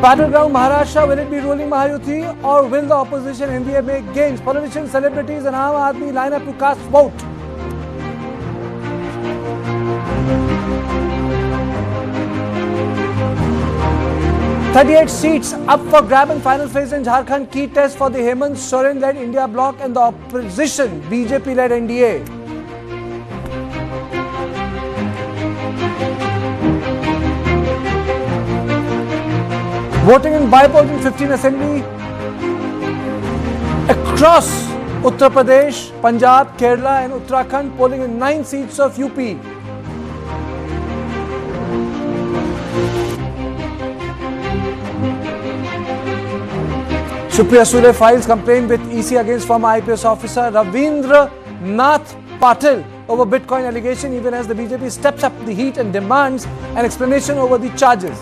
Battleground Maharashtra, will it be ruling Mahayuti or will the opposition NDA make gains? Politicians, celebrities and Aam Aadmi line up to cast vote. "38 seats up for grab in final phase in Jharkhand. Key test for the Hemant Soren-led India bloc and the opposition BJP-led NDA. Voting in bypolls in 15 assembly across Uttar Pradesh, Punjab, Kerala and Uttarakhand, polling in 9 seats of UP. Supriya Sule files complaint with EC against former IPS officer Ravindra Nath Patil over Bitcoin allegation, even as the BJP steps up the heat and demands an explanation over the charges.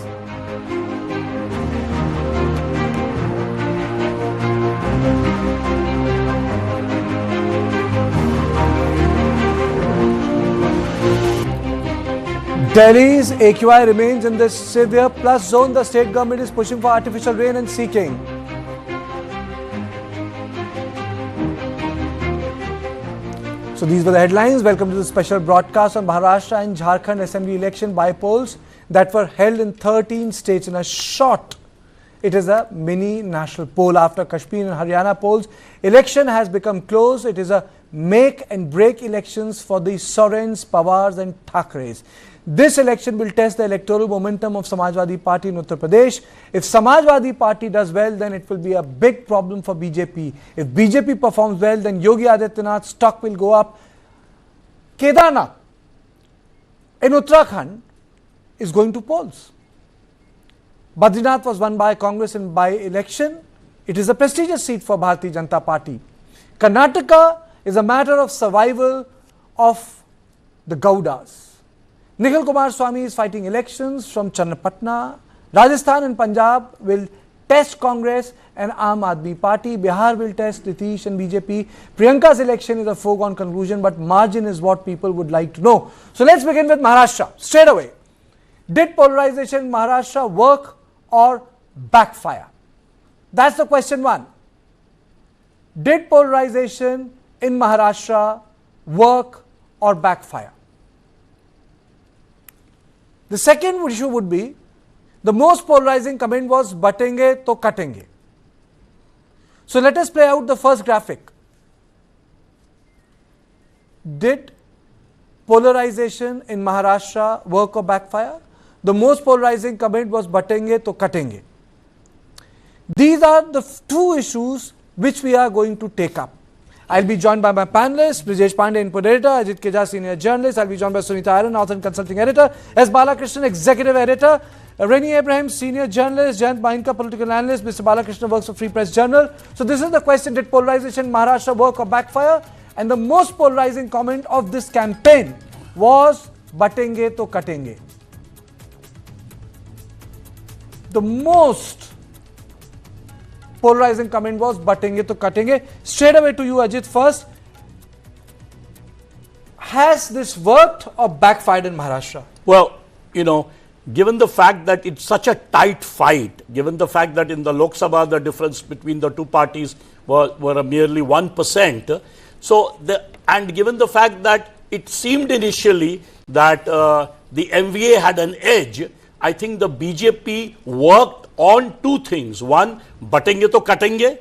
Delhi's AQI remains in the severe plus zone. The state government is pushing for artificial rain and seeking. So these were the headlines. Welcome to the special broadcast on Maharashtra and Jharkhand Assembly election bypolls that were held in 13 states. In a short, it is a mini national poll. After Kashmir and Haryana polls, election has become close. It is a make and break elections for the Sorens, Pawars and Thackerays. This election will test the electoral momentum of Samajwadi Party in Uttar Pradesh. If Samajwadi Party does well, then it will be a big problem for BJP. If BJP performs well, then Yogi Adityanath's stock will go up. Kedarnath in Uttarakhand is going to polls. Badrinath was won by Congress in by-election. It is a prestigious seat for Bharatiya Janata Party. Karnataka is a matter of survival of the Gowdas. Nikhil Kumaraswamy is fighting elections from Channapatna. Rajasthan and Punjab will test Congress and Aam Aadmi Party. Bihar will test Nitish and BJP. Priyanka's election is a foregone conclusion, but margin is what people would like to know. So let's begin with Maharashtra. Straight away, did polarization in Maharashtra work or backfire? That's the question one. Did polarization in Maharashtra work or backfire? The second issue would be, the most polarizing comment was batenge to katenge. So let us play out the first graphic. Did polarization in Maharashtra work or backfire? The most polarizing comment was batenge to katenge. These are the two issues which we are going to take up. I'll be joined by my panelists, Brijesh Pandey, input editor, Ajit Keja, senior journalist. I'll be joined by Sunita Iron, author and consulting editor, S. Balakrishnan, executive editor, Reni Abraham, senior journalist, Jayant Mahinka, political analyst. Mr. Balakrishnan works for Free Press Journal. So this is the question, did polarization in Maharashtra work or backfire? And the most polarizing comment of this campaign was batenge to katenge. The most polarizing comment was batenge to katenge. Straight away to you, Ajit, first. Has this worked or backfired in Maharashtra? Well, you know, given the fact that it's such a tight fight, given the fact that in the Lok Sabha the difference between the two parties were merely 1%, and given the fact that it seemed initially that the MVA had an edge, I think the BJP worked on two things. One, batenge to katenge,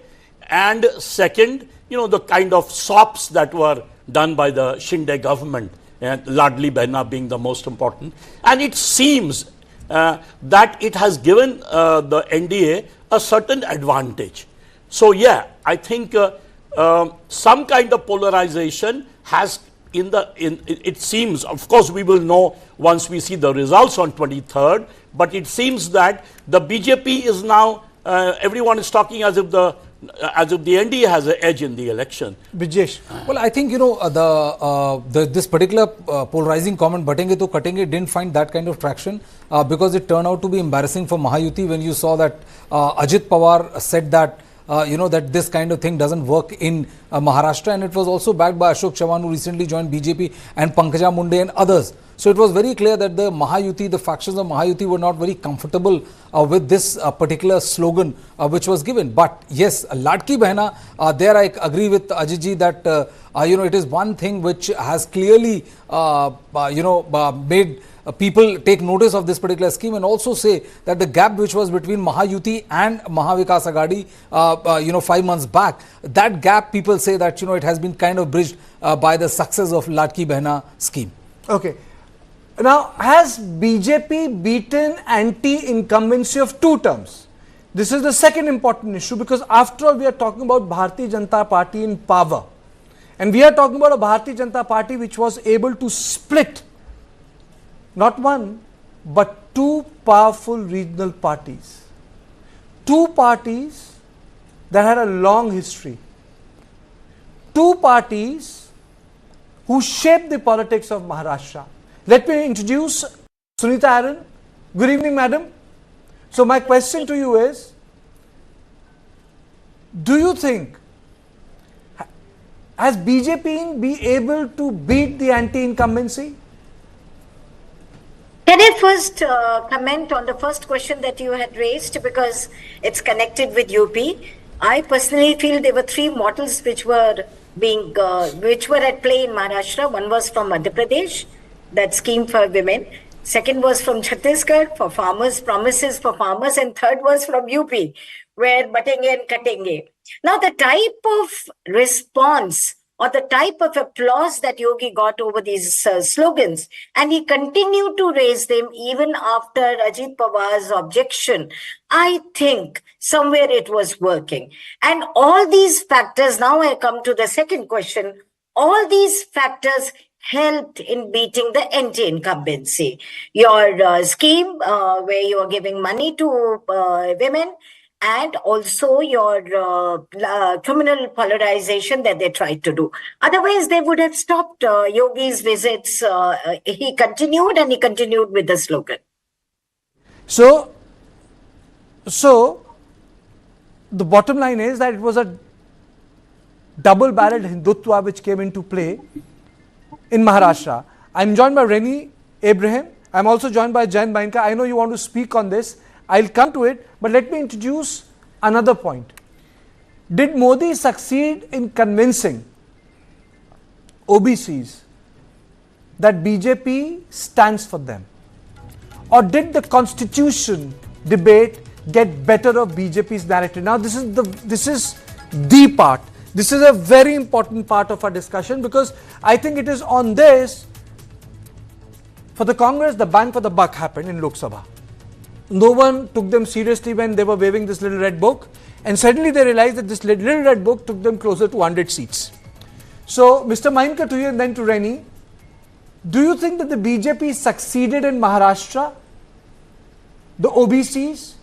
and second, you know, the kind of sops that were done by the Shinde government, and Ladki Bahin being the most important. And it seems that it has given the NDA a certain advantage. So yeah, I think some kind of polarization has it seems, of course we will know once we see the results on 23rd, but it seems that the BJP is now, everyone is talking as if the NDA has an edge in the election. Brijesh. Well, I think, you know, this particular polarizing comment, batenge to katenge, didn't find that kind of traction because it turned out to be embarrassing for Mahayuti when you saw that Ajit Pawar said that you know, that this kind of thing doesn't work in Maharashtra, and it was also backed by Ashok Chavan, who recently joined BJP, and Pankaja Munde and others. So it was very clear that the Mahayuti, the factions of Mahayuti were not very comfortable with this particular slogan which was given. But yes, Ladki Bahina, there I agree with Ajit that it is one thing which has clearly made people take notice of this particular scheme, and also say that the gap which was between Mahayuti and Mahavikas Agadi 5 months back, that gap people say that it has been kind of bridged by the success of Ladki Bahina scheme. Okay. Now, has BJP beaten anti-incumbency of 2 terms? This is the second important issue, because after all we are talking about Bharatiya Janata Party in power, and we are talking about a Bharatiya Janata Party which was able to split not one but 2 powerful regional parties. 2 parties that had a long history. 2 parties who shaped the politics of Maharashtra. Let me introduce Sunita Aaron. Good evening, madam. So my question to you is, do you think, has BJP been able to beat the anti-incumbency? Can I first comment on the first question that you had raised, because it's connected with UP? I personally feel there were 3 models which were at play in Maharashtra. One was from Madhya Pradesh, that scheme for women. Second was from Chhattisgarh for farmers, promises for farmers, and third was from UP, where batenge and katenge. Now, the type of response or the type of applause that Yogi got over these slogans, and he continued to raise them even after Ajit Pawar's objection, I think somewhere it was working. And all these factors, now I come to the second question, all these factors helped in beating the anti-incumbency. Your scheme where you are giving money to women, and also your criminal polarization that they tried to do. Otherwise, they would have stopped Yogi's visits. He continued with the slogan. So the bottom line is that it was a double-barreled Hindutva which came into play in Maharashtra. I'm joined by Reni Abraham. I'm also joined by Jain Mainka. I know you want to speak on this. I'll come to it, but let me introduce another point. Did Modi succeed in convincing OBCs that BJP stands for them? Or did the constitution debate get better of BJP's narrative? Now, this is the part. This is a very important part of our discussion, because I think it is on this, for the Congress, the bang for the buck happened in Lok Sabha. No one took them seriously when they were waving this little red book, and suddenly they realized that this little red book took them closer to 100 seats. So, Mr. Mainka, to you and then to Reni, do you think that the BJP succeeded in Maharashtra, the OBCs,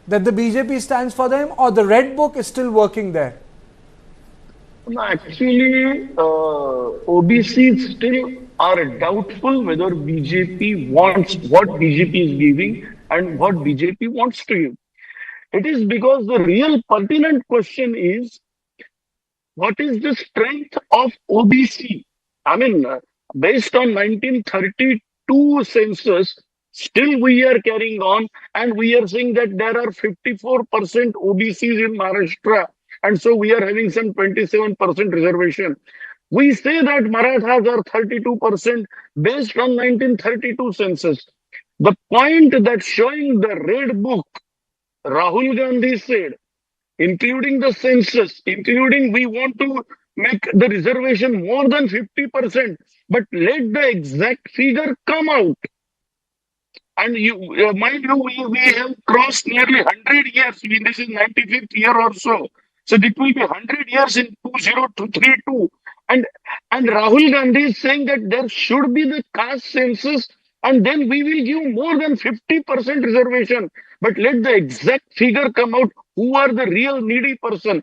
that the BJP stands for them, or the red book is still working there? No, actually, OBCs still are doubtful whether BJP wants what BJP is giving and what BJP wants to give. It is because the real pertinent question is, what is the strength of OBC? I mean, based on 1932 census, still we are carrying on, and we are saying that there are 54% OBCs in Maharashtra, and so we are having some 27% reservation. We say that Marathas are 32% based on 1932 census. The point that showing the red book, Rahul Gandhi said, including the census, including we want to make the reservation more than 50%, but let the exact figure come out. And you, mind you, we have crossed nearly 100 years. This is 95th year or so. So it will be 100 years in 2032. And Rahul Gandhi is saying that there should be the caste census, and then we will give more than 50% reservation. But let the exact figure come out. Who are the real needy person?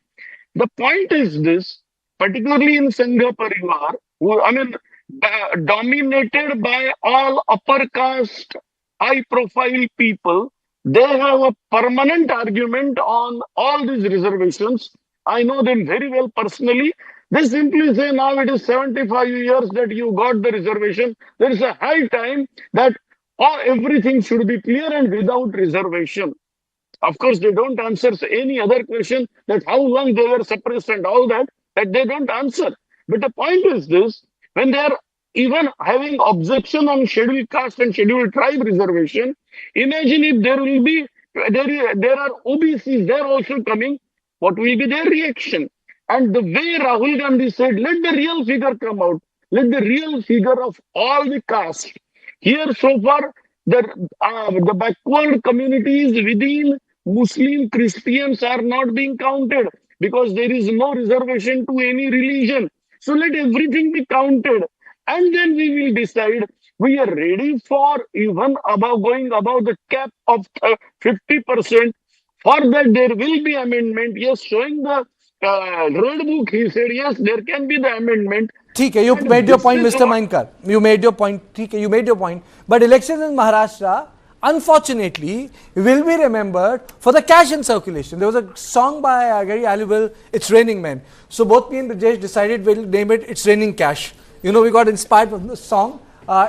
The point is this, particularly in Sangha Parivar, dominated by all upper caste, high profile people, they have a permanent argument on all these reservations. I know them very well personally. They simply say now it is 75 years that you got the reservation. There is a high time that everything should be clear and without reservation. Of course, they don't answer any other question that how long they were suppressed and all that they don't answer. But the point is this, when they are even having objection on scheduled caste and scheduled tribe reservation, imagine if there will be, there are OBCs, they're also coming, what will be their reaction? And the way Rahul Gandhi said, let the real figure come out, let the real figure of all the caste. Here so far, the backward communities within Muslim Christians are not being counted because there is no reservation to any religion. So let everything be counted and then we will decide. We are ready for even going above the cap of 50%. For that there will be amendment. Yes, showing the road book, he said, yes, there can be the amendment. Okay, you made your point, Mr. Mainkar. You made your point. Okay, you made your point. But elections in Maharashtra, unfortunately, will be remembered for the cash in circulation. There was a song by Gary Aliwal, It's Raining Men. So both me and Rajesh decided we'll name it It's Raining Cash. You know, we got inspired from the song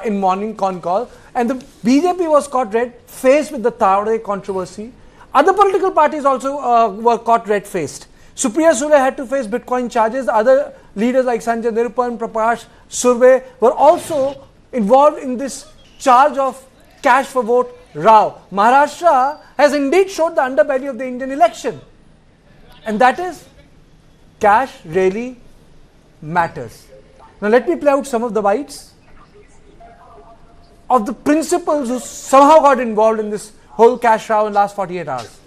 in morning con call. And the BJP was caught red-faced with the Thackeray controversy. Other political parties also were caught red-faced. Supriya Sule had to face Bitcoin charges. Other leaders like Sanjay Nirupan, Prakash Surve were also involved in this charge of cash for vote row. Maharashtra has indeed showed the underbelly of the Indian election. And that is, cash really matters. Now let me play out some of the bites of the principals who somehow got involved in this whole cash row in the last 48 hours.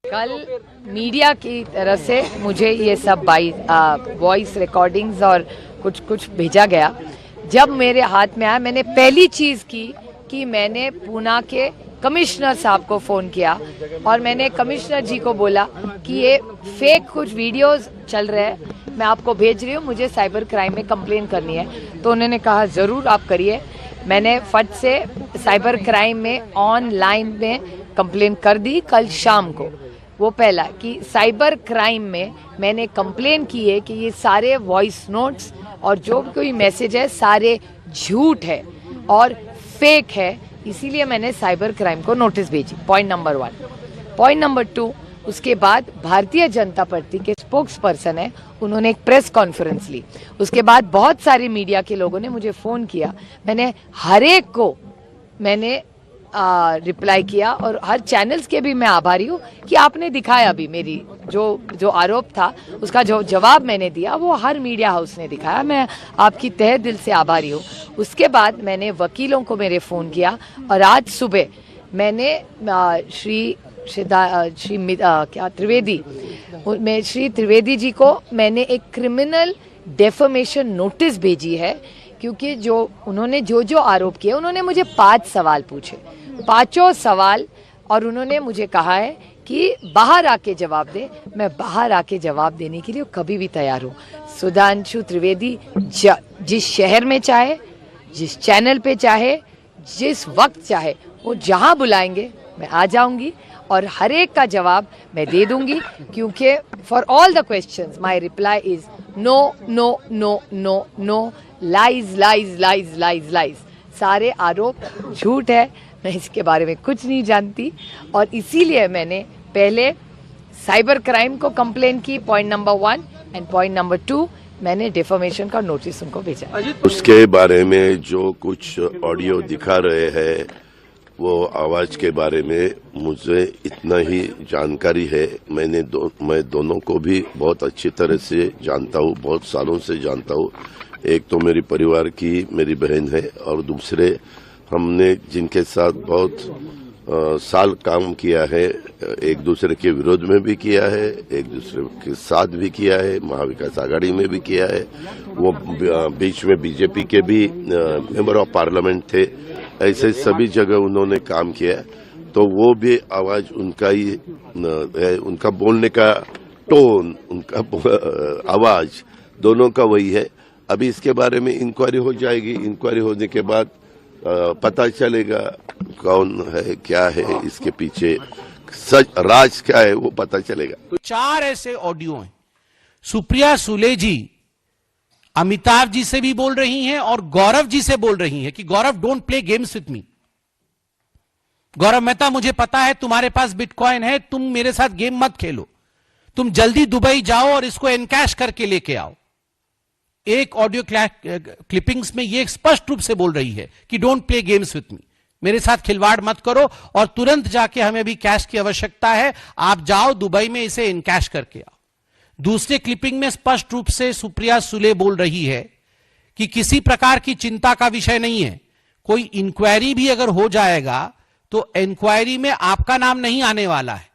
कल media की तरफ से मुझे ये सब voice recordings और कुछ भेजा गया. जब मेरे हाथ में आया, मैंने पहली चीज़ की कि मैंने पूना के कमिश्नर साहब को फ़ोन किया और मैंने कमिश्नर जी को बोला कि ये फेक कुछ वीडियोस चल रहे हैं, मैं आपको भेज रही हूँ, मुझे साइबर क्राइम में कंप्लेन करनी है. तो उन्होंने कहा ज़रूर आप करिए. मैंने फट से साइबर क्राइम में ऑनलाइन में कंप्लेन कर दी कल शाम को. वो पहला कि साइबर क्राइम में मैंने कंप्लेन की है कि ये सारे वॉइस नोट्स और जो भी कोई मैसेज है सारे झूठ है और फेक है, इसीलिए मैंने साइबर क्राइम को नोटिस भेजी. Point number 1. पॉइंट नंबर 2, उसके बाद भारतीय जनता पार्टी के स्पोक्स पर्सन है, उन्होंने एक प्रेस कॉन्फ्रेंस ली. उसके बाद बहुत सारे मीडिया के लोगों ने मुझे फ़ोन किया. मैंने हर एक को मैंने रिप्लाई किया और हर चैनल्स के भी मैं आभारी हूँ कि आपने दिखाया भी मेरी जो आरोप था उसका जो जवाब मैंने दिया वो हर मीडिया हाउस ने दिखाया. मैं आपकी तहे दिल से आभारी हूँ. उसके बाद मैंने वकीलों को मेरे फ़ोन किया और आज सुबह मैंने श्री त्रिवेदी जी को मैंने एक क्रिमिनल डेफमेशन नोटिस भेजी है, क्योंकि उन्होंने जो आरोप किए, उन्होंने मुझे 5 सवाल पूछे, 5 सवाल, और उन्होंने मुझे कहा है कि बाहर आके जवाब दे. मैं बाहर आके जवाब देने के लिए कभी भी तैयार हूँ. सुधांशु त्रिवेदी जिस शहर में चाहे, जिस चैनल पे चाहे, जिस वक्त चाहे, वो जहाँ बुलाएंगे मैं आ जाऊँगी और हर एक का जवाब मैं दे दूँगी, क्योंकि for all the questions my reply is no no no no no, lies lies lies lies lies. सारे आरोप झूठ है, मैं इसके बारे में कुछ नहीं जानती और इसीलिए मैंने पहले साइबर क्राइम को कंप्लेन की, point number 1, and point number 2 मैंने डिफॉर्मेशन का नोटिस उनको भेजा. उसके बारे में जो कुछ ऑडियो दिखा रहे हैं वो आवाज के बारे में मुझे इतना ही जानकारी है. मैं दोनों को भी बहुत अच्छी तरह से जानता हूँ, बहुत सालों से जानता हूँ. एक तो मेरी परिवार की मेरी बहन है और दूसरे हमने जिनके साथ बहुत साल काम किया है, एक दूसरे के विरोध में भी किया है, एक दूसरे के साथ भी किया है, महाविकास आघाड़ी में भी किया है. वो बीच में बीजेपी के भी मेंबर ऑफ पार्लियामेंट थे. ऐसे सभी जगह उन्होंने काम किया. तो वो भी आवाज उनका ही है, उनका बोलने का टोन, उनका आवाज दोनों का वही है. अभी इसके बारे में इंक्वायरी हो जाएगी. इंक्वायरी होने के बाद पता चलेगा कौन है, क्या है, इसके पीछे सच राज क्या है, वो पता चलेगा. 4 ऐसे ऑडियो हैं सुप्रिया सुले जी अमिताभ जी से भी बोल रही हैं और गौरव जी से बोल रही हैं कि Gaurav don't play games with me. Gaurav Mehta मुझे पता है तुम्हारे पास बिटकॉइन है, तुम मेरे साथ गेम मत खेलो, तुम जल्दी दुबई जाओ और इसको एनकैश करके लेके आओ। एक ऑडियो क्लिपिंग्स में ये स्पष्ट रूप से बोल रही है कि डोंट प्ले गेम्स विथ मी, मेरे साथ खिलवाड़ मत करो और तुरंत जाके हमें भी कैश की आवश्यकता है, आप जाओ दुबई में इसे इनकैश करके आओ। दूसरे क्लिपिंग में स्पष्ट रूप से सुप्रिया सुले बोल रही है कि किसी प्रकार की चिंता का विषय नहीं है, कोई इंक्वायरी भी अगर हो जाएगा तो इंक्वायरी में आपका नाम नहीं आने वाला है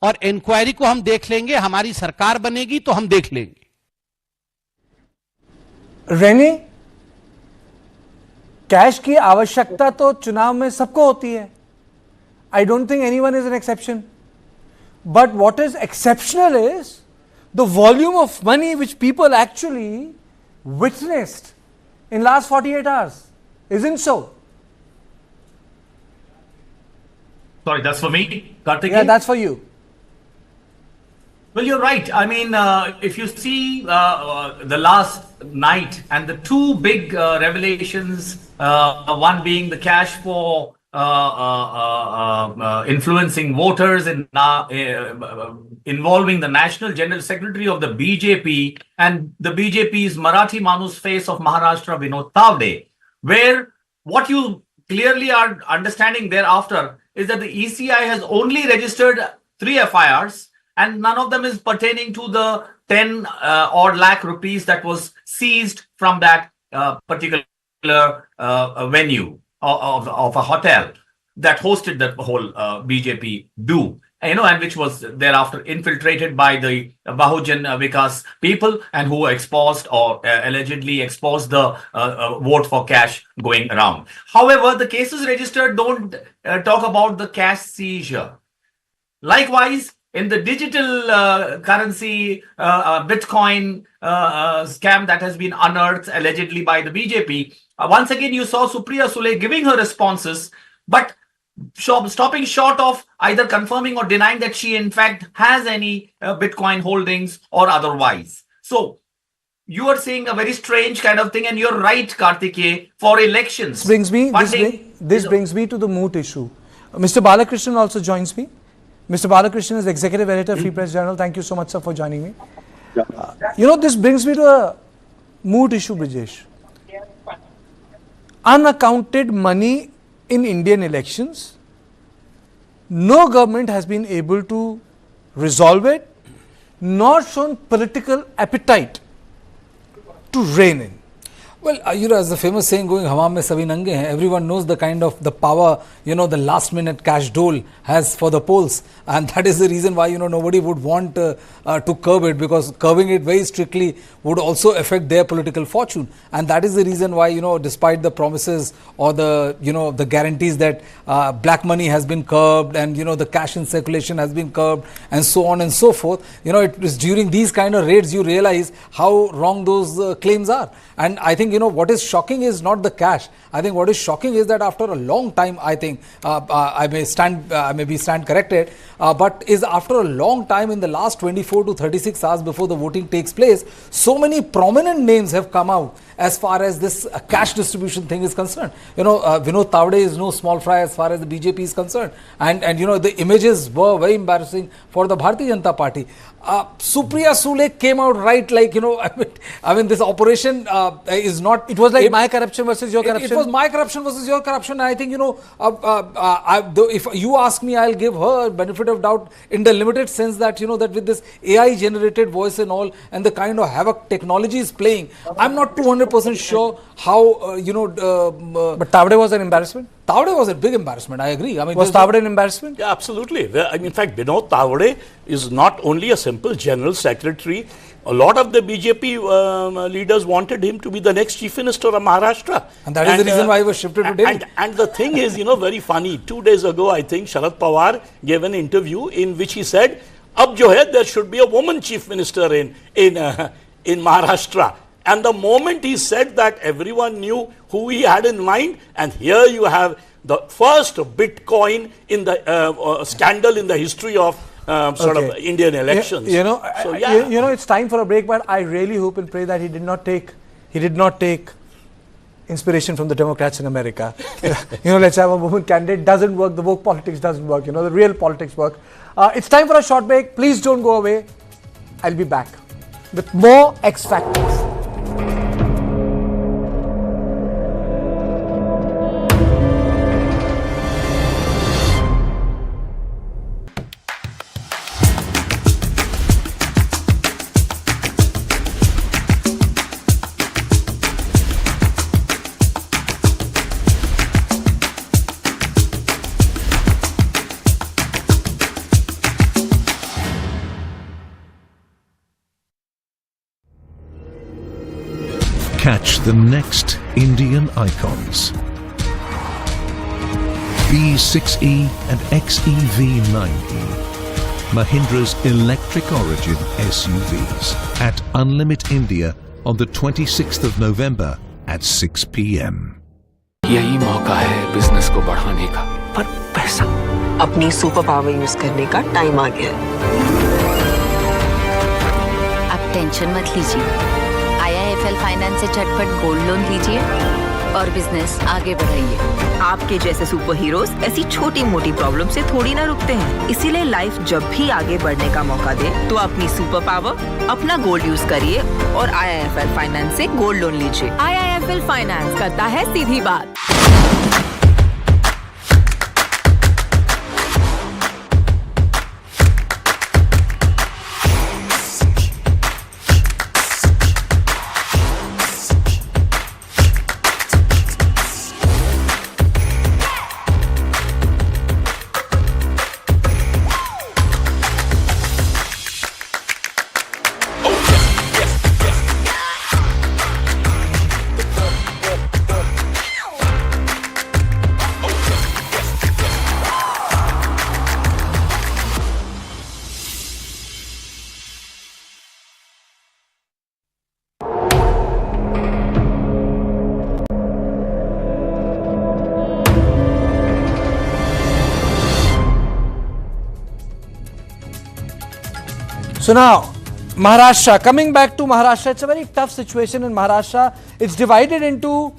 और इंक्वायरी को हम देख लेंगे, हमारी सरकार बनेगी तो हम देख लेंगे। रेनी, कैश की आवश्यकता तो चुनाव में सबको होती है। I don't think anyone is an exception, but what is exceptional is the volume of money which people actually witnessed in last 48 hours. Isn't so? Sorry, that's for me, Karthik? Yeah, that's for you. Well, you're right. I mean, if you see the last night and the two big revelations, one being the cash for influencing voters in involving the National General Secretary of the BJP and the BJP's Marathi Manus face of Maharashtra, Vinod Tavde, where what you clearly are understanding thereafter is that the ECI has only registered 3 FIRs and none of them is pertaining to the 10 odd lakh rupees that was seized from that particular venue of a hotel that hosted the whole BJP do, and which was thereafter infiltrated by the Bahujan Vikas people and who exposed or allegedly exposed the vote for cash going around. However, the cases registered don't talk about the cash seizure. Likewise, in the digital currency Bitcoin scam that has been unearthed allegedly by the BJP, once again you saw Supriya Sule giving her responses, but stopping short of either confirming or denying that she in fact has any Bitcoin holdings or otherwise. So you are saying a very strange kind of thing, and you're right, Karthikeya, for elections. This brings me to the moot issue. Mr. Balakrishnan also joins me. Mr. Balakrishnan is Executive Editor, Free Press Journal. Thank you so much, sir, for joining me. This brings me to a moot issue, Brijesh. Unaccounted money in Indian elections, no government has been able to resolve it, nor shown political appetite to rein in. Well, as the famous saying going, "Hava mein sabhi nange hain." Everyone knows the kind of the power, the last minute cash dole has for the polls, and that is the reason why nobody would want to curb it, because curbing it very strictly would also affect their political fortune, and that is the reason why despite the promises or the the guarantees that black money has been curbed and the cash in circulation has been curbed and so on and so forth, it is during these kind of raids you realize how wrong those claims are. And I think what is shocking is not the cash. I think what is shocking is that after a long time, I think I may be stand corrected, but is after a long time, in the last 24 to 36 hours before the voting takes place, so many prominent names have come out as far as this cash distribution thing is concerned. Vinod Tavde is no small fry as far as the BJP is concerned, and the images were very embarrassing for the Bharatiya Janata Party. Supriya Sule came out right, like I mean this operation is not. It was like my corruption versus your corruption. It was my corruption versus your corruption. I think if you ask me, I'll give her benefit of doubt in the limited sense that that with this AI generated voice and all, and the kind of havoc technology is playing, I'm not 200% sure how But Tavde was an embarrassment. Tavde was a big embarrassment. I agree. I mean, was Tavde an embarrassment? Yeah, absolutely. In fact, Vinod Tavde is not only a simple general secretary. A lot of the BJP leaders wanted him to be the next chief minister of Maharashtra. And that is the reason why he was shifted to Delhi. And the thing is, very funny. 2 days ago, I think, Sharad Pawar gave an interview in which he said, "Ab jo hai, there should be a woman chief minister in Maharashtra." And the moment he said that, everyone knew who he had in mind. And here you have the first Bitcoin in the scandal in the history of sort of Indian elections. It's time for a break, but I really hope and pray that he did not take inspiration from the Democrats in America. Let's have a woman candidate. Doesn't work. The woke politics doesn't work. The real politics work. It's time for a short break. Please don't go away. I'll be back with more X Factors. Catch the next Indian icons. B6E and XEV9E, Mahindra's electric origin SUVs at Unlimit India on the 26th of November at 6 p.m. यही मौका है business को बढ़ाने का, पर पैसा अपनी super power use करने का टाइम आ गया है। अब टेंशन मत लीजिए, IIFL फाइनेंस से झटपट गोल्ड लोन लीजिए और बिजनेस आगे बढ़ाइए। आपके जैसे सुपर हीरोज ऐसी छोटी मोटी प्रॉब्लम से थोड़ी ना रुकते हैं, इसीलिए लाइफ जब भी आगे बढ़ने का मौका दे तो अपनी सुपर पावर, अपना गोल्ड यूज करिए और IIFL फाइनेंस से गोल्ड लोन लीजिए। IIFL फाइनेंस करता है सीधी बात। So now, Maharashtra, coming back to Maharashtra, it's a very tough situation in Maharashtra. It's divided into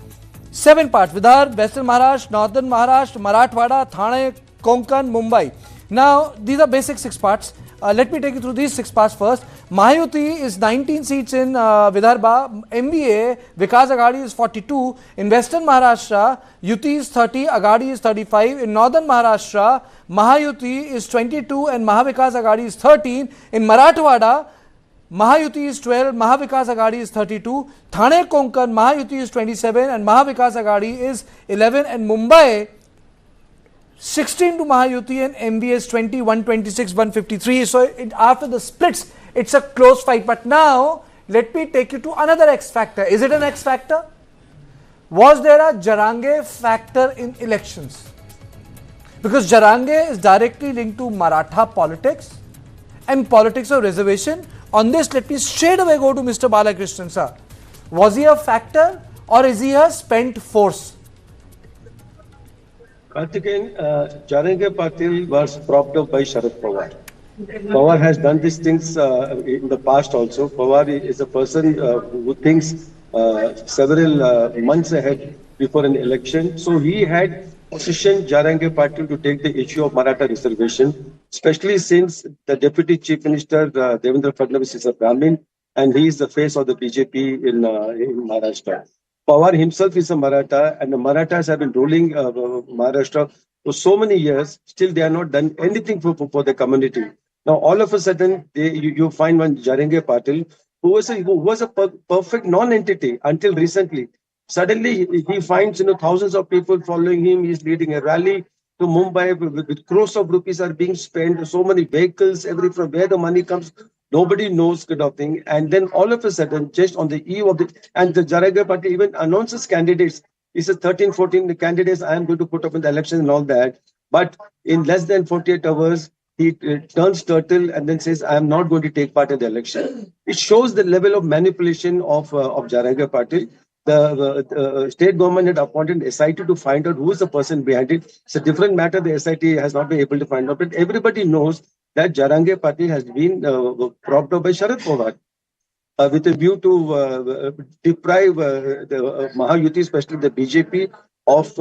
7 parts: Vidarbha, Western Maharashtra, Northern Maharashtra, Marathwada, Thane, Konkan, Mumbai. Now, these are basic 6 parts. Let me take you through these 6 parts first. Mahayuti is 19 seats in Vidarbha, MBA, Vikas Aghadi is 42. In Western Maharashtra, Yuti is 30, Aghadi is 35. In Northern Maharashtra, Mahayuti is 22 and Mahavikas Aghadi is 13. In Marathwada, Mahayuti is 12, Mahavikas Aghadi is 32. Thane Konkan, Mahayuti is 27 and Mahavikas Aghadi is 11. And Mumbai, 16 to Mahayuti and MBA is 20, 126, 153. So after the splits, it's a close fight. But now, let me take you to another X factor. Is it an X factor? Was there a Jarange factor in elections? Because Jarange is directly linked to Maratha politics and politics of reservation. On this, let me straight away go to Mr. Balakrishnan, sir. Was he a factor or is he a spent force? Again, Jarange Patil was propped up by Sharad Pawar. Pawar has done these things in the past also. Pawar is a person who thinks several months ahead before an election. So he had positioned Jarange Patil to take the issue of Maratha reservation, especially since the Deputy Chief Minister Devendra Fadnavis is a Brahmin and he is the face of the BJP in Maharashtra. Pawar himself is a Maratha and the Marathas have been ruling Maharashtra for so many years. Still, they have not done anything for the community. Now, all of a sudden, you find one Jarange Patil who was a perfect non-entity until recently. Suddenly, he finds thousands of people following him. He's leading a rally to Mumbai with crores of rupees are being spent. So many vehicles, from where the money comes, nobody knows kind of thing. And then all of a sudden, just on the eve of the Jarange Patil even announces candidates. He says 13, 14 candidates I am going to put up in the election and all that. But in less than 48 hours, he turns turtle and then says, I am not going to take part in the election. It shows the level of manipulation of Jarange Patil. The state government had appointed an SIT to find out who is the person behind it. It's a different matter. The SIT has not been able to find out. But everybody knows that Jarange Party has been propped up by Sharad Pawar with a view to deprive the Mahayuti, especially the BJP, of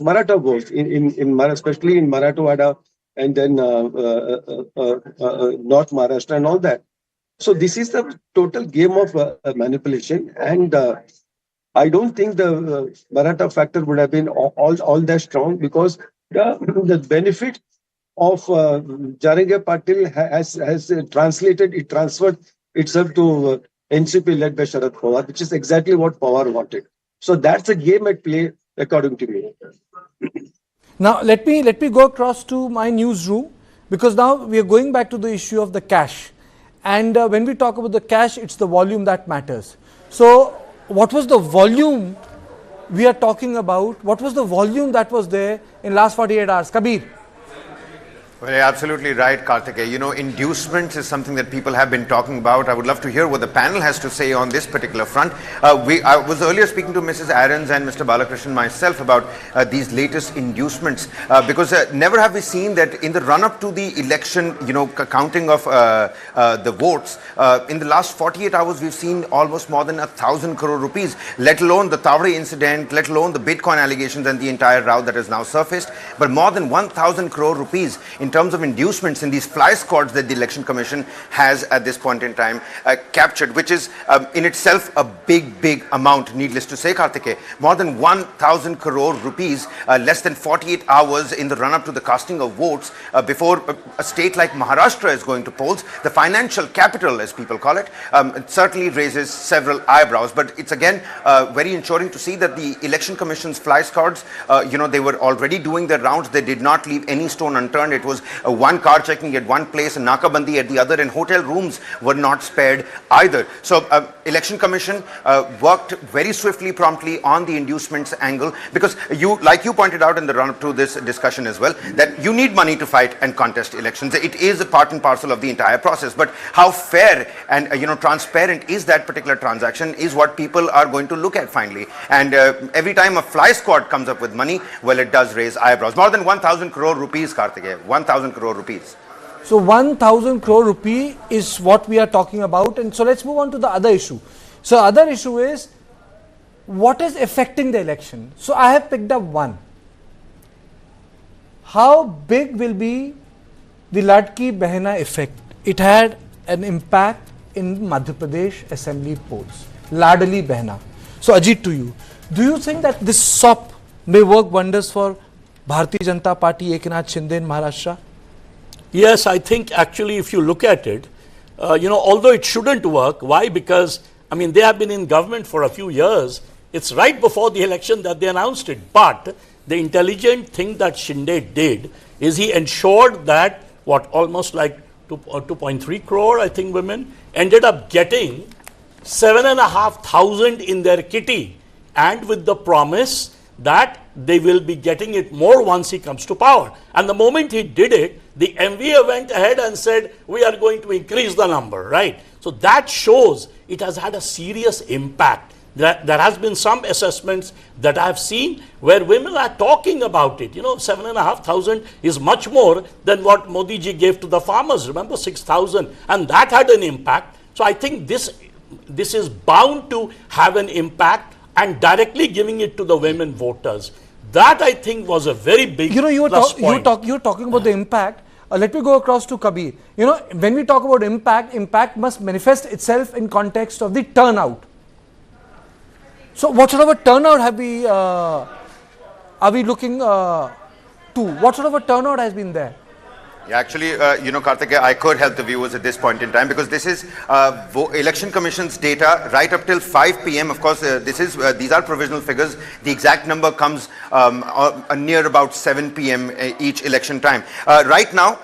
Maratha votes, especially in Marathwada and then North Maharashtra and all that. So this is the total game of manipulation, and I don't think the Maratha factor would have been all that strong, because the benefit of Jarange Patil has transferred itself to NCP led by Sharad Pawar, which is exactly what Pawar wanted. So that's a game at play, according to me. Now let me go across to my newsroom, because now we are going back to the issue of the cash, and when we talk about the cash, it's the volume that matters. So what was the volume we are talking about? What was the volume that was there in last 48 hours? Kabir. Well, you're absolutely right, Karthikeya. You know, inducements is something that people have been talking about. I would love to hear what the panel has to say on this particular front. I was earlier speaking to Mrs. Aarons and Mr. Balakrishnan myself about these latest inducements, because never have we seen that in the run-up to the election, you know, counting of the votes, in the last 48 hours, we've seen almost more than 1,000 crore rupees, let alone the Thackeray incident, let alone the Bitcoin allegations and the entire row that has now surfaced, but more than 1,000 crore rupees in terms of inducements in these fly squads that the Election Commission has at this point in time captured, which is in itself a big amount, needless to say, Karthikeya. More than 1,000 crore rupees, less than 48 hours in the run-up to the casting of votes before a state like Maharashtra is going to polls, the financial capital, as people call it. It certainly raises several eyebrows, but it's again very ensuring to see that the Election Commission's fly squads, you know, they were already doing their rounds. They did not leave any stone unturned. It was one car checking at one place and nakabandi at the other, and hotel rooms were not spared either. So Election Commission worked very swiftly, promptly on the inducements angle, because like you pointed out in the run-up to this discussion as well, that you need money to fight and contest elections. It is a part and parcel of the entire process, but how fair and you know, transparent is that particular transaction is what people are going to look at finally. And every time a fly squad comes up with money, well, it does raise eyebrows. More than 1,000 crore rupees, Karthikeya. 1,000 crore rupees. So 1,000 crore rupee is what we are talking about, and so let's move on to the other issue. So other issue is what is affecting the election. So I have picked up one. How big will be the Ladki Bahin effect? It had an impact in Madhya Pradesh Assembly polls. Ladli Bahina. So Ajit, to you, do you think that this SOP may work wonders for Bharatiya Janata Party, Eknath Shinde in Maharashtra? Yes, I think actually if you look at it, you know, although it shouldn't work, why? Because, I mean, they have been in government for a few years. It's right before the election that they announced it. But the intelligent thing that Shinde did is he ensured that almost like 2.3 crore, I think, women ended up getting 7,500 in their kitty, and with the promise that they will be getting it more once he comes to power. And the moment he did it, the MVA went ahead and said, we are going to increase the number, right? So that shows it has had a serious impact. There has been some assessments that I have seen where women are talking about it. You know, 7,500 is much more than what Modi ji gave to the farmers. Remember, 6,000, and that had an impact. So I think this is bound to have an impact, and directly giving it to the women voters. That, I think, was a very big plus point. You're talking about the impact. Let me go across to Kabir. You know, when we talk about impact must manifest itself in context of the turnout. So what sort of a turnout are we looking to? What sort of a turnout has been there? Yeah, actually, you know, Karthikeya, I could help the viewers at this point in time, because this is Election Commission's data right up till 5 p.m. Of course, these are provisional figures. The exact number comes near about 7 p.m. Each election time. Right now,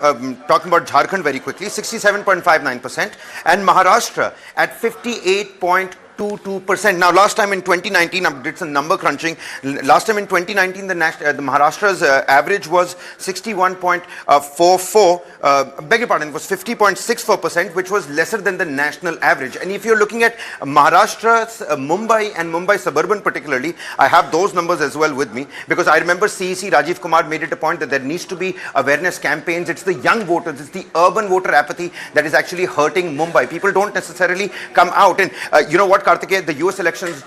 talking about Jharkhand very quickly, 67.59%, and Maharashtra at 58.2%. 1.22%. Now, last time in 2019, I did some number crunching. Last time in 2019, the Maharashtra's average was 61.44. Beg your pardon, it was 50.64%, which was lesser than the national average. And if you're looking at Maharashtra's Mumbai and Mumbai suburban particularly, I have those numbers as well with me, because I remember CEC Rajiv Kumar made it a point that there needs to be awareness campaigns. It's the young voters, it's the urban voter apathy that is actually hurting Mumbai. People don't necessarily come out. And you know what, Kartikeya, the US elections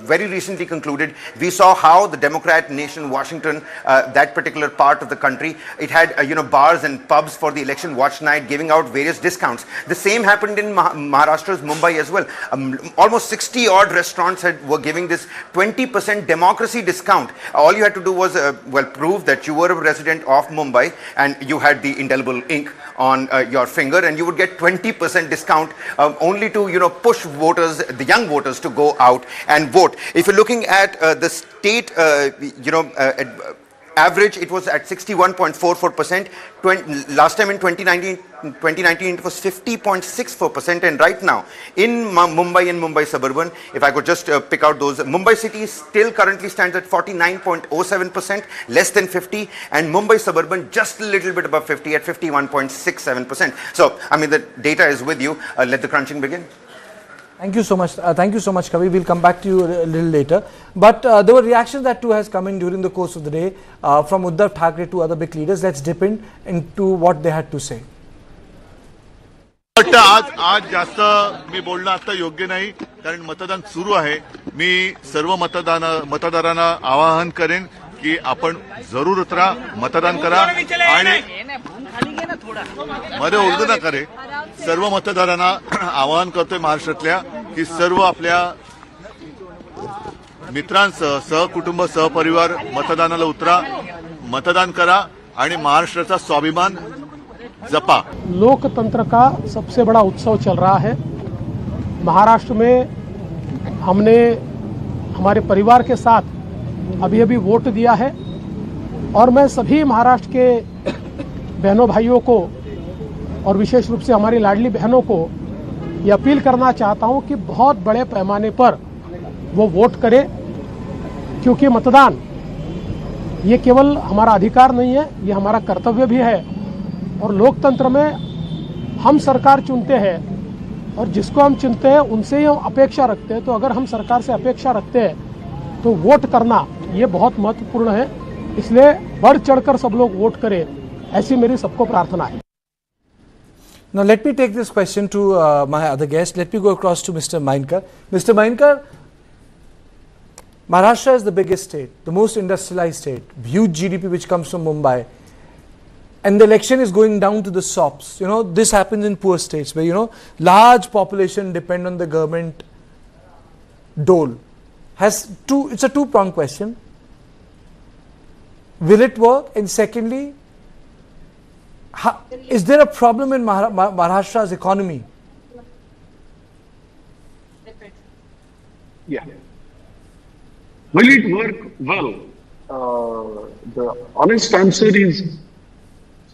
very recently concluded. We saw how the Democrat nation, Washington, that particular part of the country, it had bars and pubs for the election watch night, giving out various discounts. The same happened in Maharashtra's Mumbai as well. Almost 60 odd restaurants were giving this 20% democracy discount. All you had to do was prove that you were a resident of Mumbai and you had the indelible ink on your finger, and you would get 20% discount, only to push voters, the young voters, to go out and vote. If you're looking at the state average, it was at 61.44%. Last time in 2019 it was 50.64%, and right now in Mumbai and Mumbai suburban, if I could just pick out those, Mumbai city still currently stands at 49.07%, less than 50, and Mumbai suburban just a little bit above 50 at 51.67%. So, I mean, the data is with you. Let the crunching begin. Thank you so much. Thank you so much, Kavi. We'll come back to you a little later. But there were reactions that too has come in during the course of the day from Uddhav Thackeray to other big leaders. Let's dip into what they had to say. आज जास्त मी बोलणं आता योग्य नाही, कारण मतदान सुरू आहे. मी सर्व मतदारांना आवाहन करेन की आपण जरूर उतरा, मतदान करा आणि मध्ये उर्दू न करे. सर्व मतदारांना आवाहन करतोय महाराष्ट्रातल्या की सर्व आपल्या मित्रांसह, सहकुटुंब, सहपरिवार मतदानाला उतरा, मतदान करा आणि महाराष्ट्राचा स्वाभिमान जपा. लोकतंत्र का सबसे बड़ा उत्सव चल रहा है. महाराष्ट्र में हमने हमारे परिवार के साथ अभी अभी वोट दिया है, और मैं सभी महाराष्ट्र के बहनों भाइयों को और विशेष रूप से हमारी लाडली बहनों को ये अपील करना चाहता हूं कि बहुत बड़े पैमाने पर वो वोट करें, क्योंकि मतदान ये केवल हमारा अधिकार नहीं है, ये हमारा कर्तव्य भी है. और लोकतंत्र में हम सरकार चुनते हैं, और जिसको हम चुनते हैं उनसे ही हम अपेक्षा रखते हैं. तो अगर हम सरकार से अपेक्षा रखते हैं तो वोट करना ये बहुत महत्वपूर्ण है. इसलिए बढ़ चढ़कर सब लोग वोट करें, ऐसी मेरी सबको प्रार्थना है. Now let me take this question to my other guest. Let me go across to Mr. Mainkar. Mr. Mainkar, Maharashtra is the biggest state, the most industrialized state, huge GDP which comes from Mumbai. And the election is going down to the SOPs. This happens in poor states where, large population depend on the government dole. It's a two-pronged question. Will it work? And secondly, is there a problem in Maharashtra's economy? Yeah. Will it work? Well, the honest answer is,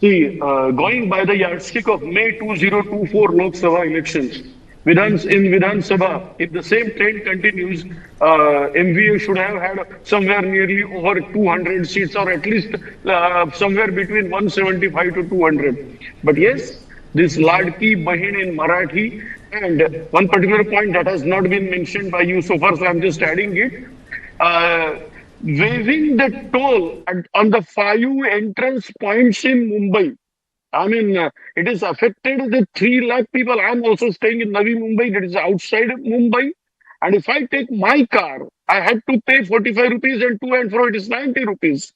going by the yardstick of May 2024 Lok Sabha elections, in Vidhan Sabha, if the same trend continues, MVA should have had somewhere nearly over 200 seats, or at least somewhere between 175 to 200. But yes, this Ladki Bahin in Marathi, and one particular point that has not been mentioned by you so far, so I'm just adding it, waiving the toll on the 5 entrance points in Mumbai. I mean, it has affected the 3 lakh people. I'm also staying in Navi Mumbai, that is outside Mumbai. And if I take my car, I had to pay 45 rupees, and to and fro it is 90 rupees.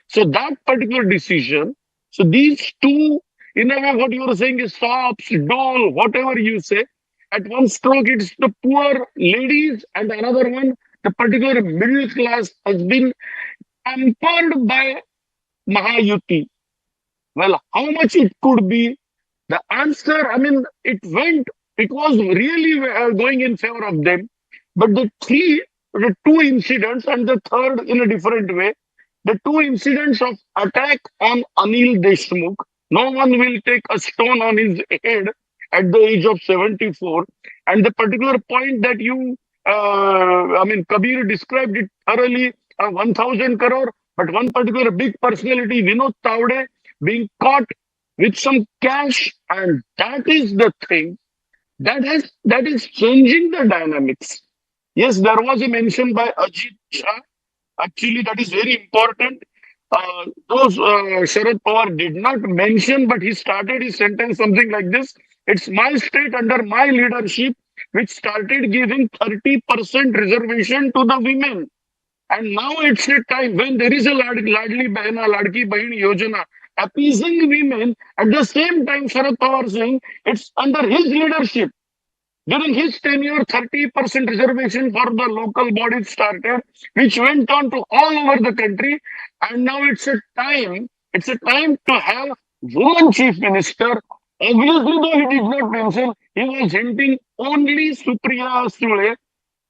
So that particular decision, so these two, in a way, what you are saying is stops, dole, whatever you say, at one stroke it's the poor ladies, and another one, the particular middle class has been hampered by Mahayuti. Well, how much it could be? The answer, I mean, it was really going in favor of them. But the 2 incidents, and the third in a different way, the 2 incidents of attack on Anil Deshmukh, no one will take a stone on his head at the age of 74. And the particular point that you, Kabir described it thoroughly, 1,000 crore, but one particular big personality, Vinod Tawde, being caught with some cash, and that is the thing that is changing the dynamics. Yes, there was a mention by Ajit Shah. Actually, that is very important. Those Sharad Pawar did not mention, but he started his sentence something like this: "It's my state under my leadership which started giving 30% reservation to the women. And now it's a time when there is a Ladki Bahin Yojana appeasing women. At the same time, Sharad Pawar saying it's under his leadership. During his tenure, 30% reservation for the local bodies started, which went on to all over the country. And now it's a time to have woman chief minister. Obviously, though he did not mention, he was hinting only Supriya Sule,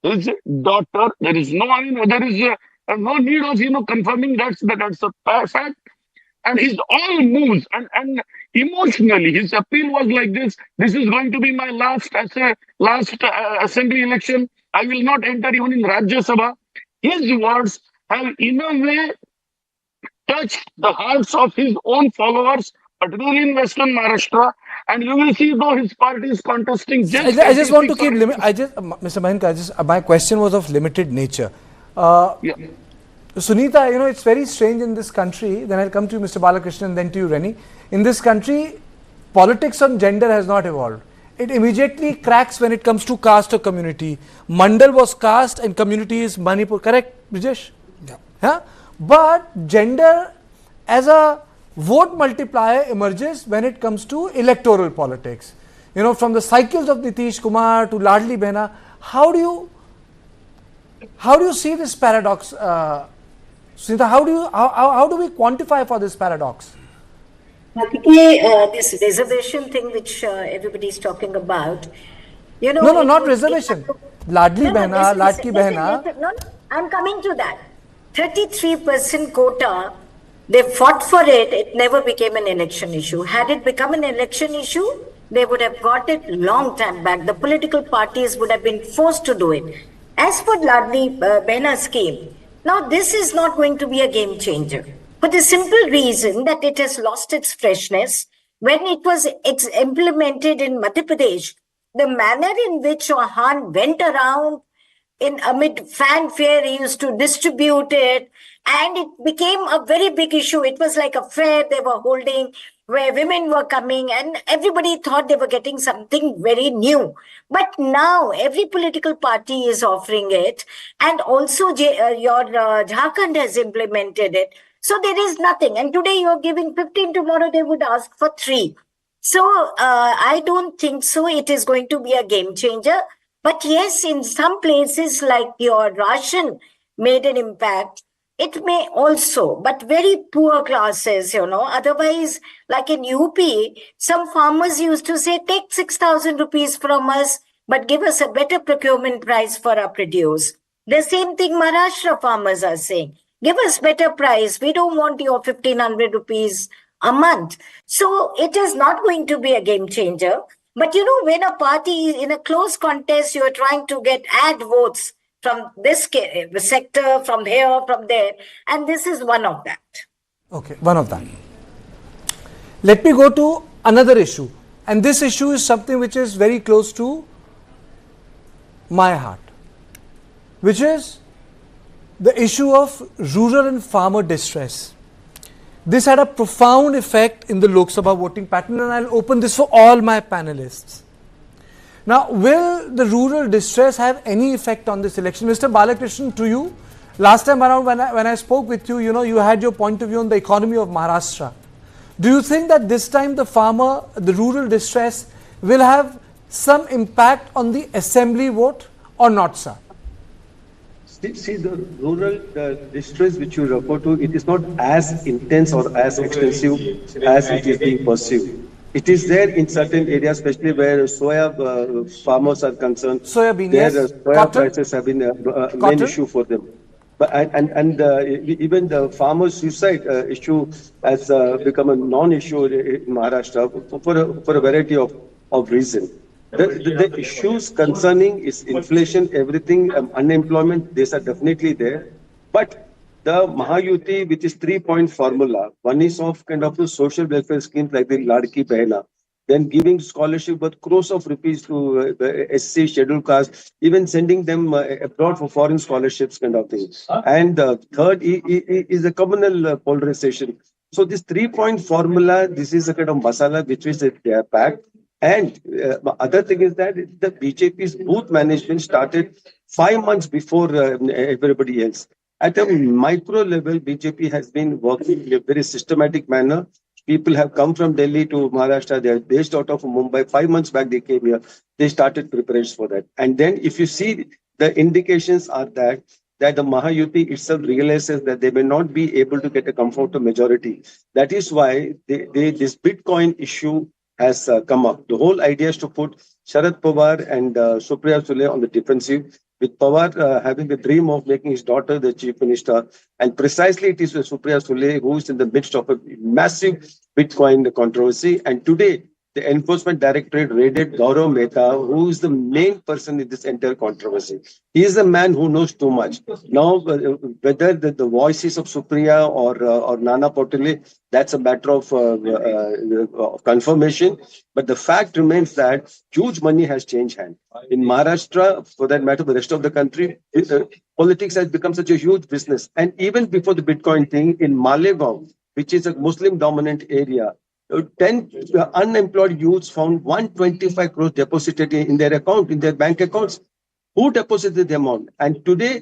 his daughter. There is no need of confirming that's a fact. And his all moves and emotionally, his appeal was like this: "This is going to be my last assembly election. I will not enter even in Rajya Sabha." His words have in a way touched the hearts of his own followers, particularly in Western Maharashtra. And you will see, though his party is contesting just. I just want to keep Mr. Mahenka, my question was of limited nature. Sunita, it's very strange in this country. Then I'll come to you, Mr. Balakrishnan, then to you, Reni. In this country, politics on gender has not evolved. It immediately cracks when it comes to caste or community. Mandal was caste and community is Manipur. Correct, Brijesh? Yeah. But gender as a vote multiplier emerges when it comes to electoral politics. From the cycles of Nitish Kumar to Ladli Bahin, how do you see this paradox? Sunita, how do we quantify for this paradox? This reservation thing which everybody is talking about, No, not reservation. Ladli Bahina, Ladki Bahina. No, I'm coming to that. 33% quota, they fought for it. It never became an election issue. Had it become an election issue, they would have got it long time back. The political parties would have been forced to do it. As for Ladli Bahina scheme, now this is not going to be a game changer for the simple reason that it has lost its freshness. When it's implemented in Madhya Pradesh, the manner in which Chauhan went around amid fanfare, he used to distribute it, and it became a very big issue. It was like a fair they were holding where women were coming and everybody thought they were getting something very new. But now every political party is offering it, and also your Jharkhand has implemented it. So there is nothing. And today you're giving 15, tomorrow they would ask for 3. So I don't think so it is going to be a game changer. But yes, in some places like your Russian made an impact. It may also, but very poor classes, Otherwise, like in UP, some farmers used to say, take 6,000 rupees from us, but give us a better procurement price for our produce. The same thing Maharashtra farmers are saying. Give us better price. We don't want your 1,500 rupees a month. So it is not going to be a game changer. But when a party is in a close contest, you're trying to add votes from this sector, from here, from there. And this is one of that. Okay, one of that. Let me go to another issue. And this issue is something which is very close to my heart, which is the issue of rural and farmer distress. This had a profound effect in the Lok Sabha voting pattern, and I'll open this for all my panelists. Now, will the rural distress have any effect on this election? Mr. Balakrishnan, to you, last time around when I spoke with you, you had your point of view on the economy of Maharashtra. Do you think that this time the rural distress will have some impact on the assembly vote or not, sir? See, the rural distress which you refer to, it is not as intense or as extensive as it is being perceived. It is there in certain areas, especially where soya farmers are concerned. Soybean, yes. Soya prices have been a main issue for them. But even the farmers' suicide issue has become a non-issue in Maharashtra for a variety of of reason. The issues concerning is inflation, everything, unemployment, these are definitely there. But the Mahayuti, which is 3-point formula, one is of kind of the social welfare schemes like the Ladki Bahin, then giving scholarship worth crores of rupees to SC scheduled castes, even sending them abroad for foreign scholarships kind of thing. And third is the communal polarization. So this 3-point formula, this is a kind of masala which is they are packed. And other thing is that the BJP's booth management started 5 months before everybody else. At a micro level, BJP has been working in a very systematic manner. People have come from Delhi to Maharashtra. They are based out of Mumbai. 5 months back, they came here. They started preparations for that. And then if you see, the indications are that the Mahayuti itself realizes that they may not be able to get a comfortable majority. That is why this Bitcoin issue has come up. The whole idea is to put Sharad Pawar and Supriya Sule on the defensive, with Pawar having the dream of making his daughter the chief minister. And precisely it is Supriya Sule who is in the midst of a massive Bitcoin controversy. And today, the Enforcement Directorate raided Gaurav Mehta, who is the main person in this entire controversy. He is a man who knows too much. Now, whether the voices of Supriya or Nana Pautile, that's a matter of confirmation. But the fact remains that huge money has changed hands. In Maharashtra, for that matter, the rest of the country, politics has become such a huge business. And even before the Bitcoin thing, in Malegaon, which is a Muslim-dominant area, 10 unemployed youths found 125 crores deposited in their account, in their bank accounts. Who deposited the amount? And today,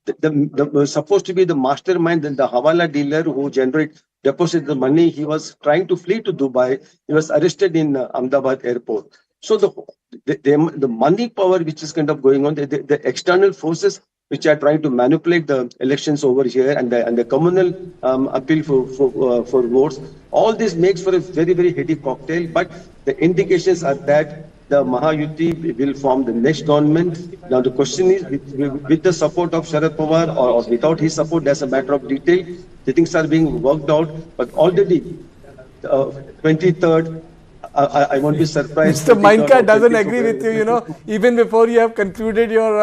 the supposed to be the mastermind, the Hawala dealer who deposited the money, he was trying to flee to Dubai. He was arrested in Ahmedabad airport. So the money power which is kind of going on, the external forces which are trying to manipulate the elections over here, and the communal appeal for votes, all this makes for a very, very heady cocktail. But the indications are that the Mahayuti will form the next government. Now the question is, with the support of Sharad Pawar or without his support, that's a matter of detail. The things are being worked out. But already, 23rd, I won't be surprised. Mr. Mainkar doesn't agree with you, even before you have concluded your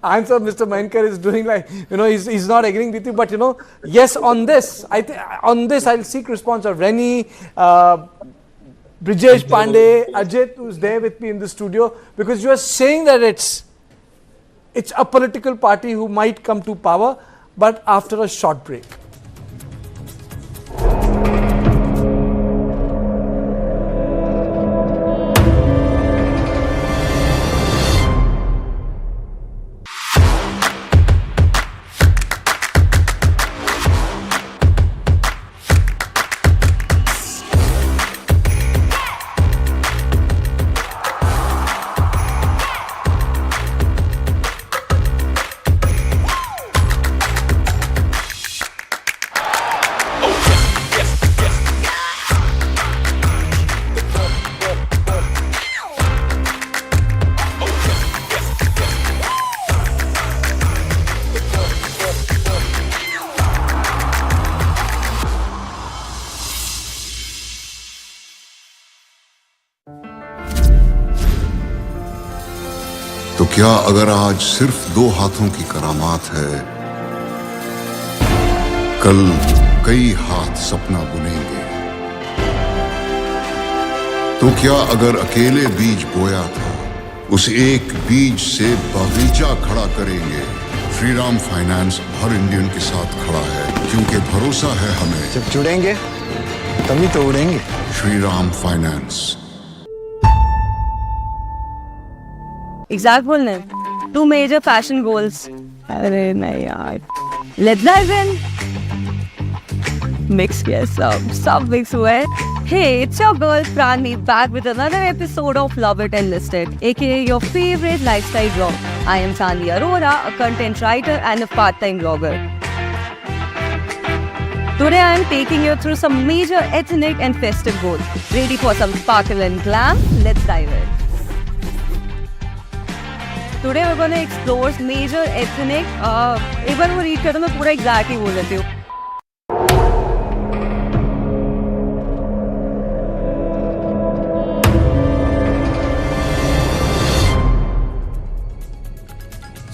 answer, Mr. Mainkar is doing like, he's not agreeing with you. But, yes, on this, I'll seek response of Reni, Brijesh Pandey, Ajit, who's there with me in the studio, because you are saying that it's a political party who might come to power, but after a short break. तो क्या अगर आज सिर्फ 2 हाथों की करामात है, कल कई हाथ सपना बुनेंगे। तो क्या अगर अकेले बीज बोया था, उस एक बीज से बगीचा खड़ा करेंगे। श्री राम फाइनेंस हर इंडियन के साथ खड़ा है, क्योंकि भरोसा है हमें। जब जुड़ेंगे तभी तो उड़ेंगे। श्री राम फाइनेंस। एग्जैक्ट बोलने 2 major fashion goals. अरे नहीं यार, let's dive in. Mix किया सब mix हुआ है. Hey, it's your girl Prani back with another episode of Love It and List It, aka your favorite lifestyle blog. I am Sandy Arora, a content writer and a part-time blogger. Today I am taking you through some major ethnic and festive goals. Ready for some sparkle and glam? Let's dive in. Today we're going to explore major ethnic. एक बार वो read करो, मैं पूरा exactly बोल देती हूँ.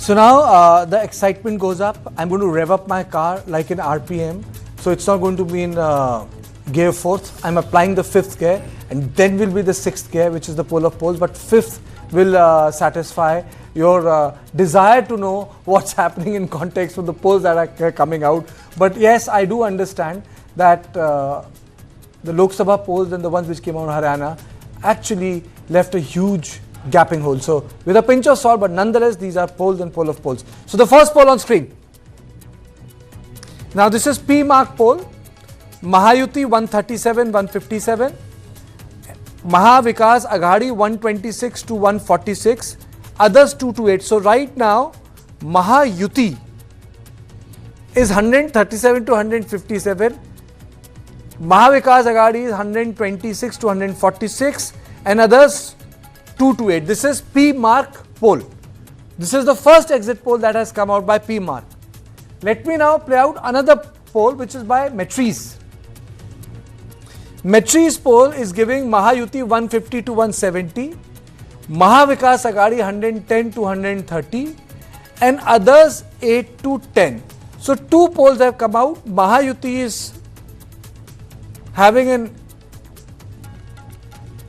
So now the excitement goes up. I'm going to rev up my car like in RPM. So it's not going to be in gear 4th. I'm applying the 5th gear, and then will be the 6th gear, which is the poll of polls. But 5th will satisfy your desire to know what's happening in context of the polls that are coming out. But yes, I do understand that the Lok Sabha polls and the ones which came out in Haryana actually left a huge gapping hole. So with a pinch of salt, but nonetheless, these are polls and poll of polls. So the first poll on screen. Now this is P mark poll. Mahayuti 137, 157. Maha Vikas Aghadi 126 to 146. Others 228. So right now, Mahayuti is 137 to 157. Maha Vikas Aghadi is 126 to 146. And others 228. This is P mark poll. This is the first exit poll that has come out by P mark. Let me now play out another poll which is by Metris. Metris poll is giving Mahayuti 150 to 170, Maha Vikas Aghadi 110 to 130, and others 8 to 10. So two polls have come out. Mahayuti is having an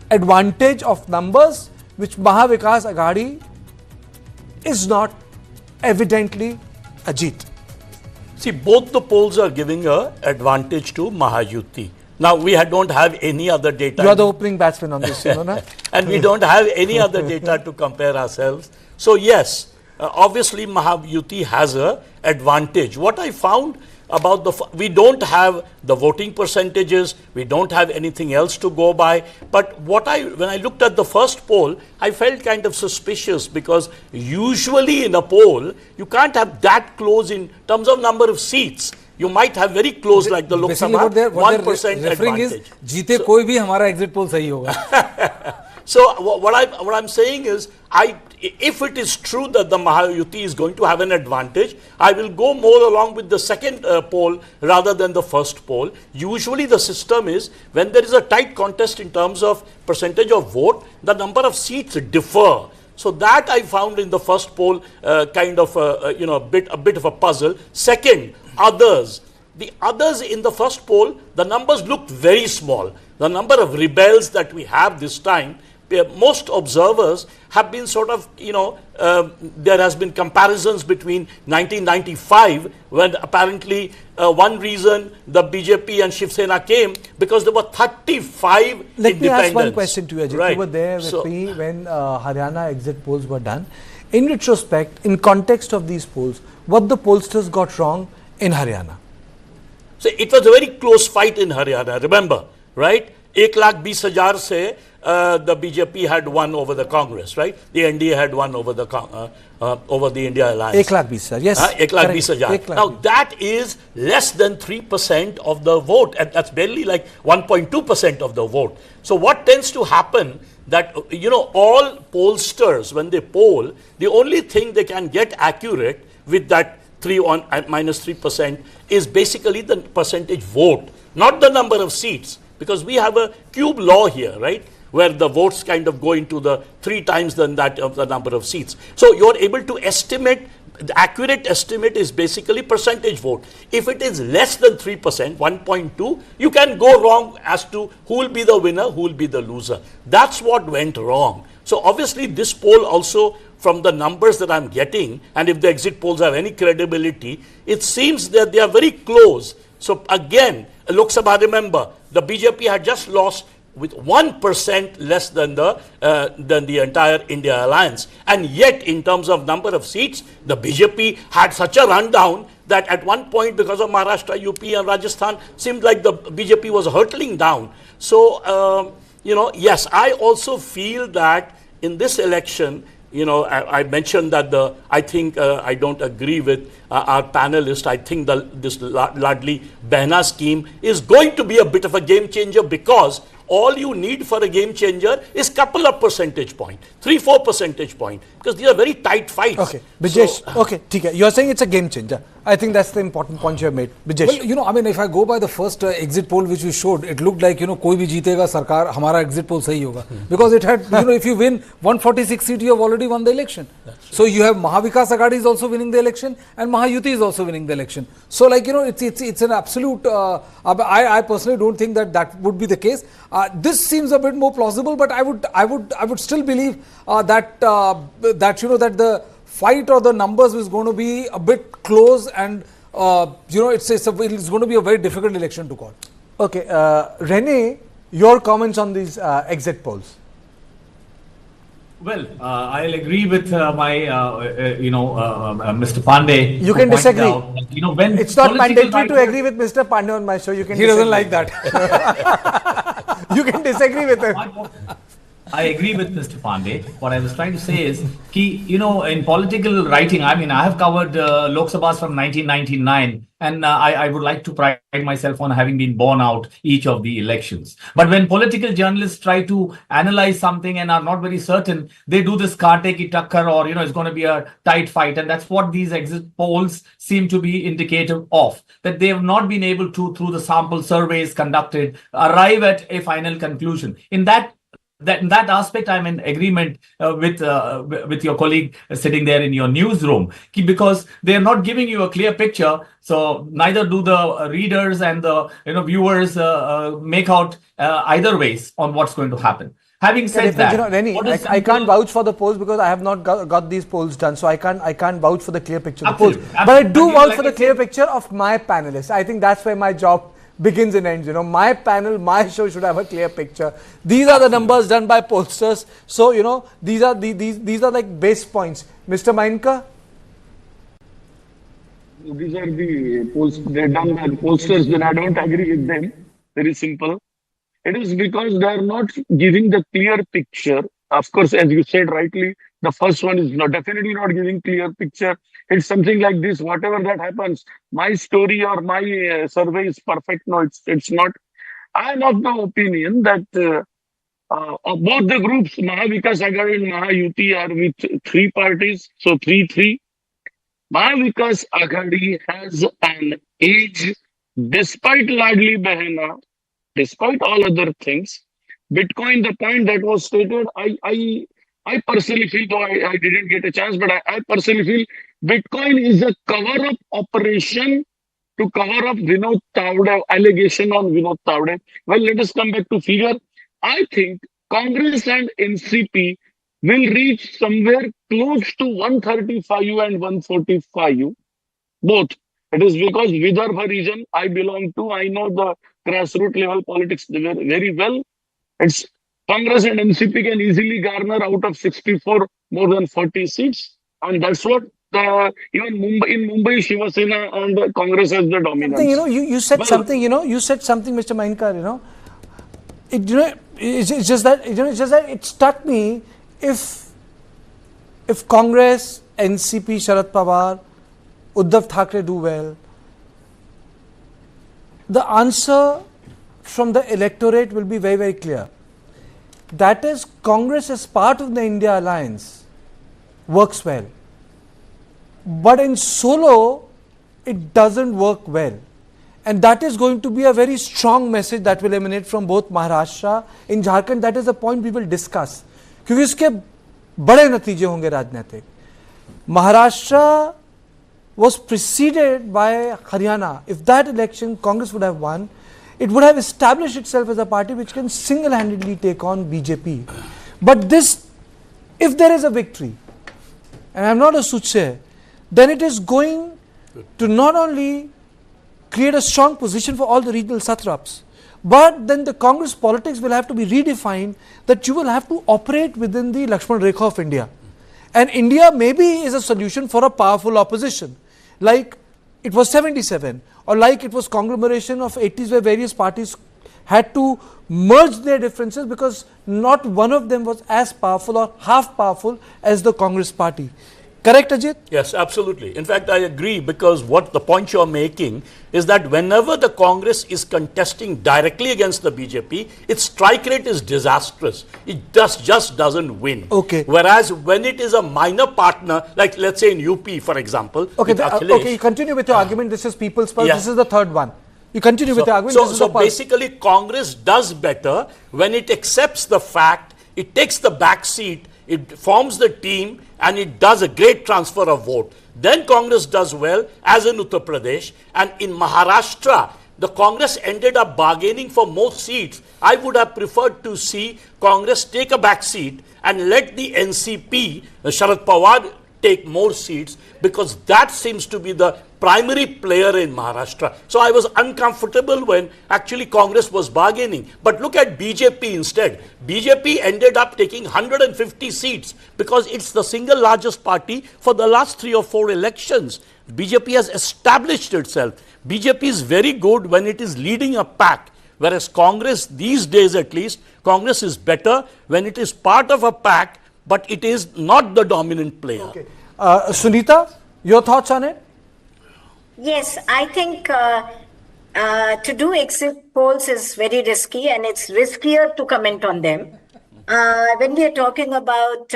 advantage of numbers, which Maha Vikas Aghadi is not evidently Ajit. See, both the polls are giving an advantage to Mahayuti. Now, we don't have any other data. You are the opening batsman on this, na? And we don't have any other data to compare ourselves. So, yes, obviously Mahayuti has an advantage. What I found about we don't have the voting percentages, we don't have anything else to go by. But when I looked at the first poll, I felt kind of suspicious, because usually in a poll, you can't have that close in terms of number of seats. You might have very close, like the Lok Sabha, 1% advantage. जीते कोई भी हमारा exit poll सही होगा. So what I'm saying is, if it is true that the Mahayuti is going to have an advantage, I will go more along with the second poll rather than the first poll. Usually the system is, when there is a tight contest in terms of percentage of vote, the number of seats differ. So that I found in the first poll kind of a bit of a puzzle. Second, others. The others in the first poll, the numbers looked very small. The number of rebels that we have this time, most observers have been sort of, there has been comparisons between 1995, when apparently one reason the BJP and Shiv Sena came, because there were 35 independents. Let me ask one question to you, Ajit. Right. You were there with me when Haryana exit polls were done. In retrospect, in context of these polls, what the pollsters got wrong in Haryana? So it was a very close fight in Haryana, remember, right? 1,20,000 se the BJP had won over the Congress, right? The NDA had won over the India Alliance. 1,20,000, yes. 1,20,000. Now that is less than 3% of the vote, and that's barely like 1.2% of the vote. So what tends to happen, that all pollsters, when they poll, the only thing they can get accurate with that -3% is basically the percentage vote, not the number of seats, because we have a cube law here, right, where the votes kind of go into the 3 times than that of the number of seats. So you're able to estimate, the accurate estimate is basically percentage vote. If it is less than 3%, 1.2, you can go wrong as to who will be the winner, who will be the loser. That's what went wrong. So obviously this poll also, from the numbers that I'm getting, and if the exit polls have any credibility, it seems that they are very close. So again, Lok Sabha, remember, the BJP had just lost with 1% less than the entire India Alliance. And yet, in terms of number of seats, the BJP had such a rundown that at one point, because of Maharashtra, UP and Rajasthan, seemed like the BJP was hurtling down. So, yes, I also feel that in this election, I mentioned that I think I don't agree with our panelist. I think this Ladki Bahin scheme is going to be a bit of a game changer, because all you need for a game changer is couple of percentage point, 3-4 percentage point, because these are very tight fights. Okay, Bijesh, okay, you are saying it's a game changer. I think that's the important point you have made. Bijesh. Well, you know, I mean, if I go by the first exit poll which we showed, it looked like, you know, koi bhi jeetega, sarkar, hamara exit poll sahi hoga. Because it had, you know, if you win 146 seats, you have already won the election. So you have Mahavikas Aghadi is also winning the election and Mahayuti is also winning the election. So, like, you know, it's an absolute, I personally don't think that would be the case. This seems a bit more plausible, but I would still believe that you know, that the fight or the numbers is going to be a bit close, and you know, it's going to be a very difficult election to call. Okay, Rene, your comments on these exit polls. Well, I'll agree with Mr. Pandey. You can disagree. Out, you know, when it's not mandatory to agree with Mr. Pandey on my show. You can. He doesn't like that. You can disagree with him. I agree with Mr. Pandey. What I was trying to say is, you know, in political writing, I mean, I have covered Lok Sabhas from 1999, and I would like to pride myself on having been born out each of the elections. But when political journalists try to analyze something and are not very certain, they do this kaate ki takkar, or, you know, it's going to be a tight fight. And that's what these exit polls seem to be indicative of, that they have not been able to, through the sample surveys conducted, arrive at a final conclusion. In that aspect, I'm in agreement with your colleague sitting there in your newsroom, because they are not giving you a clear picture. So neither do the readers and the viewers make out either ways on what's going to happen. Having said that, you know, Reni, I can't vouch for the polls because I have not got these polls done, so I can't vouch for the clear picture of the polls. But I do vouch for the clear picture of my panelists. I think that's where my job begins and ends. You know, my panel, my show should have a clear picture. These are the numbers done by pollsters. So, you know, these are like base points. Mr. Mainka? These are the polls they're done by the pollsters. Then I don't agree with them. Very simple. It is because they are not giving the clear picture. Of course, as you said rightly, the first one is definitely not giving clear picture. It's something like this: whatever that happens, my story or my survey is perfect. No, it's not. I am of the opinion that both the groups, Mahavikas Aghadi and Mahayuti, are with three parties, so 3-3. Mahavikas Aghadi has an edge despite Ladki Bahin, despite all other things. Bitcoin, the point that was stated, I personally feel, though I didn't get a chance, but I personally feel Bitcoin is a cover-up operation to cover up Vinod Tawde, allegation on Vinod Tawde. Well, let us come back to figure. I think Congress and NCP will reach somewhere close to 135 and 145, both. It is because Vidarbha region I belong to, I know the grassroots level politics very well. It's Congress and NCP can easily garner out of 64 more than 40 seats, and that's what even Mumbai, Shiva Sena and Congress has the dominance. You know, you said something. You know, you said something, Mr. Mainkar. You know, it's just that it struck me. If Congress, NCP, Sharad Pawar, Uddhav Thackeray do well, the answer from the electorate will be very, very clear. That is, Congress as part of the India alliance works well. But in solo, it doesn't work well. And that is going to be a very strong message that will emanate from both Maharashtra and Jharkhand. That is the point we will discuss. क्योंकि इसके बड़े नतीजे होंगे राजनीतिक. Maharashtra was preceded by Haryana. If that election Congress would have won, it would have established itself as a party which can single-handedly take on BJP. But this, if there is a victory, and I'm not a soothsayer, then it is going to not only create a strong position for all the regional satraps, but then the Congress politics will have to be redefined, that you will have to operate within the Lakshman Rekha of India. And India maybe is a solution for a powerful opposition, like it was 77, or like it was conglomeration of 80s where various parties had to merge their differences because not one of them was as powerful or half powerful as the Congress party. Correct, Ajit? Yes, absolutely. In fact, I agree, because what the point you're making is that whenever the Congress is contesting directly against the BJP, its strike rate is disastrous. It just doesn't win. Okay. Whereas when it is a minor partner, like let's say in UP, for example. Okay, with Akhilesh, okay, you continue with your argument. This is People's Pulse. Yeah. This is the third one. You continue with your argument. This is So the Pulse. basically, Congress does better when it accepts the fact, it takes the back seat, it forms the team, and it does a great transfer of vote. Then Congress does well, as in Uttar Pradesh. And in Maharashtra, the Congress ended up bargaining for more seats. I would have preferred to see Congress take a back seat and let the NCP, Sharad Pawar, take more seats, because that seems to be the primary player in Maharashtra. So I was uncomfortable when actually Congress was bargaining. But look at BJP instead. BJP ended up taking 150 seats because it's the single largest party for the last 3 or 4 elections. BJP has established itself. BJP is very good when it is leading a pack. Whereas Congress, these days at least, Congress is better when it is part of a pack, but it is not the dominant player. Okay. Sunita, your thoughts on it? Yes, I think to do exit polls is very risky, and it's riskier to comment on them. When we are talking about,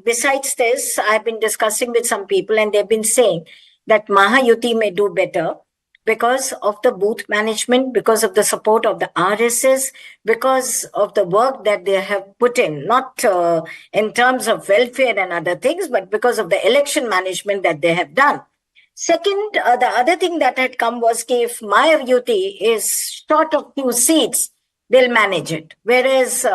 besides this, I've been discussing with some people, and they've been saying that Mahayuti may do better because of the booth management, because of the support of the RSS, because of the work that they have put in, not in terms of welfare and other things, but because of the election management that they have done. Second, the other thing that had come was if Mahayuti is short of few seats, they'll manage it. Whereas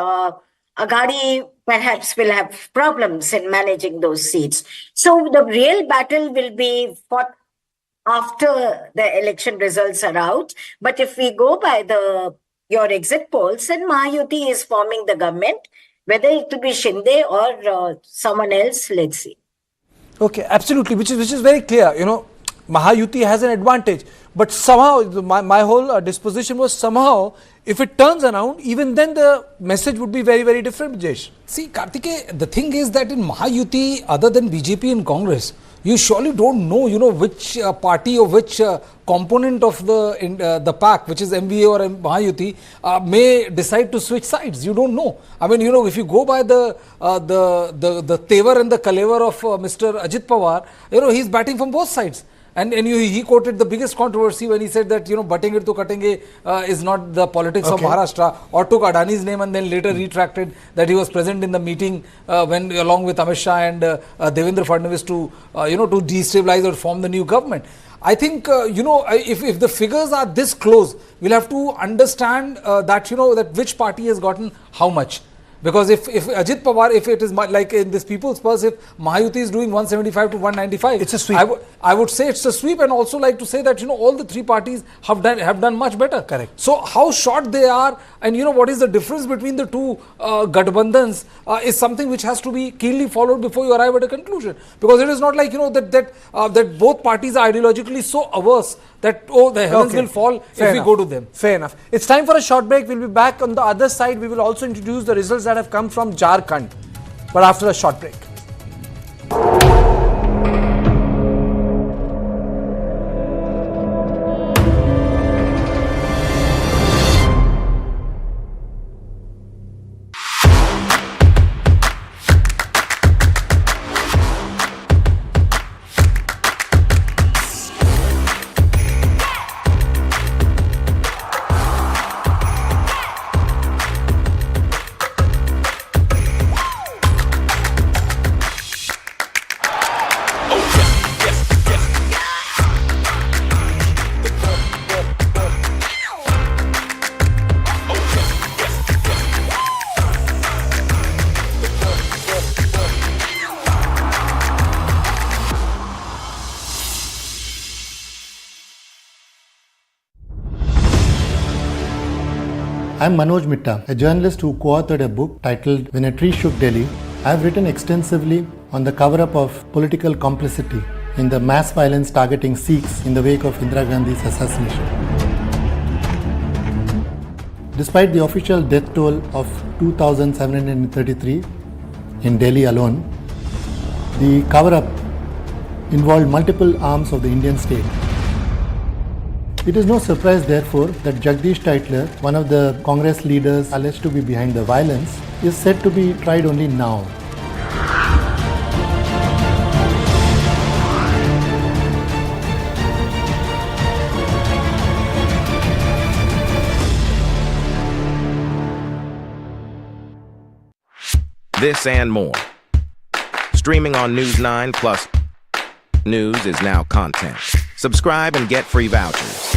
Aghadi perhaps will have problems in managing those seats. So the real battle will be fought after the election results are out. But if we go by your exit polls, then Mahayuti is forming the government, whether it will be Shinde or someone else, let's see. Okay, absolutely, which is very clear. You know, Mahayuti has an advantage, but somehow my whole disposition was somehow if it turns around, even then the message would be very, very different, Jesh. See, Kartike, the thing is that in Mahayuti, other than BJP and Congress, you surely don't know, which party or which component of the pack, which is MVA or Mahayuti, may decide to switch sides. You don't know. I mean, if you go by the tevar and the kalevar of Mr. Ajit Pawar, he's batting from both sides. And he quoted the biggest controversy when he said that, batenge to katenge is not the politics of Maharashtra, or took Adani's name and then later retracted that he was present in the meeting when along with Amit Shah and Devendra Fadnavis to destabilize or form the new government. I think, if the figures are this close, we'll have to understand that which party has gotten how much. Because if Ajit Pawar, if it is like in this People's Pulse, if Mahayuti is doing 175 to 195, it's a sweep. I would say it's a sweep, and also like to say that all the 3 parties have done much better. Correct. So how short they are, and what is the difference between the 2 Gadbandhans is something which has to be keenly followed before you arrive at a conclusion. Because it is not like that both parties are ideologically so averse that the heavens will fall if we go to them. Fair enough. It's time for a short break. We'll be back on the other side. We will also introduce the results that have come from Jharkhand, but after a short break. I'm Manoj Mitta, a journalist who co-authored a book titled When a Tree Shook Delhi. I've written extensively on the cover-up of political complicity in the mass violence targeting Sikhs in the wake of Indira Gandhi's assassination. Despite the official death toll of 2,733 in Delhi alone, the cover-up involved multiple arms of the Indian state. It is no surprise, therefore, that Jagdish Tytler, one of the Congress leaders alleged to be behind the violence, is said to be tried only now. This and more. Streaming on News9 plus news is now content. Subscribe and get free vouchers.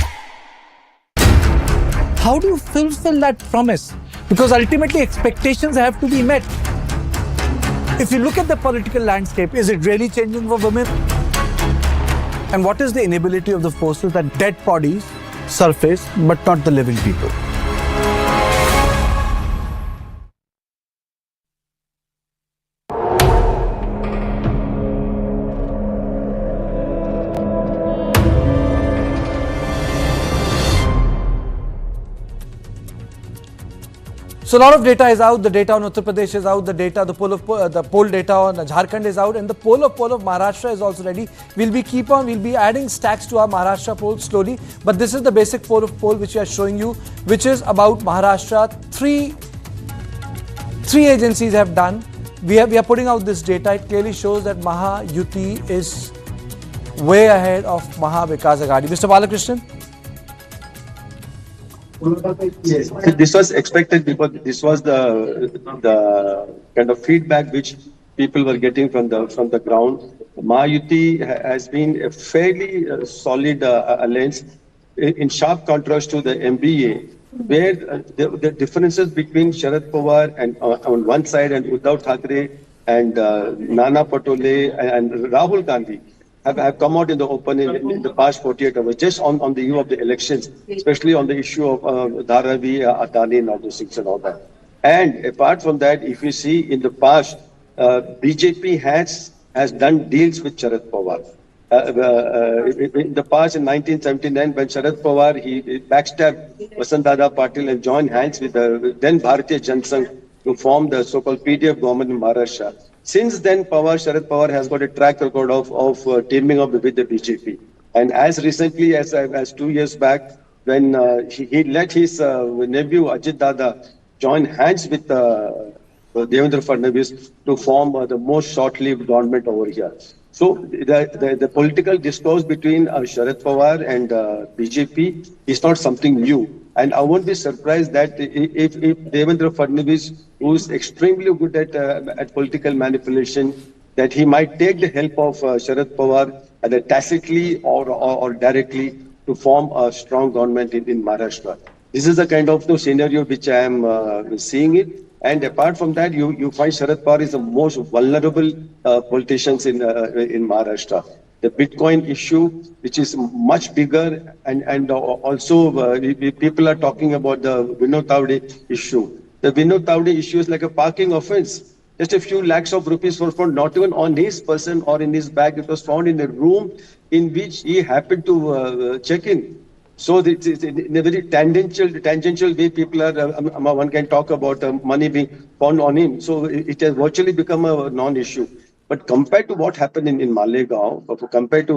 How do you fulfill that promise? Because ultimately expectations have to be met. If you look at the political landscape, is it really changing for women? And what is the inability of the forces that dead bodies surface but not the living people? So a lot of data is out. The data on Uttar Pradesh is out. The poll data on Jharkhand is out, and the poll of Maharashtra is also ready. We'll be adding stacks to our Maharashtra poll slowly. But this is the basic poll which we are showing you, which is about Maharashtra. Three agencies have done. We are putting out this data. It clearly shows that Maha Yuti is way ahead of Maha Vikas Aghadi. Mr. Balakrishnan. Yes, this was expected because this was the kind of feedback which people were getting from the ground. Mahayuti has been a fairly solid alliance, in sharp contrast to the MBA, where the differences between Sharad Pawar and on one side and Uddhav Thackeray and Nana Patole and Rahul Gandhi have come out in the open in the past 48 hours, just on the eve of the elections, especially on the issue of Dharavi, Adani and all those things and all that. And apart from that, if you see in the past, BJP has done deals with Sharad Pawar. In the past, in 1979, when Sharad Pawar, he backstabbed Vasantdada Patil and joined hands with the then Bharatiya Janata Sangh to form the so-called PDF government in Maharashtra. Since then, Sharad Pawar has got a track record of teaming up with the BJP. And as recently as 2 years back, when he let his nephew Ajit Dada join hands with Devendra Fadnavis to form the most short-lived government over here. So the political discourse between Sharad Pawar and BJP is not something new. And I won't be surprised that if Devendra Fadnavis, who is extremely good at political manipulation, that he might take the help of Sharad Pawar either tacitly or directly to form a strong government in Maharashtra. This is the kind of scenario which I am seeing it. And apart from that, you find Sharad Pawar is the most vulnerable politicians in Maharashtra. The Bitcoin issue, which is much bigger, and also people are talking about the Vinod Tawde issue. The Vinod Tawde issue is like a parking offense. Just a few lakhs of rupees were found not even on his person or in his bag. It was found in a room in which he happened to check in. So in a very tangential way, people are, one can talk about money being found on him. So it has virtually become a non-issue. But compared to what happened in Malegaon, or compared to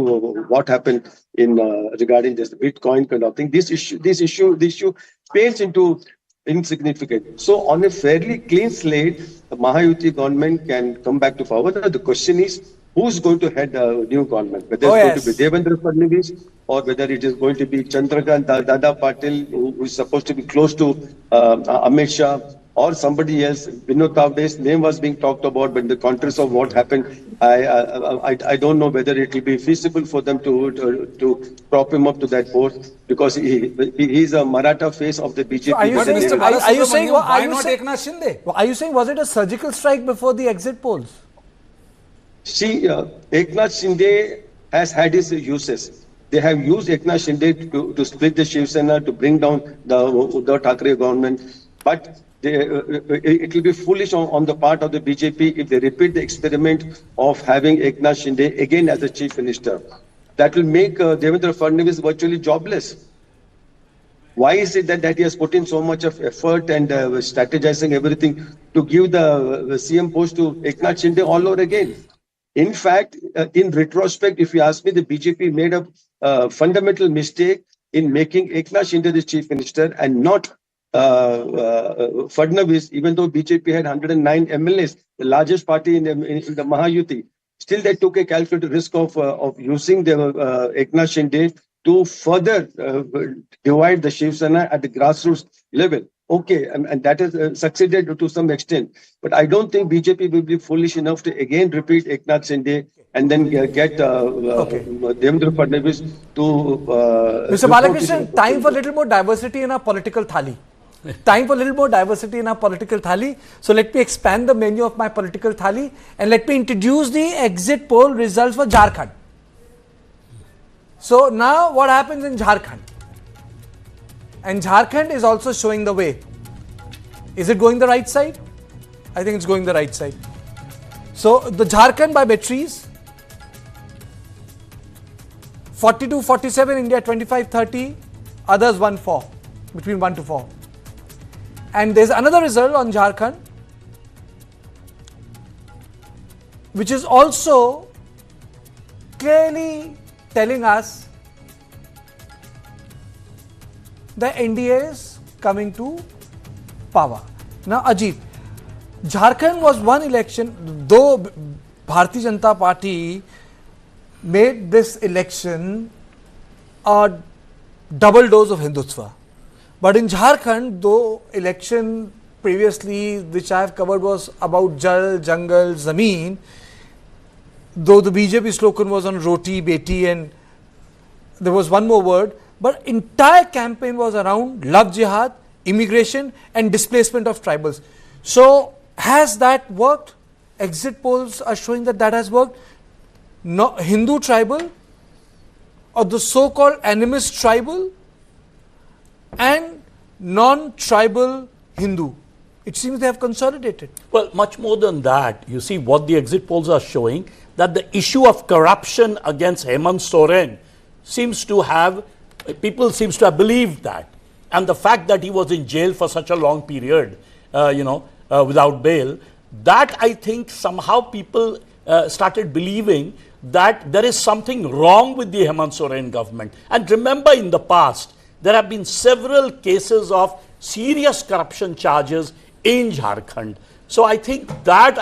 what happened in regarding this Bitcoin kind of thing, this issue paints into insignificant. So on a fairly clean slate, the Mahayuti government can come back to power. The question is, who's going to head the new government? Whether it's going to be Devendra Fadnavis or whether it is going to be Chandrakant Dada Patil, who is supposed to be close to Amit Shah, or somebody else. Vinod Tawde's name was being talked about, but in the context of what happened, I don't know whether it will be feasible for them to prop him up to that post, because he's a Maratha face of the BJP. So are you saying why not Eknath Shinde? Are you saying was it a surgical strike before the exit polls? See, Eknath Shinde has had his uses. They have used Eknath Shinde to split the Shiv Sena, to bring down the Uddhav Thackeray government, but it will be foolish on the part of the BJP if they repeat the experiment of having Eknath Shinde again as the chief minister. That will make Devendra Fadnavis virtually jobless. Why is it that he has put in so much of effort and strategizing everything to give the CM post to Eknath Shinde all over again? In fact, in retrospect, if you ask me, the BJP made a fundamental mistake in making Eknath Shinde the chief minister and not Fadnavis, even though BJP had 109 MLAs, the largest party in the Mahayuti. Still, they took a calculated risk of using the Eknath Shinde to further divide the Shiv Sena at the grassroots level. Okay, and that has succeeded to some extent. But I don't think BJP will be foolish enough to again repeat Eknath Shinde and then get Devendra Fadnavis to... Mr. Balakrishnan, time for a little more diversity in our political thali. Time for a little more diversity in our political thali. So let me expand the menu of my political thali and let me introduce the exit poll results for Jharkhand. So now what happens in Jharkhand? And Jharkhand is also showing the way. Is it going the right side? I think it's going the right side. So the Jharkhand by batteries, 42-47, India 25-30, others 1-4, between 1 to 4. And there's another result on Jharkhand, which is also clearly telling us the NDA is coming to power. Now, Ajit, Jharkhand was one election, though Bharatiya Janata Party made this election a double dose of Hindutva. But in Jharkhand, though election previously, which I have covered, was about Jal, Jungle, Zameen, though the BJP slogan was on Roti, Beti, and there was one more word, but entire campaign was around love jihad, immigration and displacement of tribals. So has that worked? Exit polls are showing that that has worked. No, Hindu tribal or the so-called animist tribal and non-tribal Hindu. It seems they have consolidated. Well, much more than that. You see what the exit polls are showing, that the issue of corruption against Hemant Soren seems to have, people seems to have believed that. And the fact that he was in jail for such a long period, without bail, that I think somehow people started believing that there is something wrong with the Hemant Soren government. And remember, in the past, there have been several cases of serious corruption charges in Jharkhand. So I think that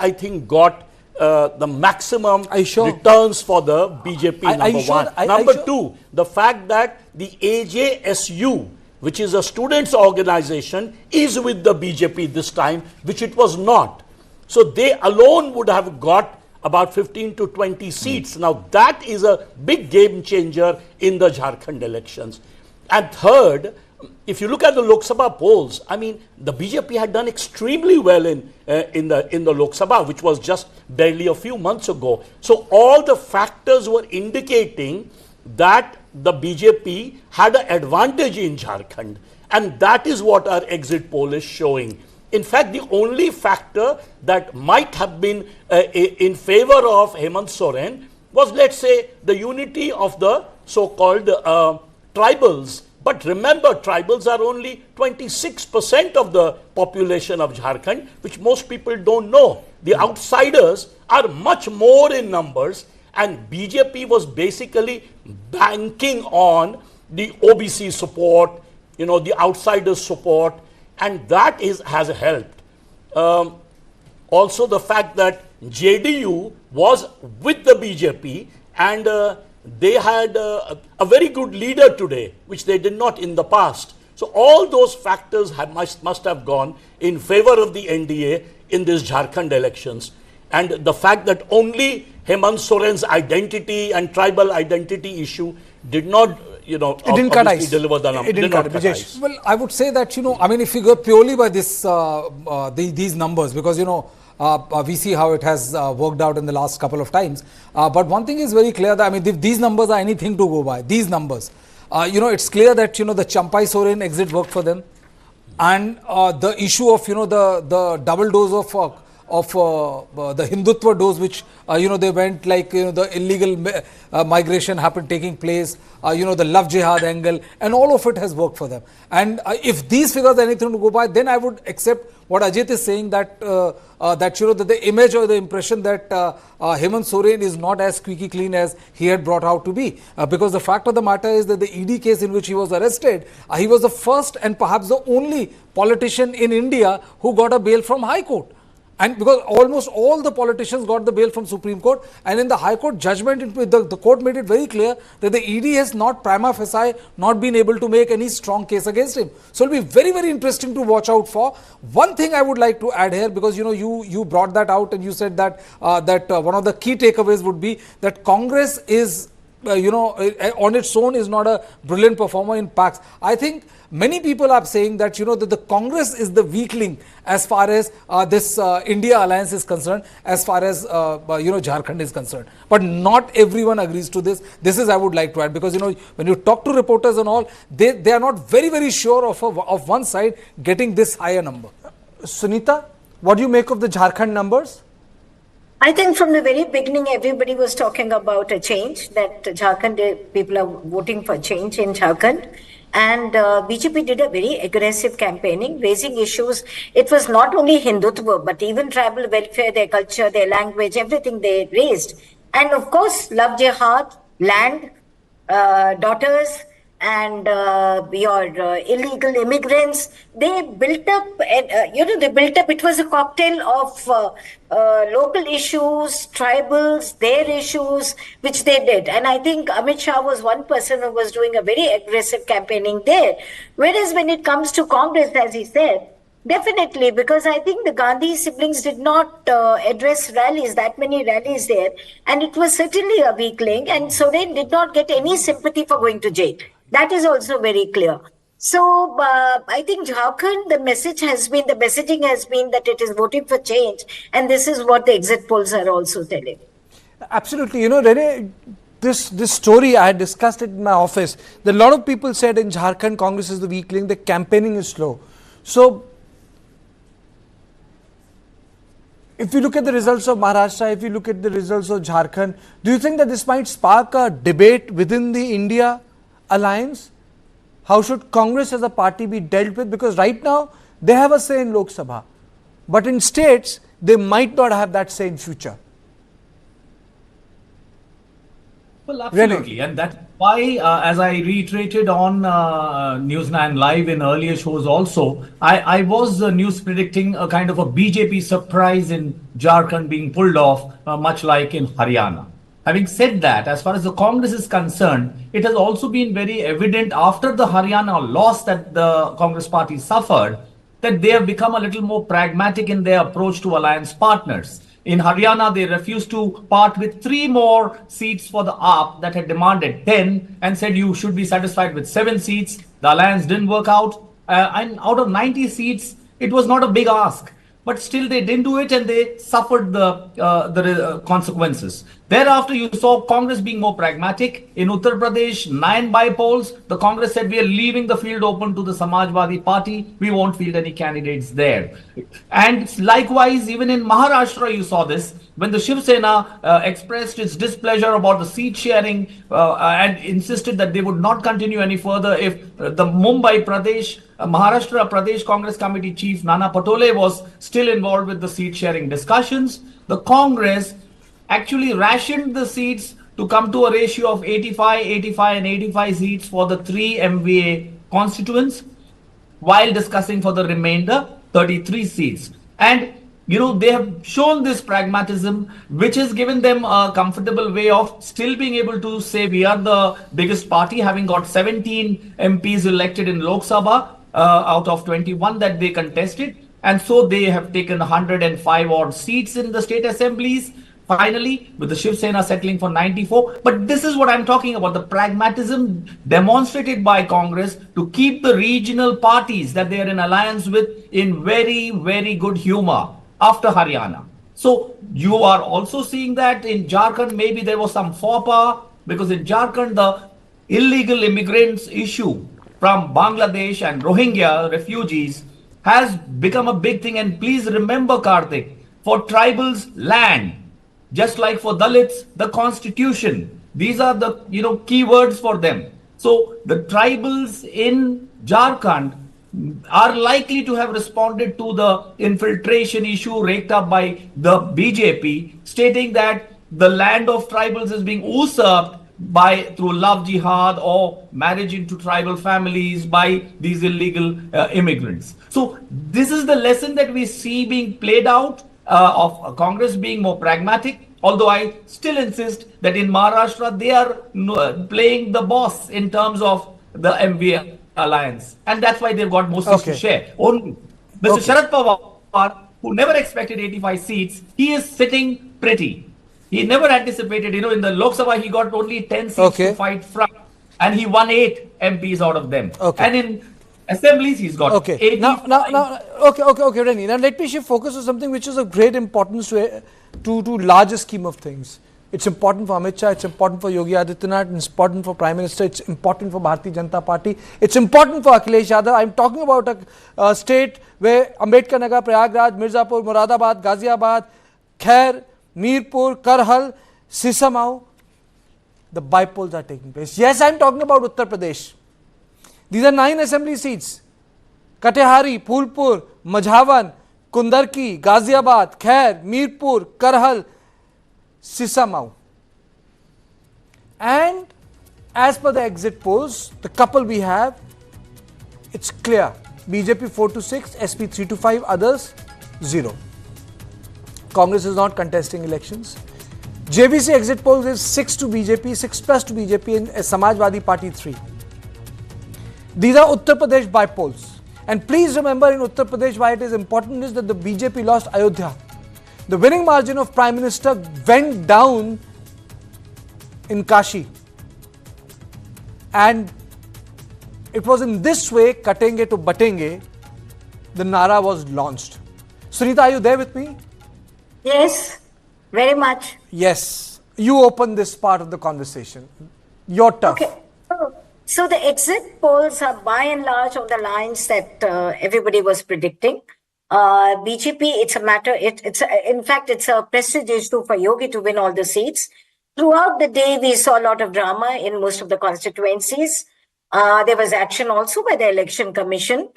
got the maximum returns for the BJP, number one. Number two, the fact that the AJSU, which is a students' organization, is with the BJP this time, which it was not. So they alone would have got about 15 to 20 seats. Now that is a big game changer in the Jharkhand elections. And third, if you look at the Lok Sabha polls, I mean, the BJP had done extremely well in the Lok Sabha, which was just barely a few months ago. So all the factors were indicating that the BJP had an advantage in Jharkhand. And that is what our exit poll is showing. In fact, the only factor that might have been in favor of Hemant Soren was, let's say, the unity of the so-called tribals. But remember, tribals are only 26% of the population of Jharkhand, which most people don't know. The outsiders are much more in numbers, and BJP was basically banking on the OBC support, the outsiders support, and that has helped. Also, the fact that JDU was with the BJP and they had a very good leader today, which they did not in the past. So all those factors must have gone in favor of the NDA in this Jharkhand elections. And the fact that only Hemant Soren's identity and tribal identity issue did not, deliver the number. It didn't cut ice. Well, I would say that, if you go purely by this, these numbers, because, we see how it has worked out in the last couple of times. But one thing is very clear that, if these numbers are anything to go by, these numbers, it's clear that, the Champai Soren exit worked for them. And the issue of, the double dose of the Hindutva dose, which they went like the illegal migration happened taking place, the love jihad angle, and all of it has worked for them. And if these figures are anything to go by, then I would accept what Ajit is saying, that that the image or the impression that Hemant Soren is not as squeaky clean as he had brought out to be, because the fact of the matter is that the ED case in which he was arrested, he was the first and perhaps the only politician in India who got a bail from High Court. And because almost all the politicians got the bail from Supreme Court, and in the High Court judgment, the court made it very clear that the ED has not prima facie not been able to make any strong case against him. So it will be very, very interesting to watch out for. One thing I would like to add here, because you brought that out and you said that one of the key takeaways would be that Congress is on its own is not a brilliant performer in packs. I think many people are saying that that the Congress is the weakling as far as this India alliance is concerned, as far as Jharkhand is concerned. But not everyone agrees to this. This is I would like to add, because when you talk to reporters and all, they are not very, very sure of one side getting this higher number. Sunita, what do you make of the Jharkhand numbers? I think from the very beginning, everybody was talking about a change, that Jharkhand, people are voting for change in Jharkhand. And BJP did a very aggressive campaigning, raising issues. It was not only Hindutva, but even tribal welfare, their culture, their language, everything they raised. And of course, love jihad, land, daughters, and your illegal immigrants. They built up, it was a cocktail of local issues, tribals, their issues, which they did. And I think Amit Shah was one person who was doing a very aggressive campaigning there. Whereas when it comes to Congress, as he said, definitely, because I think the Gandhi siblings did not address rallies, that many rallies there. And it was certainly a weak link. And Soren did not get any sympathy for going to jail. That is also very clear. So I think Jharkhand, the messaging has been that it is voting for change. And this is what the exit polls are also telling. Absolutely. Rene, this story, I had discussed it in my office. A lot of people said in Jharkhand, Congress is the weak link, the campaigning is slow. So if you look at the results of Maharashtra, if you look at the results of Jharkhand, do you think that this might spark a debate within the India alliance? How should Congress as a party be dealt with? Because right now, they have a say in Lok Sabha. But in states, they might not have that say in future. Well, absolutely. And that's why, as I reiterated on News9 Live in earlier shows also, I was news predicting a kind of a BJP surprise in Jharkhand being pulled off, much like in Haryana. Having said that, as far as the Congress is concerned, it has also been very evident after the Haryana loss that the Congress party suffered, that they have become a little more pragmatic in their approach to alliance partners. In Haryana, they refused to part with 3 more seats for the AAP that had demanded 10 and said you should be satisfied with 7 seats. The alliance didn't work out. And out of 90 seats, it was not a big ask. But still, they didn't do it and they suffered the consequences. Thereafter, you saw Congress being more pragmatic. In Uttar Pradesh, 9 bypolls, the Congress said we are leaving the field open to the Samajwadi Party. We won't field any candidates there. And likewise, even in Maharashtra, you saw this. When the Shiv Sena expressed its displeasure about the seat sharing and insisted that they would not continue any further if the Maharashtra Pradesh Congress Committee Chief Nana Patole was still involved with the seat sharing discussions, the Congress actually rationed the seats to come to a ratio of 85, 85 and 85 seats for the 3 MVA constituents while discussing for the remainder 33 seats. And they have shown this pragmatism, which has given them a comfortable way of still being able to say we are the biggest party, having got 17 MPs elected in Lok Sabha out of 21 that they contested. And so they have taken 105 odd seats in the state assemblies, finally, with the Shiv Sena settling for 94. But this is what I'm talking about, the pragmatism demonstrated by Congress to keep the regional parties that they are in alliance with in very, very good humor after Haryana. So you are also seeing that in Jharkhand, maybe there was some faux pas, because in Jharkhand, the illegal immigrants issue from Bangladesh and Rohingya refugees has become a big thing. And please remember, Karthik, for tribals, land. Just like for Dalits, the constitution. These are the key words for them. So the tribals in Jharkhand are likely to have responded to the infiltration issue raked up by the BJP, stating that the land of tribals is being usurped through love jihad or marriage into tribal families by these illegal immigrants. So this is the lesson that we see being played out of Congress being more pragmatic. Although I still insist that in Maharashtra they are playing the boss in terms of the MVA alliance, and that's why they've got most seats to share. Only Mr. Sharad Pawar, who never expected 85 seats, he is sitting pretty. He never anticipated, in the Lok Sabha he got only 10 seats to fight from, and he won 8 MPs out of them. And in assemblies he's got 80. Now, Rennie. Now let me shift focus on something which is of great importance to larger scheme of things. It's important for Amit Shah, it's important for Yogi Adityanath, it's important for Prime Minister, it's important for Bharatiya Janata Party, it's important for Akhilesh Yadav. I'm talking about a state where Ambedkar Nagar, Prayagraj, Mirzapur, Moradabad, Ghaziabad, Khair, Mirpur, Karhal, Sisamau, the bypolls are taking place. Yes, I'm talking about Uttar Pradesh. These are 9 assembly seats. Katehari, Phulpur, Majhavan, Kundarki, Ghaziabad, Khair, Mirpur, Karhal, Sisamau. And as per the exit polls, the couple we have, it's clear. BJP 4 to 6, SP 3 to 5, others 0. Congress is not contesting elections. JVC exit polls is 6 to BJP, 6 plus to BJP, and Samajwadi Party 3. These are Uttar Pradesh bypolls. And please remember in Uttar Pradesh why it is important is that the BJP lost Ayodhya. The winning margin of Prime Minister went down in Kashi. And it was in this way, Katenge to Batenge, the Nara was launched. Sunita, are you there with me? Yes, very much. Yes. You open this part of the conversation. Your turf. Okay. So the exit polls are by and large on the lines that everybody was predicting. BJP, it's a matter, in fact, it's a prestige issue for Yogi to win all the seats. Throughout the day, we saw a lot of drama in most of the constituencies. There was action also by the Election Commission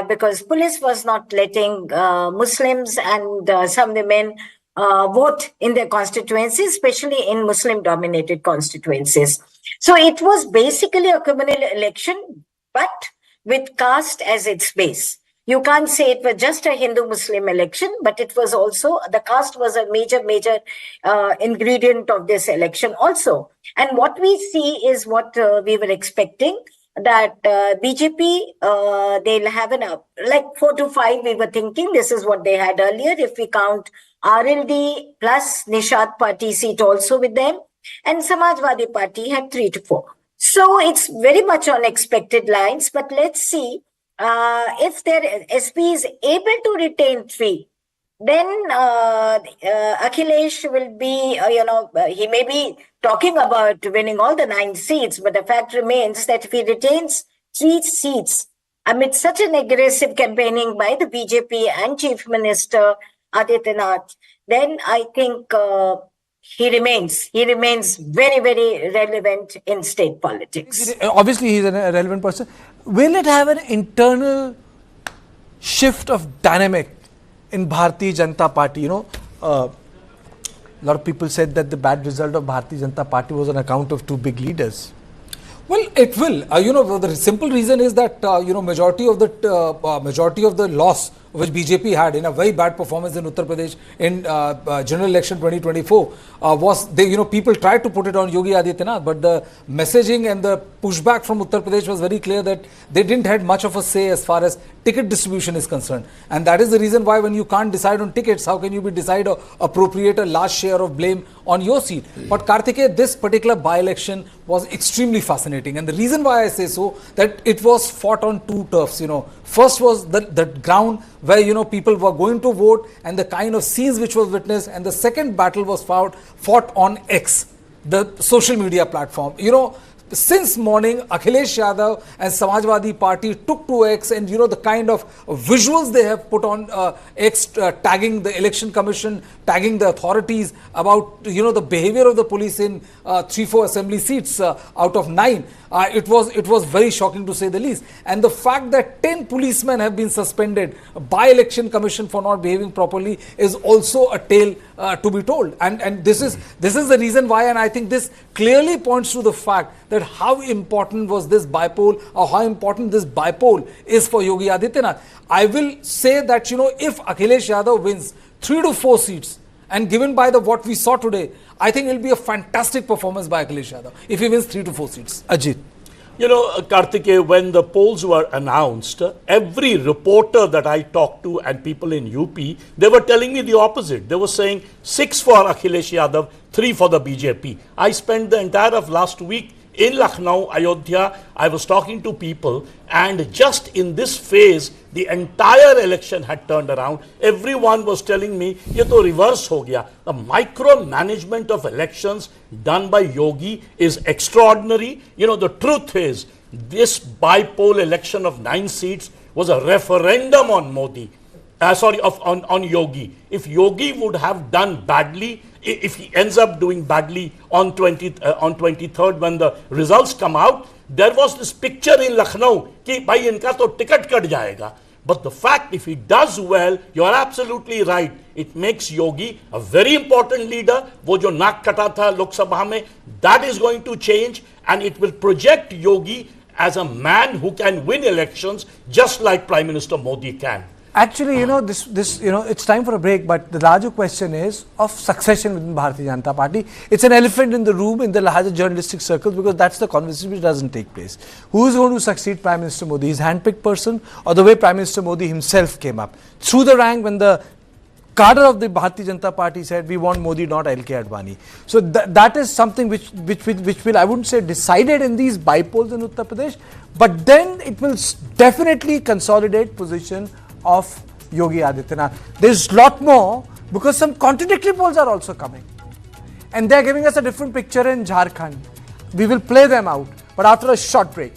because police was not letting Muslims and some women vote in their constituencies, especially in Muslim-dominated constituencies. So it was basically a communal election, but with caste as its base. You can't say it was just a Hindu-Muslim election, but it was also, the caste was a major ingredient of this election also. And what we see is what we were expecting, that BJP, they'll have like 4 to 5, we were thinking, this is what they had earlier, if we count RLD plus Nishat Party seat also with them, and Samajwadi Party had 3 to 4. So it's very much on expected lines, but let's see if their SP is able to retain 3, then Akhilesh will be, he may be talking about winning all the 9 seats, but the fact remains that if he retains 3 seats amid such an aggressive campaigning by the BJP and Chief Minister Adityanath, then I think he remains very, very relevant in state politics. Obviously, he's a relevant person. Will it have an internal shift of dynamic in Bharatiya Janata Party? A lot of people said that the bad result of Bharatiya Janata Party was on account of 2 big leaders. Well, it will. The simple reason is that majority of the loss which BJP had in a very bad performance in Uttar Pradesh in general election 2024 was people tried to put it on Yogi Adityanath, but the messaging and the pushback from Uttar Pradesh was very clear that they didn't have much of a say as far as ticket distribution is concerned, and that is the reason why when you can't decide on tickets, how can you decide or appropriate a large share of blame on your seat? But Karthikeya, this particular by-election was extremely fascinating, and the reason why I say so, that it was fought on 2 turfs. First was the ground where people were going to vote and the kind of scenes which was witnessed, and the second battle was fought on X, the social media platform. since morning, Akhilesh Yadav and Samajwadi Party took to X, and the kind of visuals they have put on X, tagging the election commission, tagging the authorities about the behavior of the police in 3-4 assembly seats out of 9. It was very shocking to say the least. And the fact that 10 policemen have been suspended by election commission for not behaving properly is also a tale to be told. And this is the reason why, and I think this clearly points to the fact that how important was this bypoll, or how important this bypoll is for Yogi Adityanath. I will say that if Akhilesh Yadav wins 3 to 4 seats, and given by what we saw today, I think it will be a fantastic performance by Akhilesh Yadav if he wins 3 to 4 seats. Ajit. Karthikeya, when the polls were announced, every reporter that I talked to and people in UP, they were telling me the opposite. They were saying 6 for Akhilesh Yadav, 3 for the BJP. I spent the entire of last week in Lucknow, Ayodhya. I was talking to people, and just in this phase, the entire election had turned around. Everyone was telling me, ye to reverse ho gaya. The micromanagement of elections done by Yogi is extraordinary. The truth is, this bypoll election of 9 seats was a referendum on Modi. On Yogi. If Yogi would have done badly, if he ends up doing badly on 23rd when the results come out, there was this picture in Lucknow ki bhai inka to ticket kat jayega. But the fact, if he does well, you are absolutely right. It makes Yogi a very important leader. Wo jo naak kata tha Lok Sabha mein, that is going to change, and it will project Yogi as a man who can win elections just like Prime Minister Modi can. Actually, it's time for a break, but the larger question is of succession within Bharatiya Janata Party. It's an elephant in the room in the larger journalistic circles, because that's the conversation which doesn't take place. Who is going to succeed Prime Minister Modi? His handpicked person, or the way Prime Minister Modi himself came up? Through the rank, when the cadre of the Bharatiya Janata Party said, we want Modi, not LK Advani. So that is something which will, I wouldn't say decided in these bypolls in Uttar Pradesh, but then it will definitely consolidate position of Yogi Adityanath. There's a lot more, because some contradictory polls are also coming, and they're giving us a different picture in Jharkhand. We will play them out, but after a short break.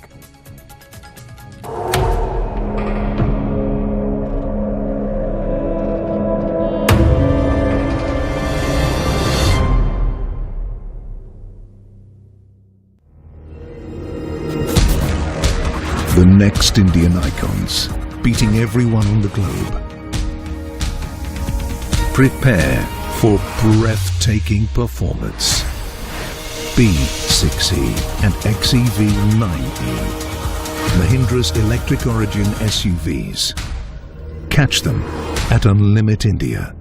The next Indian icons, beating everyone on the globe. Prepare for breathtaking performance. B6E and XEV9E, Mahindra's electric origin SUVs. Catch them at Unlimit India.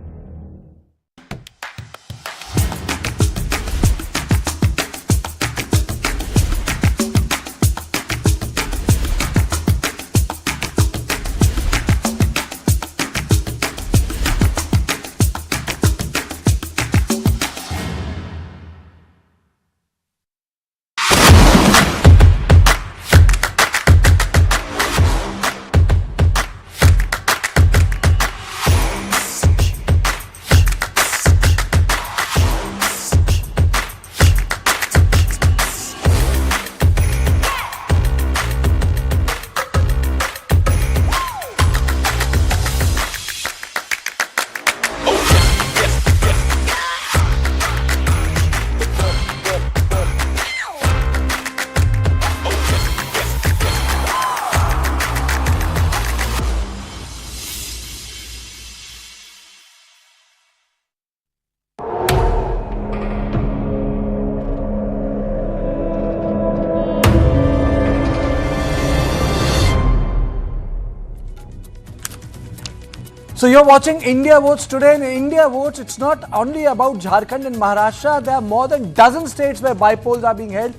So you're watching India Votes today. In India Votes, it's not only about Jharkhand and Maharashtra. There are more than dozen states where bypolls are being held.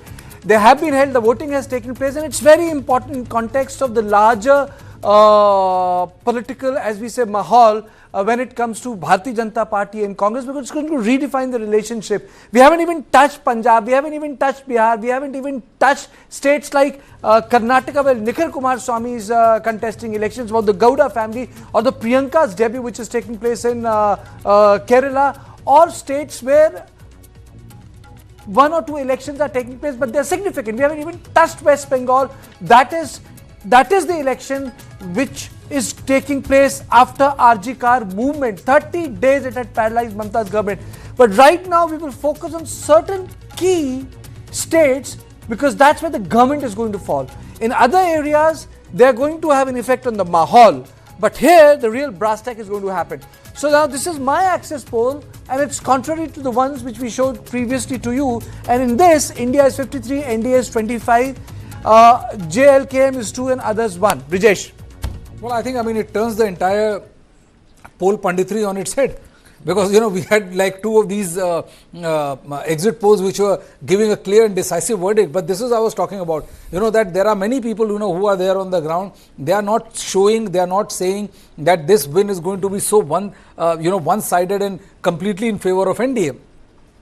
They have been held, the voting has taken place, and it's very important in context of the larger political, as we say, mahal when it comes to Bharatiya Janata Party and Congress, because it's going to redefine the relationship. We haven't even touched Punjab, we haven't even touched Bihar, we haven't even touched states like Karnataka, where Nikhil Kumaraswamy is contesting elections, about the Gowda family, or the Priyanka's debut which is taking place in Kerala, or states where 1 or 2 elections are taking place, but they're significant. We haven't even touched West Bengal. That is the election which is taking place after RG Kar movement. 30 days it had paralyzed Mamata's government. But right now we will focus on certain key states because that's where the government is going to fall. In other areas, they're going to have an effect on the mahal. But here, the real brass tack is going to happen. So now this is my access poll and it's contrary to the ones which we showed previously to you. And in this, India is 53, NDA is 25, JLKM is 2 and others 1. Brijesh. Well, I think, it turns the entire poll panditry on its head. Because, we had like 2 of these exit polls which were giving a clear and decisive verdict. But this is I was talking about, that there are many people, who are there on the ground. They are not showing, they are not saying that this win is going to be so one-sided and completely in favor of NDA.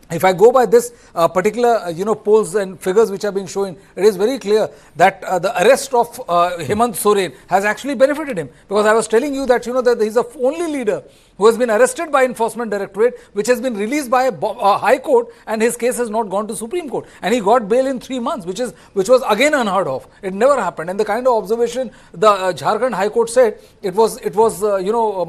If I go by this particular, polls and figures which are being shown, it is very clear that the arrest of Hemant Soren has actually benefited him. Because I was telling you that, that he is the only leader who has been arrested by Enforcement Directorate, which has been released by a High Court, and his case has not gone to Supreme Court. And he got bail in 3 months, which was again unheard of. It never happened. And the kind of observation the Jharkhand High Court said, it was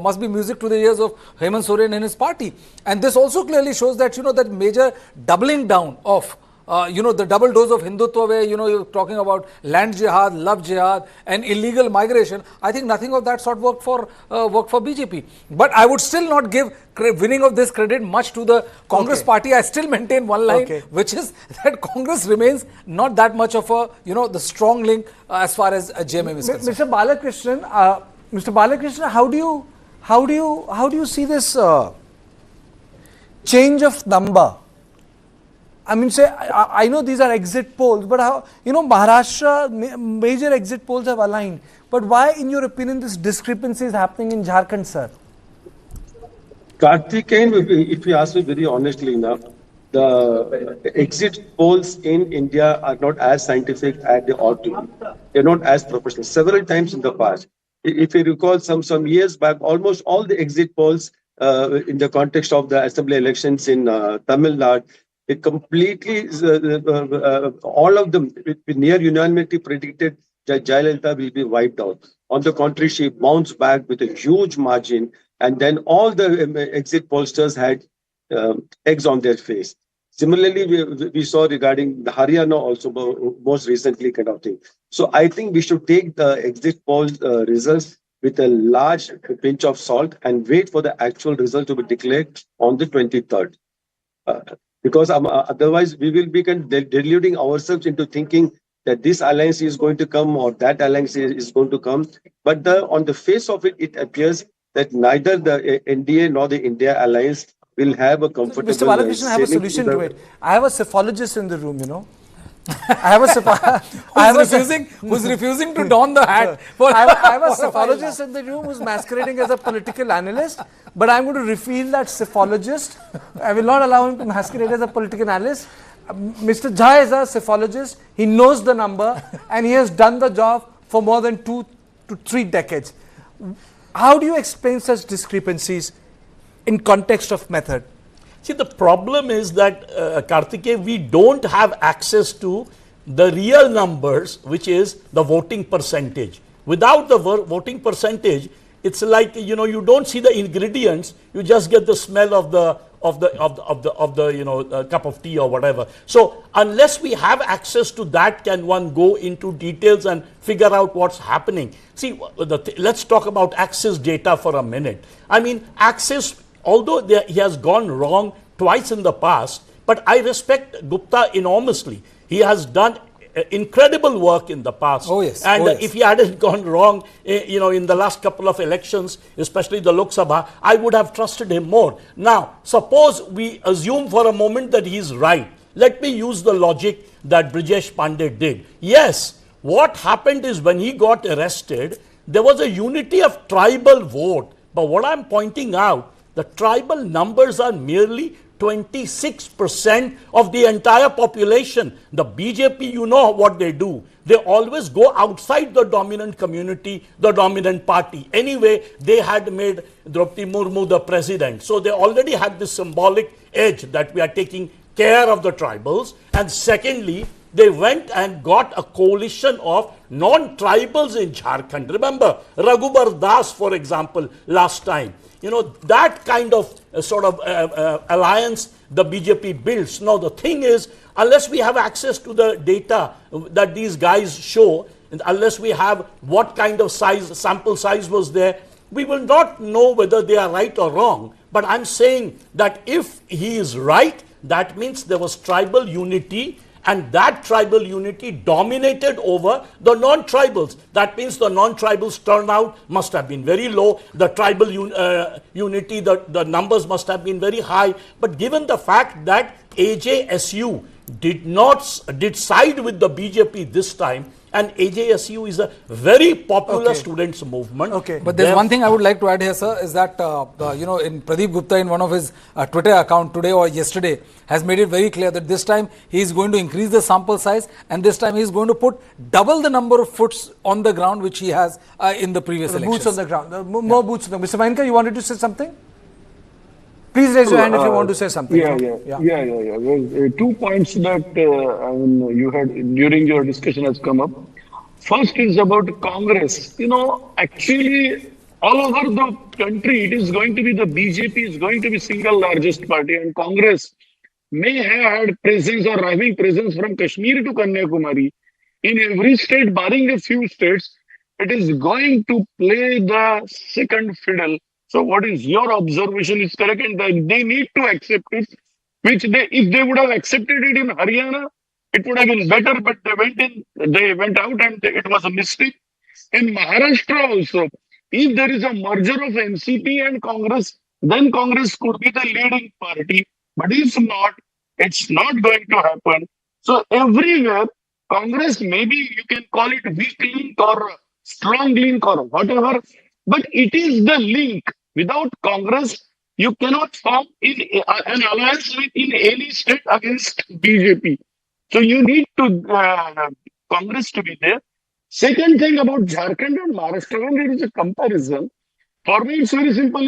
must be music to the ears of Hemant Soren and his party. And this also clearly shows that, that major doubling down of the double dose of Hindutva where, you're talking about land jihad, love jihad and illegal migration. I think nothing of that sort worked for BJP. But I would still not give winning of this credit much to the Congress party. I still maintain one line, which is that Congress remains not that much of a, the strong link as far as JMM is concerned. Mr. Balakrishnan, how do you see this change of number? I know these are exit polls, but how, Maharashtra, major exit polls have aligned. But why, in your opinion, this discrepancy is happening in Jharkhand, sir? Karthikeyan, if you ask me very honestly enough, the exit polls in India are not as scientific as they ought to be. They're not as professional. Several times in the past, if you recall some years back, almost all the exit polls in the context of the assembly elections in Tamil Nadu, it completely, all of them, with near unanimity predicted that Jayalalitha will be wiped out. On the contrary, she bounced back with a huge margin, and then all the exit pollsters had eggs on their face. Similarly, we saw regarding the Haryana also, most recently kind of thing. So I think we should take the exit poll results with a large pinch of salt and wait for the actual result to be declared on the 23rd. Because otherwise we will be deluding ourselves into thinking that this alliance is going to come or that alliance is going to come. But on the face of it, it appears that neither the NDA nor the India alliance will have a comfortable... Mr. Balakrishnan, I have a solution to it. I have a psephologist in the room, I have who's refusing to don the hat. I have a psephologist in the room who's masquerading as a political analyst, but I'm going to reveal that psephologist. I will not allow him to masquerade as a political analyst. Mr. Jha is a psephologist. He knows the number and he has done the job for more than 2 to 3 decades. How do you explain such discrepancies in context of method? See, the problem is that, Karthikeyan, we don't have access to the real numbers, which is the voting percentage. Without the voting percentage, it's like, you don't see the ingredients, you just get the smell of the cup of tea or whatever. So unless we have access to that, can one go into details and figure out what's happening? See, let's talk about Axis data for a minute. Axis, although he has gone wrong twice in the past, but I respect Gupta enormously. He has done incredible work in the past. Oh yes. And if he hadn't gone wrong, in the last couple of elections, especially the Lok Sabha, I would have trusted him more. Now, suppose we assume for a moment that he's right. Let me use the logic that Brijesh Pandey did. Yes, what happened is when he got arrested, there was a unity of tribal vote. But what I'm pointing out, the tribal numbers are merely 26% of the entire population. The BJP, you know what they do. They always go outside the dominant community, the dominant party. Anyway, they had made Draupadi Murmu the president. So they already had this symbolic edge that we are taking care of the tribals, and secondly, they went and got a coalition of non-tribals in Jharkhand. Remember, Raghubar Das, for example, last time. You know, that kind of alliance the BJP builds. Now, the thing is, unless we have access to the data that these guys show, and unless we have what kind of sample size was there, we will not know whether they are right or wrong. But I'm saying that if he is right, that means there was tribal unity, and that tribal unity dominated over the non-tribals. That means the non-tribals turnout must have been very low. The tribal unity, the numbers must have been very high. But given the fact that AJSU did side with the BJP this time, and AJSU is a very popular students movement. But there's one thing I would like to add here, sir, is that, in Pradeep Gupta, in one of his Twitter account today or yesterday, has made it very clear that this time he is going to increase the sample size, and this time he is going to put double the number of foots on the ground which he has in the previous elections. Boots on the ground, more boots on the ground. Mr. Mainka, you wanted to say something? Please raise your hand if you want to say something. Yeah. 2 points that you had during your discussion has come up. First is about Congress. Actually, all over the country, it is going to be the BJP is going to be single largest party, and Congress may have had presence or having presence from Kashmir to Kanyakumari. In every state, barring a few states, it is going to play the second fiddle. So what is your observation is correct, and they need to accept it, which if they would have accepted it in Haryana, it would have been better, but they went out and it was a mistake. In Maharashtra also, if there is a merger of NCP and Congress, then Congress could be the leading party. But if not, it's not going to happen. So everywhere, Congress, maybe you can call it weak link or strong link or whatever, but it is the link. Without Congress, you cannot form an alliance in any state against BJP. So you need to Congress to be there. Second thing about Jharkhand and Maharashtra, when there is a comparison, for me it's very simple.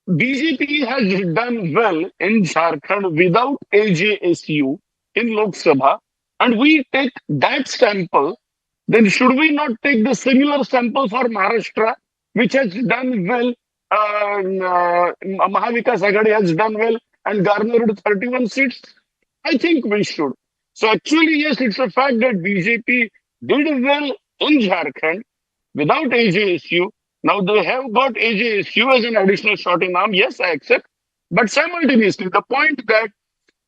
BJP has done well in Jharkhand without AJSU in Lok Sabha, and we take that sample. Then should we not take the similar sample for Maharashtra, which has done well? Mahavikas Aghadi has done well and garnered 31 seats. I think we should. So actually, yes, it's a fact that BJP did well in Jharkhand without AJSU. Now they have got AJSU as an additional shot in arm. Yes, I accept. But simultaneously, the point that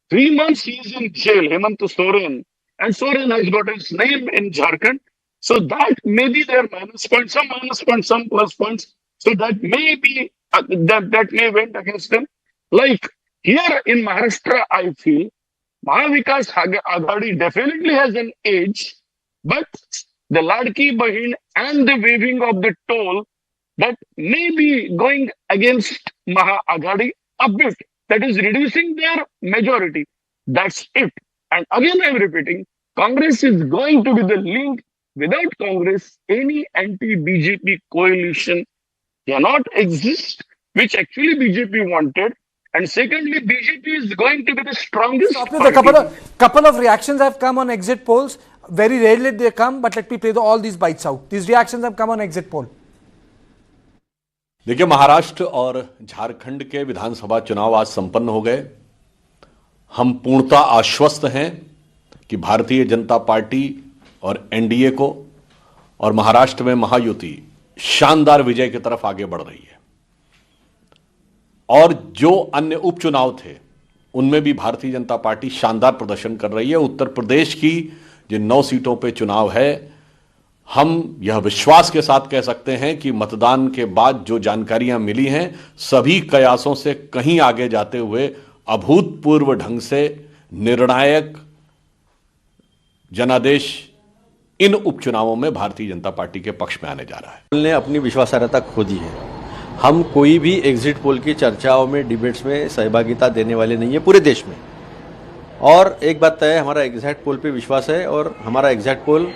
3 months he is in jail, Hemant Soren, and Soren has got his name in Jharkhand. So that may be their minus points, some minus points, some plus points. So that may be, that may went against them. Like here in Maharashtra, I feel Mahavikas Aghadi definitely has an edge, but the Ladki Bahin and the waiving of the toll, that may be going against Maha Aghadi a bit. That is reducing their majority. That's it. And again, I'm repeating, Congress is going to be the link. Without Congress, any anti-BJP coalition cannot exist, which actually BJP wanted. And secondly, BJP is going to be the strongest party. A couple of reactions have come on exit polls. Very rarely they come, but let me play all these bites out. These reactions have come on exit poll. देखिए, महाराष्ट्र और झारखंड के विधानसभा चुनाव आज संपन्न हो गए। हम पूर्णतः आश्वस्त हैं कि भारतीय जनता पार्टी और एनडीए को और महाराष्ट्र में महायुति शानदार विजय की तरफ आगे बढ़ रही है। और जो अन्य उपचुनाव थे उनमें भी भारतीय जनता पार्टी शानदार प्रदर्शन कर रही है। उत्तर प्रदेश की जिन 9 सीटों पे चुनाव है, हम यह विश्वास के साथ कह सकते हैं कि मतदान के बाद जो जानकारियां मिली हैं, सभी कयासों से कहीं आगे जाते हुए अभूतपूर्व ढंग से निर्णायक जनादेश इन उपचुनावों में भारतीय जनता पार्टी के पक्ष में आने जा रहा है। ने अपनी विश्वासार्हता खो दी है। हम कोई भी एग्जिट पोल की चर्चाओं में, डिबेट्स में सहभागिता देने वाले नहीं है पूरे देश में। और एक बात तय है, हमारा एग्जैक्ट पोल पे विश्वास है और हमारा एग्जैक्ट पोल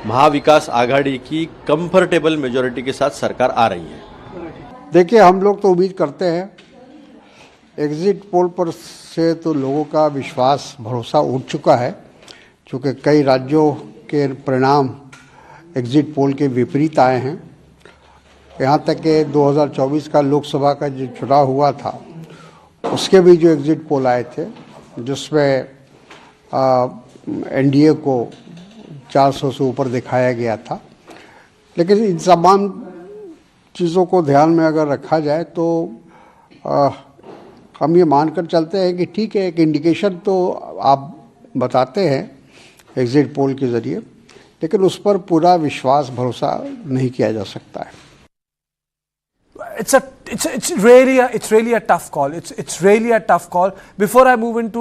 महाविकास आघाड़ी की कंफर्टेबल मेजॉरिटी के साथ सरकार आ रही है। देखिए, हम लोग तो उम्मीद करते हैं एग्जिट पोल पर से तो लोगों का विश्वास भरोसा उठ चुका है, क्योंकि कई राज्यों के परिणाम एग्जिट पोल के विपरीत आए हैं। यहाँ तक कि 2024 का लोकसभा का जो चुनाव हुआ था उसके भी जो एग्जिट पोल आए थे, जिसमें एनडीए को 400 से ऊपर दिखाया गया था। लेकिन इन तमाम चीज़ों को ध्यान में अगर रखा जाए तो हम ये मानकर चलते हैं कि ठीक है, एक इंडिकेशन तो आप बताते हैं एग्जिट पोल के ज़रिए, लेकिन उस पर पूरा विश्वास भरोसा नहीं किया जा सकता है। It's really a tough call. It's really a tough call. Before I move into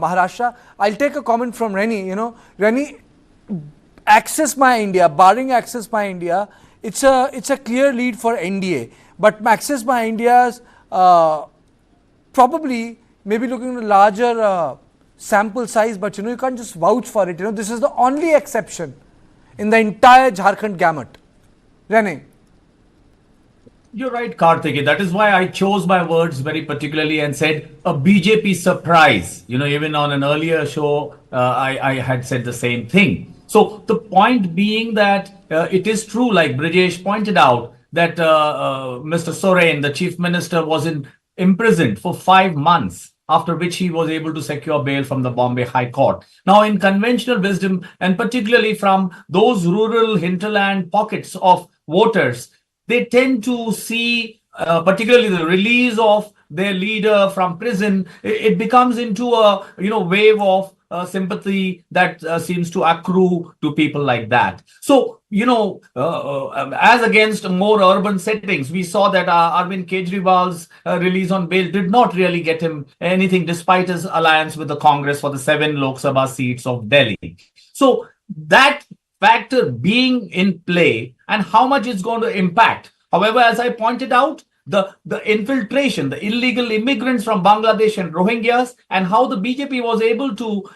Maharashtra, I'll take a comment from Reni. You know, Reni, Access My India, barring Access My India, it's a clear lead for NDA. But Access My India's probably maybe looking at a larger sample size, but you can't just vouch for it. This is the only exception in the entire Jharkhand gamut. Rene. You're right, Karthik. That is why I chose my words very particularly and said a BJP surprise. Even on an earlier show, I had said the same thing. So the point being that it is true, like Brijesh pointed out, that Mr. Soren, the chief minister, was imprisoned for 5 months, after which he was able to secure bail from the Bombay High Court. Now, in conventional wisdom, and particularly from those rural hinterland pockets of voters, they tend to see, particularly the release of their leader from prison, it becomes into a wave of sympathy that seems to accrue to people like that. So, as against more urban settings, we saw that Arvind Kejriwal's release on bail did not really get him anything, despite his alliance with the Congress for the 7 Lok Sabha seats of Delhi. So that factor being in play and how much it's going to impact. However, as I pointed out, the infiltration, the illegal immigrants from Bangladesh and Rohingyas, and how the BJP was able to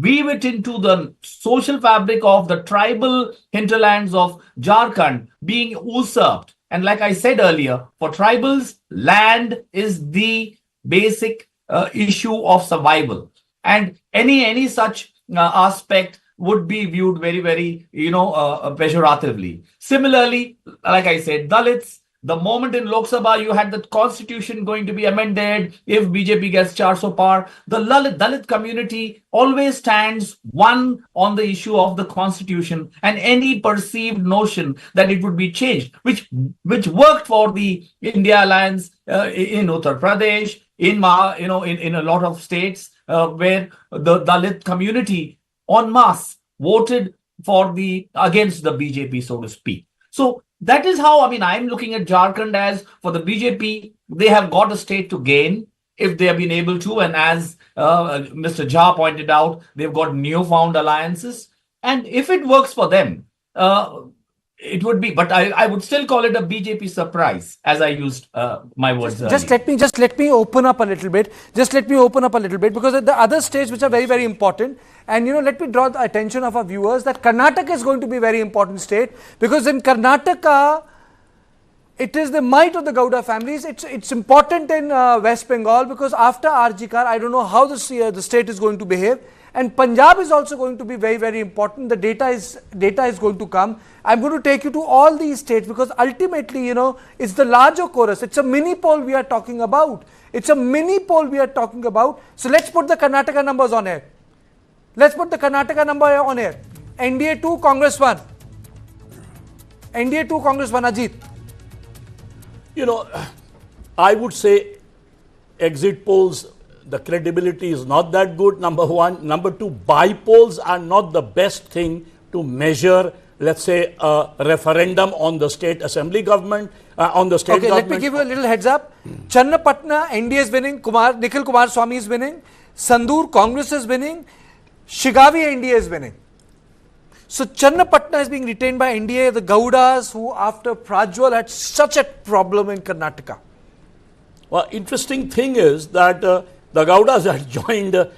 weave it into the social fabric of the tribal hinterlands of Jharkhand being usurped. And like I said earlier, for tribals, land is the basic issue of survival. And any such aspect would be viewed very, very, pejoratively. Similarly, like I said, Dalits, the moment in Lok Sabha you had the constitution going to be amended, if BJP gets 400 par, the Dalit community always stands one on the issue of the constitution and any perceived notion that it would be changed, which worked for the India Alliance in Uttar Pradesh, in a lot of states where the Dalit community en masse voted against the BJP, so to speak. So that is how, I'm looking at Jharkhand as, for the BJP, they have got a state to gain if they have been able to. And as Mr. Jha pointed out, they've got newfound alliances. And if it works for them, it would be, but I would still call it a BJP surprise, as I used my words earlier. Just let me open up a little bit. Because the other states which are very, very important, and let me draw the attention of our viewers that Karnataka is going to be a very important state, because in Karnataka, it is the might of the Gowda families. It's important in West Bengal, because after RG Kar, I don't know how the state is going to behave. And Punjab is also going to be very, very important. The data is going to come. I'm going to take you to all these states, because ultimately, it's the larger chorus. It's a mini poll we are talking about. So let's put the Karnataka numbers on air. NDA 2, Congress 1. NDA 2, Congress 1, Ajit. I would say exit polls, the credibility is not that good, number one. Number two, bypolls are not the best thing to measure, let's say, a referendum on the state assembly government, on the state government. Let me give you a little heads up. Channapatna, NDA is winning. Nikhil Kumaraswamy is winning. Sandur, Congress is winning. Shigavi, NDA is winning. So Channapatna is being retained by NDA. The Gowdas, who after Prajwal had such a problem in Karnataka. Well, interesting thing is that the Gowdas had joined, the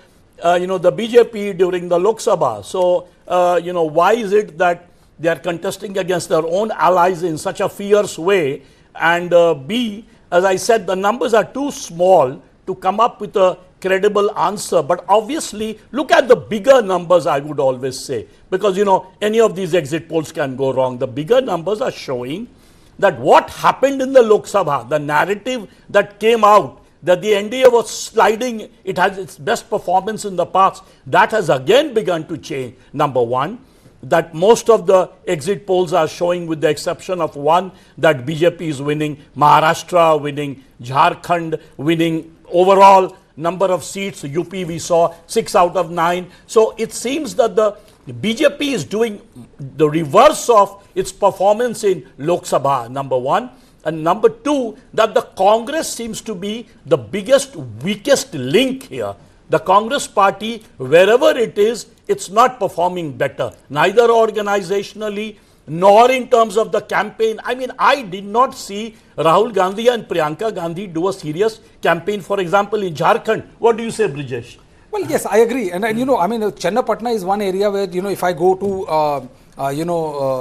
BJP during the Lok Sabha. So, why is it that they are contesting against their own allies in such a fierce way? And B, as I said, the numbers are too small to come up with a credible answer. But obviously, look at the bigger numbers, I would always say, because, any of these exit polls can go wrong. The bigger numbers are showing that what happened in the Lok Sabha, the narrative that came out, that the NDA was sliding, it has its best performance in the past, that has again begun to change. Number one, that most of the exit polls are showing, with the exception of one, that BJP is winning, Maharashtra winning, Jharkhand winning, overall number of seats, UP we saw 6 out of 9. So it seems that the BJP is doing the reverse of its performance in Lok Sabha, number one. And number two, that the Congress seems to be the biggest, weakest link here. The Congress party, wherever it is, it's not performing better, neither organizationally nor in terms of the campaign. I mean, I did not see Rahul Gandhi and Priyanka Gandhi do a serious campaign, for example, in Jharkhand. What do you say, Brijesh? Well, yes, I agree. And Channapatna is one area where, if I go to,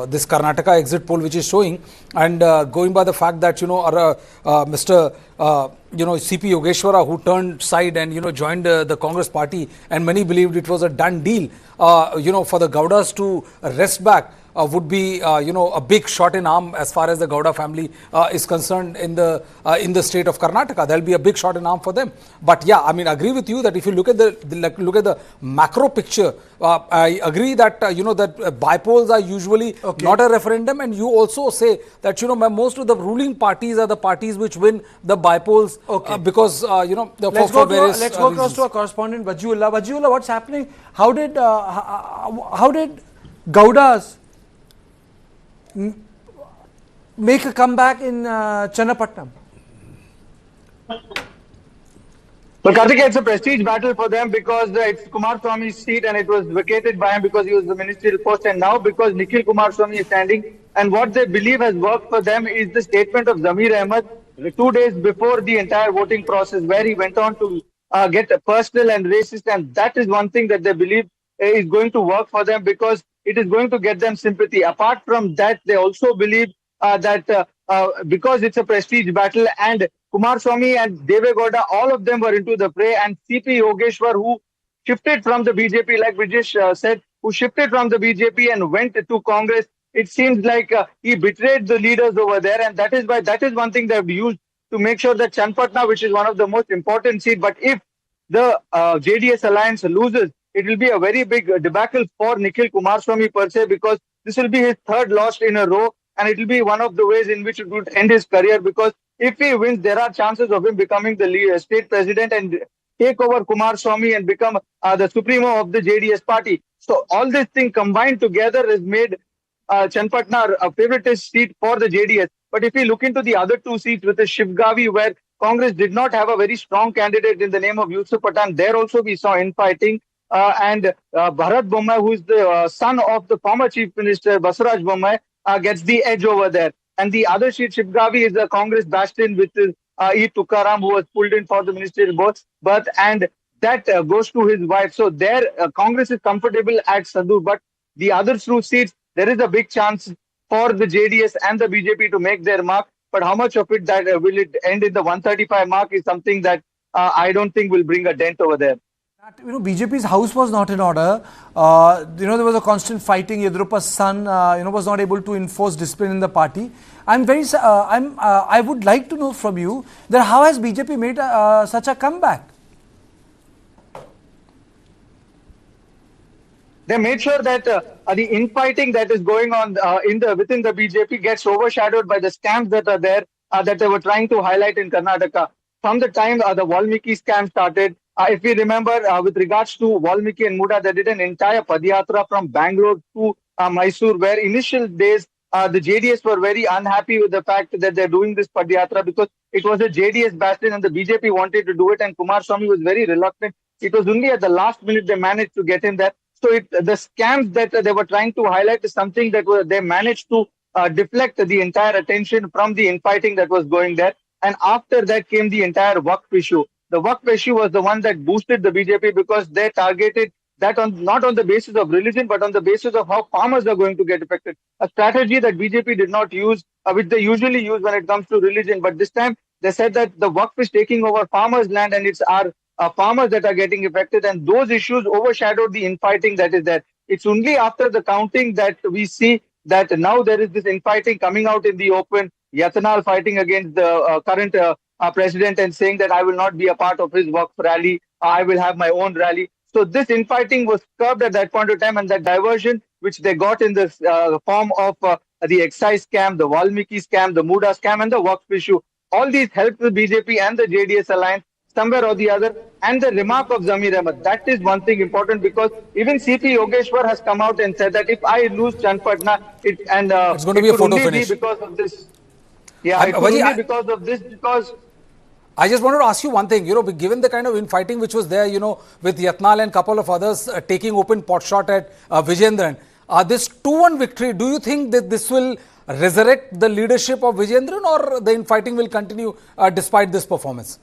this Karnataka exit poll which is showing, and going by the fact that, Mr. CP Yogeshwara, who turned side and, joined the Congress party, and many believed it was a done deal, for the Gowdas to rest back, would be, a big shot in arm as far as the Gowda family is concerned in the state of Karnataka. There'll be a big shot in arm for them. But yeah, I mean, I agree with you that if you look at the macro picture, I agree that that bypolls are usually not a referendum, and you also say that most of the ruling parties are the parties which win the bypolls because let's go across to our correspondent Vajula. Vajula, what's happening? How did Gowdas make a comeback in Channapatna? Well, Karthikeya, it's a prestige battle for them because it's Kumaraswamy's seat and it was vacated by him because he was the ministerial post, and now because Nikhil Kumaraswamy is standing, and what they believe has worked for them is the statement of Zamir Ahmed 2 days before the entire voting process, where he went on to get personal and racist, and that is one thing that they believe is going to work for them because it is going to get them sympathy. Apart from that, they also believe that because it's a prestige battle and Kumaraswamy and Deve Gowda, all of them were into the fray, and CP Yogeshwar, who shifted from the BJP, like Brijesh said, who shifted from the BJP and went to Congress, it seems like he betrayed the leaders over there, and that is one thing they have used to make sure that Channapatna, which is one of the most important seats, but if the JDS alliance loses, it will be a very big debacle for Nikhil Kumaraswamy per se, because this will be his third loss in a row, and it will be one of the ways in which it would end his career, because if he wins, there are chances of him becoming the state president and take over Kumaraswamy and become the supremo of the JDS party. So all this thing combined together has made Channapatna a favoritist seat for the JDS. But if we look into the other two seats, with the Shivgavi, where Congress did not have a very strong candidate in the name of Yusuf Pathan, there also we saw infighting. And Bharat Bommai, who is the son of the former Chief Minister Basaraj Bommai, gets the edge over there. And the other seat, Shivgavi, is a Congress bastion with E. Tukaram, who was pulled in for the ministerial berth, and that goes to his wife. So there, Congress is comfortable at Sadur, but the other two seats, there is a big chance for the JDS and the BJP to make their mark. But how much of it that will it end in the 135 mark is something that I don't think will bring a dent over there. BJP's house was not in order. There was a constant fighting. Yediyurappa's son, was not able to enforce discipline in the party. I would like to know from you that how has BJP made such a comeback? They made sure that the infighting that is going on within the BJP gets overshadowed by the scams that are there that they were trying to highlight in Karnataka. From the time the Valmiki scam started, if we remember, with regards to Valmiki and Muda, they did an entire Padyatra from Bangalore to Mysore, where initial days the JDS were very unhappy with the fact that they're doing this Padyatra because it was a JDS bastion and the BJP wanted to do it, and Kumaraswamy was very reluctant. It was only at the last minute they managed to get him there. So the scams that they were trying to highlight is something that they managed to deflect the entire attention from the infighting that was going there. And after that came the entire Waqf issue. The Waqf issue was the one that boosted the BJP because they targeted that not on the basis of religion, but on the basis of how farmers are going to get affected. A strategy that BJP did not use, which they usually use when it comes to religion. But this time, They said that the Waqf is taking over farmers' land and it's our farmers that are getting affected, and those issues overshadowed the infighting that is there. It's only after the counting that we see that now there is this infighting coming out in the open. Yatnal fighting against the current president and saying that I will not be a part of his Waqf rally. I will have my own rally. So this infighting was curbed at that point of time, and that diversion which they got in the form of the excise scam, the Valmiki scam, the Muda scam, and the Waqf issue. All these helped the BJP and the JDS alliance somewhere or the other. And the remark of Zamir Ahmed, that is one thing important, because even CP Yogeshwar has come out and said that if I lose Channapatna, it's going to be a photo finish because of this. Yeah, it could only because of this, because I just wanted to ask you one thing, given the kind of infighting which was there, with Yatnal and couple of others taking open pot shot at Vijayendran, this 2-1 victory, do you think that this will resurrect the leadership of Vijayendran, or the infighting will continue despite this performance?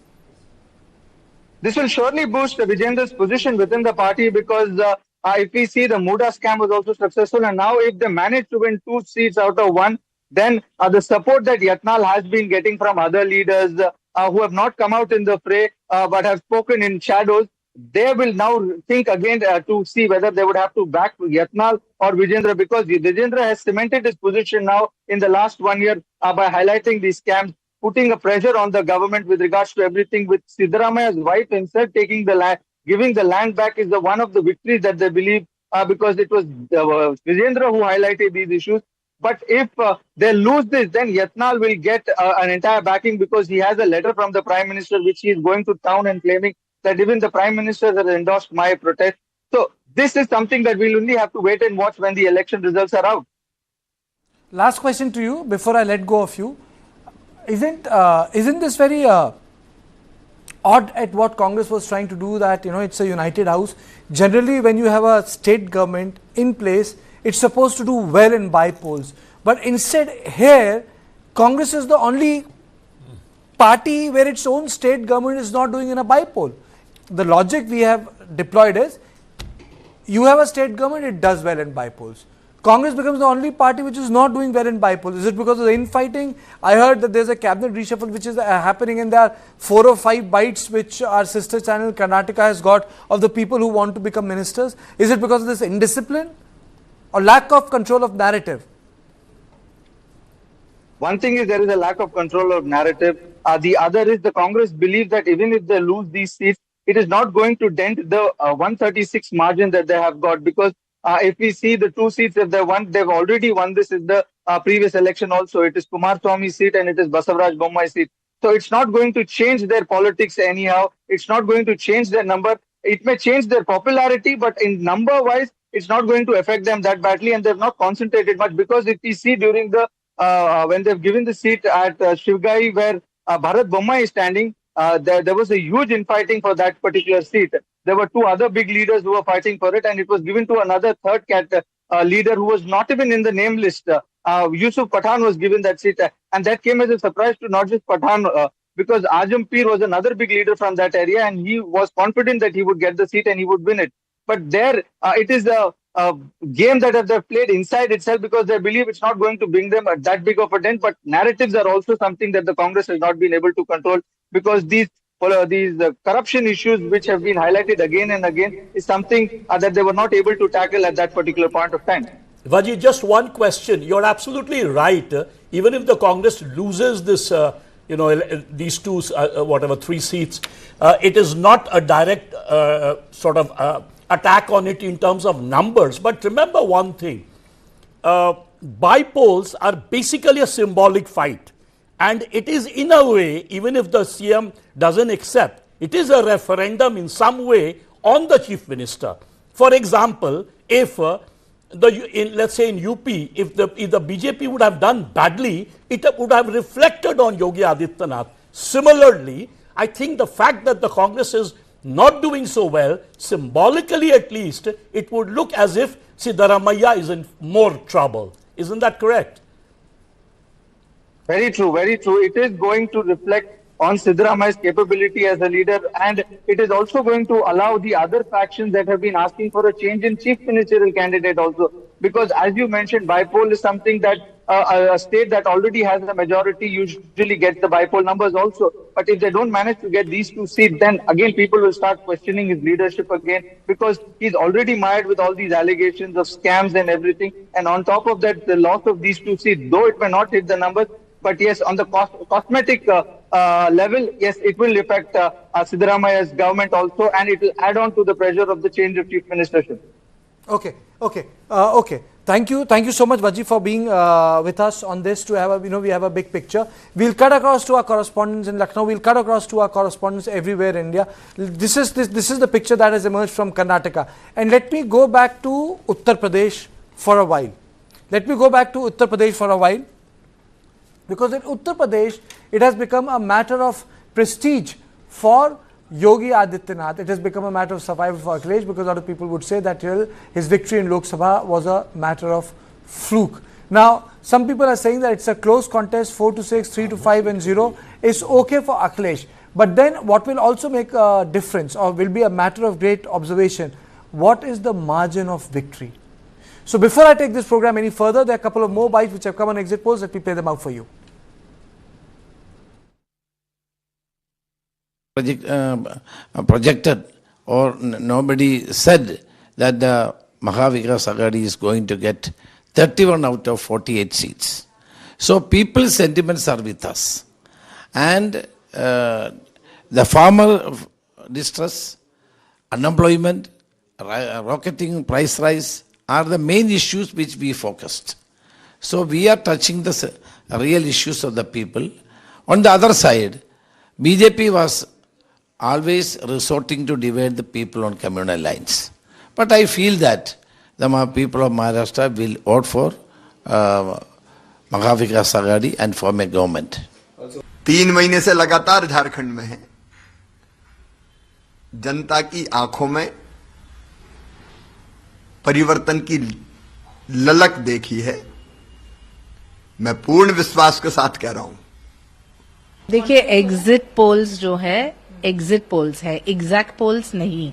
This will surely boost Vijayendran's position within the party, because if we see the Muda scam was also successful, and now if they manage to win 2 seats out of 1, then the support that Yatnal has been getting from other leaders who have not come out in the fray but have spoken in shadows, they will now think again to see whether they would have to back Yatnal or Vijayendra, because Vijayendra has cemented his position now in the last 1 year by highlighting these scams, putting a pressure on the government with regards to everything, with Siddaramaia's wife himself taking the land, giving the land back is the one of the victories that they believe, because it was Vijayendra who highlighted these issues. But if they lose this, then Yatnal will get an entire backing, because he has a letter from the Prime Minister which he is going to town and claiming that even the Prime Minister has endorsed my protest. So this is something that we'll only have to wait and watch when the election results are out. Last question to you before I let go of you. Isn't this very odd at what Congress was trying to do, that it's a united house? Generally, when you have a state government in place, it's supposed to do well in bypolls, but instead here Congress is the only party where its own state government is not doing in a bypoll. The logic we have deployed is, you have a state government, it does well in bypolls. Congress becomes the only party which is not doing well in bypolls. Is it because of the infighting? I heard that there's a cabinet reshuffle which is happening, and there are 4 or 5 bites which our sister channel Karnataka has got of the people who want to become ministers. Is it because of this indiscipline or lack of control of narrative? One thing is, there is a lack of control of narrative. The other is, the Congress believes that even if they lose these seats, it is not going to dent the 136 margin that they have got, because if we see the 2 seats that they won, they've already won this in the previous election also. It is Kumaraswamy seat and it is Basavaraj Bommai seat. So it's not going to change their politics anyhow. It's not going to change their number. It may change their popularity, but in number wise, it's not going to affect them that badly, and they've not concentrated much, because if we see during the when they've given the seat at Shivgai, where Bharat Bommai is standing, there was a huge infighting for that particular seat. There were 2 other big leaders who were fighting for it, and it was given to another third leader who was not even in the name list. Yusuf Pathan was given that seat, and that came as a surprise to not just Pathan, because Azam Peer was another big leader from that area, and he was confident that he would get the seat and he would win it. But there, it is a game that they've played inside itself, because they believe it's not going to bring them that big of a dent. But narratives are also something that the Congress has not been able to control, because these corruption issues which have been highlighted again and again is something that they were not able to tackle at that particular point of time. Vaji, just one question. You're absolutely right. Even if the Congress loses this, these 3 seats, it is not a direct attack on it in terms of numbers. But remember one thing, bypolls are basically a symbolic fight. And it is, in a way, even if the CM doesn't accept, it is a referendum in some way on the Chief Minister. For example, if let's say in UP, if the BJP would have done badly, it would have reflected on Yogi Adityanath. Similarly, I think the fact that the Congress is not doing so well, symbolically at least, it would look as if Siddaramaiah is in more trouble. Isn't that correct? Very true, very true. It is going to reflect on Siddaramaia's capability as a leader, and it is also going to allow the other factions that have been asking for a change in chief ministerial candidate also. Because as you mentioned, bypoll is something that a state that already has a majority usually gets the bypoll numbers also. But if they don't manage to get these 2 seats, then again people will start questioning his leadership again, because he's already mired with all these allegations of scams and everything. And on top of that, the loss of these 2 seats, though it may not hit the numbers, but yes, on the cosmetic level, yes, it will affect Siddaramaya's government also, and it will add on to the pressure of the change of chief ministership. Okay. Thank you so much, Vaji, for being with us on this to have we have a big picture. We'll cut across to our correspondents in Lucknow. We'll cut across to our correspondents everywhere in India. This is the picture that has emerged from Karnataka. And let me go back to Uttar Pradesh for a while. Because in Uttar Pradesh, it has become a matter of prestige for Yogi Adityanath. It has become a matter of survival for Akhilesh, because a lot of people would say that his victory in Lok Sabha was a matter of fluke. Now, some people are saying that it's a close contest, 4-6, 3-5 and 0. It's okay for Akhilesh. But then what will also make a difference, or will be a matter of great observation, what is the margin of victory? So before I take this program any further, there are a couple of more bites which have come on exit polls. Let me play them out for you. Projected, or nobody said that the Mahavikas Aghadi is going to get 31 out of 48 seats. So people's sentiments are with us. And the farmer distress, unemployment, rocketing price rise are the main issues which we focused. So we are touching the real issues of the people. On the other side, BJP was always resorting to divide the people on communal lines. But I feel that the people of Maharashtra will vote for Mahavikas Aghadi and form a government. 3 महीने से लगातार झारखंड में है, जनता की आंखों में परिवर्तन की ललक देखी है। मैं पूर्ण विश्वास के साथ कह रहा हूं। देखिए, एग्जिट पोल्स जो है एग्जिट पोल्स है, एग्जैक्ट पोल्स नहीं।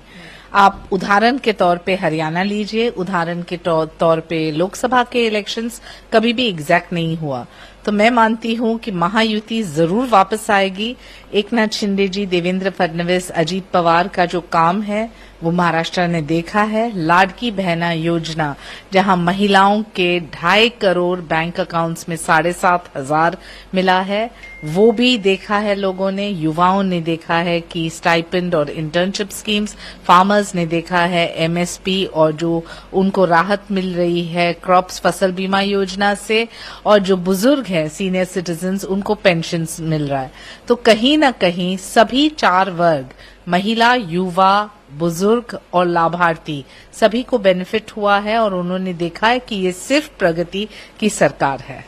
आप उदाहरण के तौर पे हरियाणा लीजिए, उदाहरण के तौर पे लोकसभा के इलेक्शंस कभी भी एग्जैक्ट नहीं हुआ। तो मैं मानती हूं कि महायुति जरूर वापस आएगी। एकनाथ शिंदे जी, देवेंद्र फडणवीस, अजीत पवार का जो काम है वो महाराष्ट्र ने देखा है। लाडकी बहना योजना, जहां महिलाओं के 2.5 करोड़ बैंक अकाउंट्स में 7,500 मिला है, वो भी देखा है लोगों ने। युवाओं ने देखा है कि स्टाइपेंड और इंटर्नशिप स्कीम्स, फार्मर्स ने देखा है एमएसपी और जो उनको राहत मिल रही है क्रॉप्स फसल बीमा योजना से, और जो बुजुर्ग है सीनियर सिटीजन्स, उनको पेंशन मिल रहा है। तो कहीं ना कहीं सभी 4 वर्ग, महिला, युवा, बुजुर्ग और लाभार्थी, सभी को बेनिफिट हुआ है और उन्होंने देखा है कि ये सिर्फ प्रगति की सरकार है।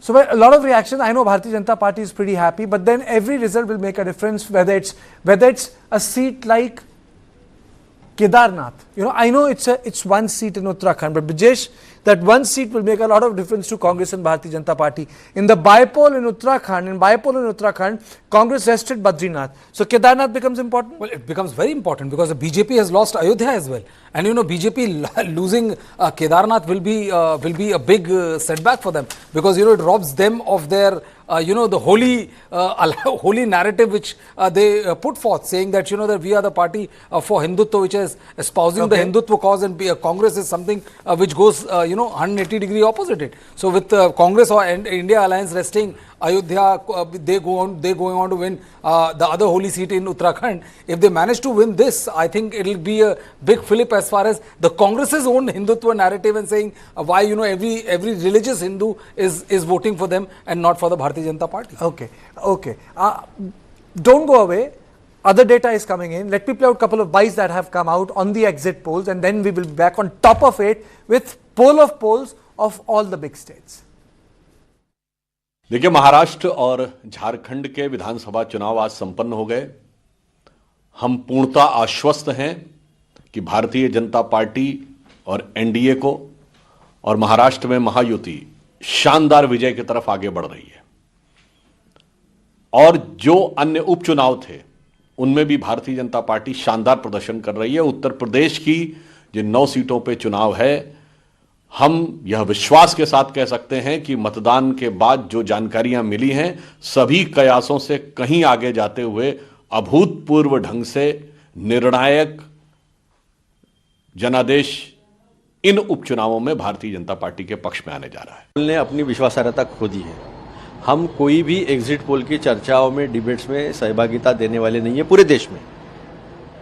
So a lot of reaction. I know Bharatiya Janata Party is pretty happy, but then every result will make a difference, whether it's a seat like Kedarnath. I know it's one seat in Uttarakhand, but Brijesh, that one seat will make a lot of difference to Congress and Bharatiya Janata Party. In the bypoll in Uttarakhand, Congress rested Badrinath. So Kedarnath becomes important? Well, it becomes very important because the BJP has lost Ayodhya as well. And BJP losing Kedarnath will be a big setback for them, because it robs them of their the holy narrative which they put forth, saying that that we are the party for Hindutva, which is espousing the Hindutva cause, and Congress is something which goes 180 degree opposite it. So with Congress or India alliance resting Ayodhya, they going on to win the other holy seat in Uttarakhand. If they manage to win this, I think it will be a big fillip as far as the Congress's own Hindutva narrative, and saying why every religious Hindu is voting for them and not for the Bharatiya Janata Party. Okay. Don't go away. Other data is coming in. Let me play out a couple of bites that have come out on the exit polls, and then we will be back on top of it with poll of polls of all the big states. देखिए, महाराष्ट्र और झारखंड के विधानसभा चुनाव आज संपन्न हो गए। हम पूर्णतः आश्वस्त हैं कि भारतीय जनता पार्टी और एनडीए को और महाराष्ट्र में महायुति शानदार विजय की तरफ आगे बढ़ रही है। और जो अन्य उपचुनाव थे उनमें भी भारतीय जनता पार्टी शानदार प्रदर्शन कर रही है। उत्तर प्रदेश की जिन 9 सीटों पे चुनाव है हम यह विश्वास के साथ कह सकते हैं कि मतदान के बाद जो जानकारियां मिली हैं सभी कयासों से कहीं आगे जाते हुए अभूतपूर्व ढंग से निर्णायक जनादेश इन उपचुनावों में भारतीय जनता पार्टी के पक्ष में आने जा रहा है। ने अपनी विश्वासार्हता खो दी है। हम कोई भी एग्जिट पोल की चर्चाओं में, डिबेट्स में सहभागिता देने वाले नहीं है पूरे देश में।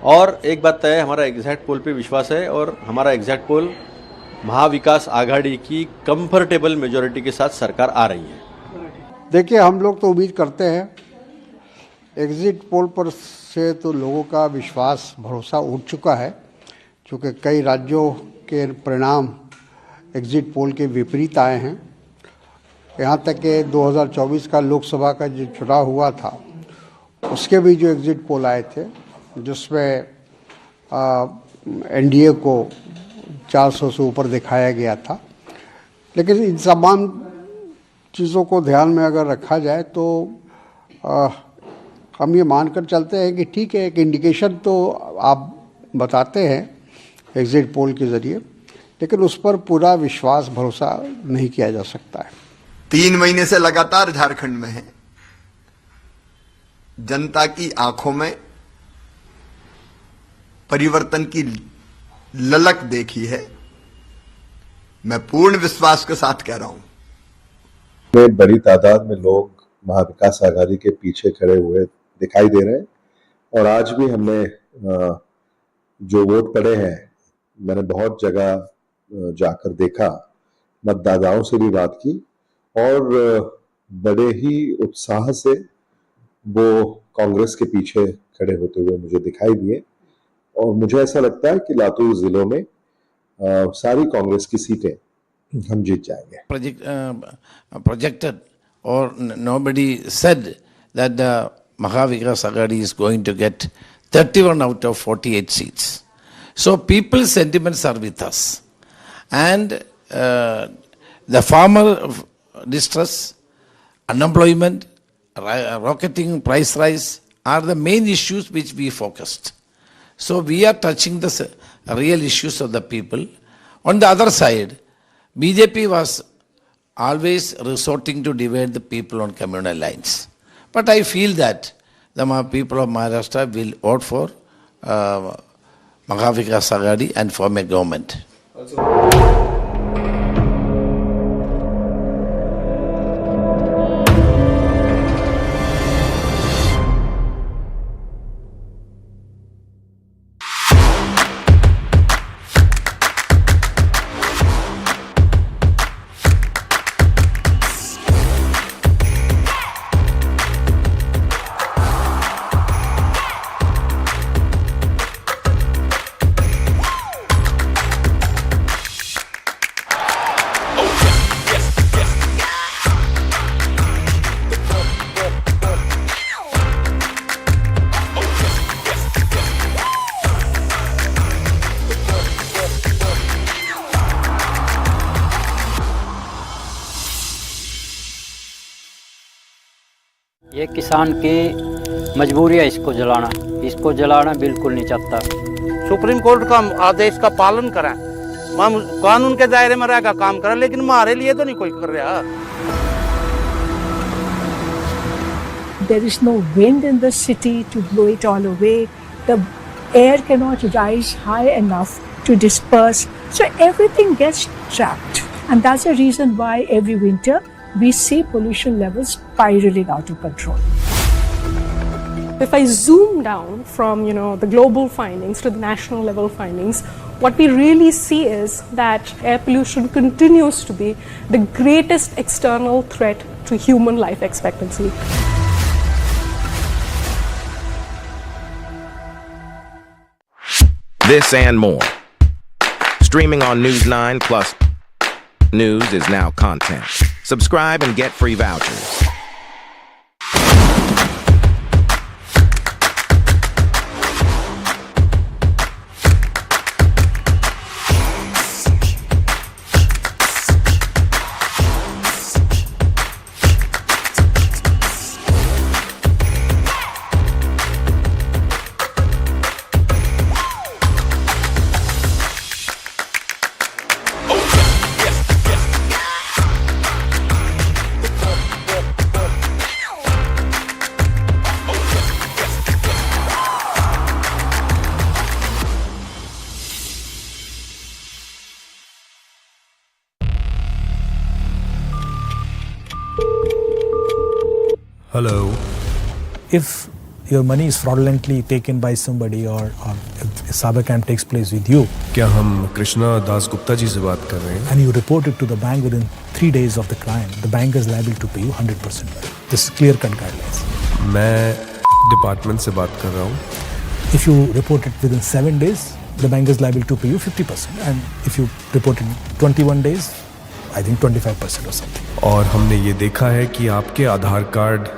और एक बात तय है, हमारा एग्जैक्ट पोल पे विश्वास है और हमारा एग्जैक्ट पोल महाविकास आघाड़ी की कंफर्टेबल मेजॉरिटी के साथ सरकार आ रही है। देखिए, हम लोग तो उम्मीद करते हैं, एग्जिट पोल पर से तो लोगों का विश्वास, भरोसा उठ चुका है, क्योंकि कई राज्यों के परिणाम एग्जिट पोल के विपरीत आए हैं। यहाँ तक कि 2024 का लोकसभा का जो चुनाव हुआ था उसके भी जो एग्जिट पोल आए थे, जिसमें NDA को 400 से ऊपर दिखाया गया था। लेकिन इन तमाम चीज़ों को ध्यान में अगर रखा जाए तो हम ये मानकर चलते हैं कि ठीक है, एक इंडिकेशन तो आप बताते हैं एग्जिट पोल के ज़रिए, लेकिन उस पर पूरा विश्वास, भरोसा नहीं किया जा सकता है। 3 महीने से लगातार झारखंड में है, जनता की आंखों में परिवर्तन की ललक देखी है। मैं पूर्ण विश्वास के साथ कह रहा हूं। में बड़ी तादाद में लोग महाविकास आघाड़ी के पीछे खड़े हुए दिखाई दे रहे हैं और आज भी हमने जो वोट पड़े हैं, मैंने बहुत जगह जाकर देखा, मतदाताओं से भी बात की और बड़े ही उत्साह से वो कांग्रेस के पीछे खड़े होते हुए मुझे दिखाई दिए और मुझे ऐसा लगता है कि लातूर जिलों में सारी कांग्रेस की सीटें हम जीत जाएंगे। Projected or nobody said that the Mahavikas Aghadi is going to get 31 out of 48 seats. So people's sentiments are with us. And the farmer distress, unemployment, rocketing price rise are the main issues which we focused. So we are touching the real issues of the people. On the other side, BJP was always resorting to divide the people on communal lines. But I feel that the people of Maharashtra will vote for Mahavikas Aghadi and form a government. ये किसान की मजबूरी है इसको जलाना बिल्कुल नहीं चाहता। सुप्रीम कोर्ट का आदेश का पालन करें, हम कानून के दायरे में रहकर काम करें, लेकिन हमारे लिए तो नहीं कोई कर रहा। There is no wind in the city to blow it all away. The air cannot rise high enough to disperse. So everything gets trapped. And that's the reason why every winter we see pollution levels spiraling out of control. If I zoom down from, the global findings to the national level findings, what we really see is that air pollution continues to be the greatest external threat to human life expectancy. This and more. Streaming on News9 Plus. News is now content. Subscribe and get free vouchers. Hello. If your money is fraudulently taken by somebody or if cyber crime takes place with you, क्या हम कृष्णा दास गुप्ता जी से बात कर रहे हैं? And you report it to the bank within 3 days of the crime, the bank is liable to pay you 100%. This is clear-cut guidelines. मैं department से बात कर रहा हूँ. If you report it within 7 days, the bank is liable to pay you 50%. And if you report it in 21 days, I think 25% or something. और हमने ये देखा है कि आपके आधार कार्ड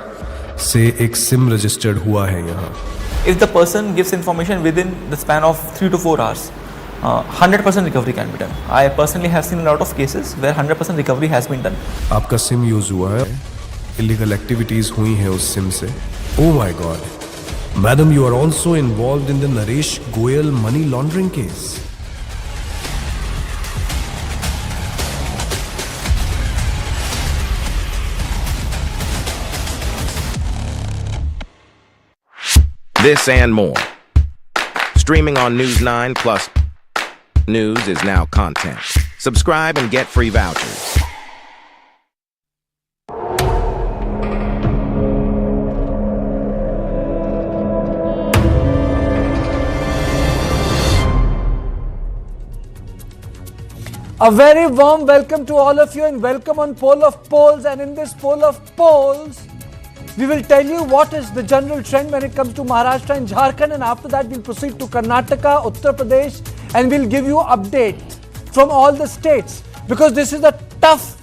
से एक सिम रजिस्टर्ड हुआ है यहाँ. If the person gives information within the span of 3 to 4 hours, 100% recovery can be done. I personally have seen a lot of cases where 100% recovery has been done. आपका SIM use हुआ है, illegal activities हुई हैं उस SIM से. Oh my God. Madam, you are also involved in the Naresh Goyal money laundering case. This and more. Streaming on News9 plus news is now content. Subscribe and get free vouchers. A very warm welcome to all of you and welcome on Poll of Polls. And in this Poll of Polls, we will tell you what is the general trend when it comes to Maharashtra and Jharkhand, and after that we'll proceed to Karnataka, Uttar Pradesh, and we'll give you update from all the states, because this is a tough,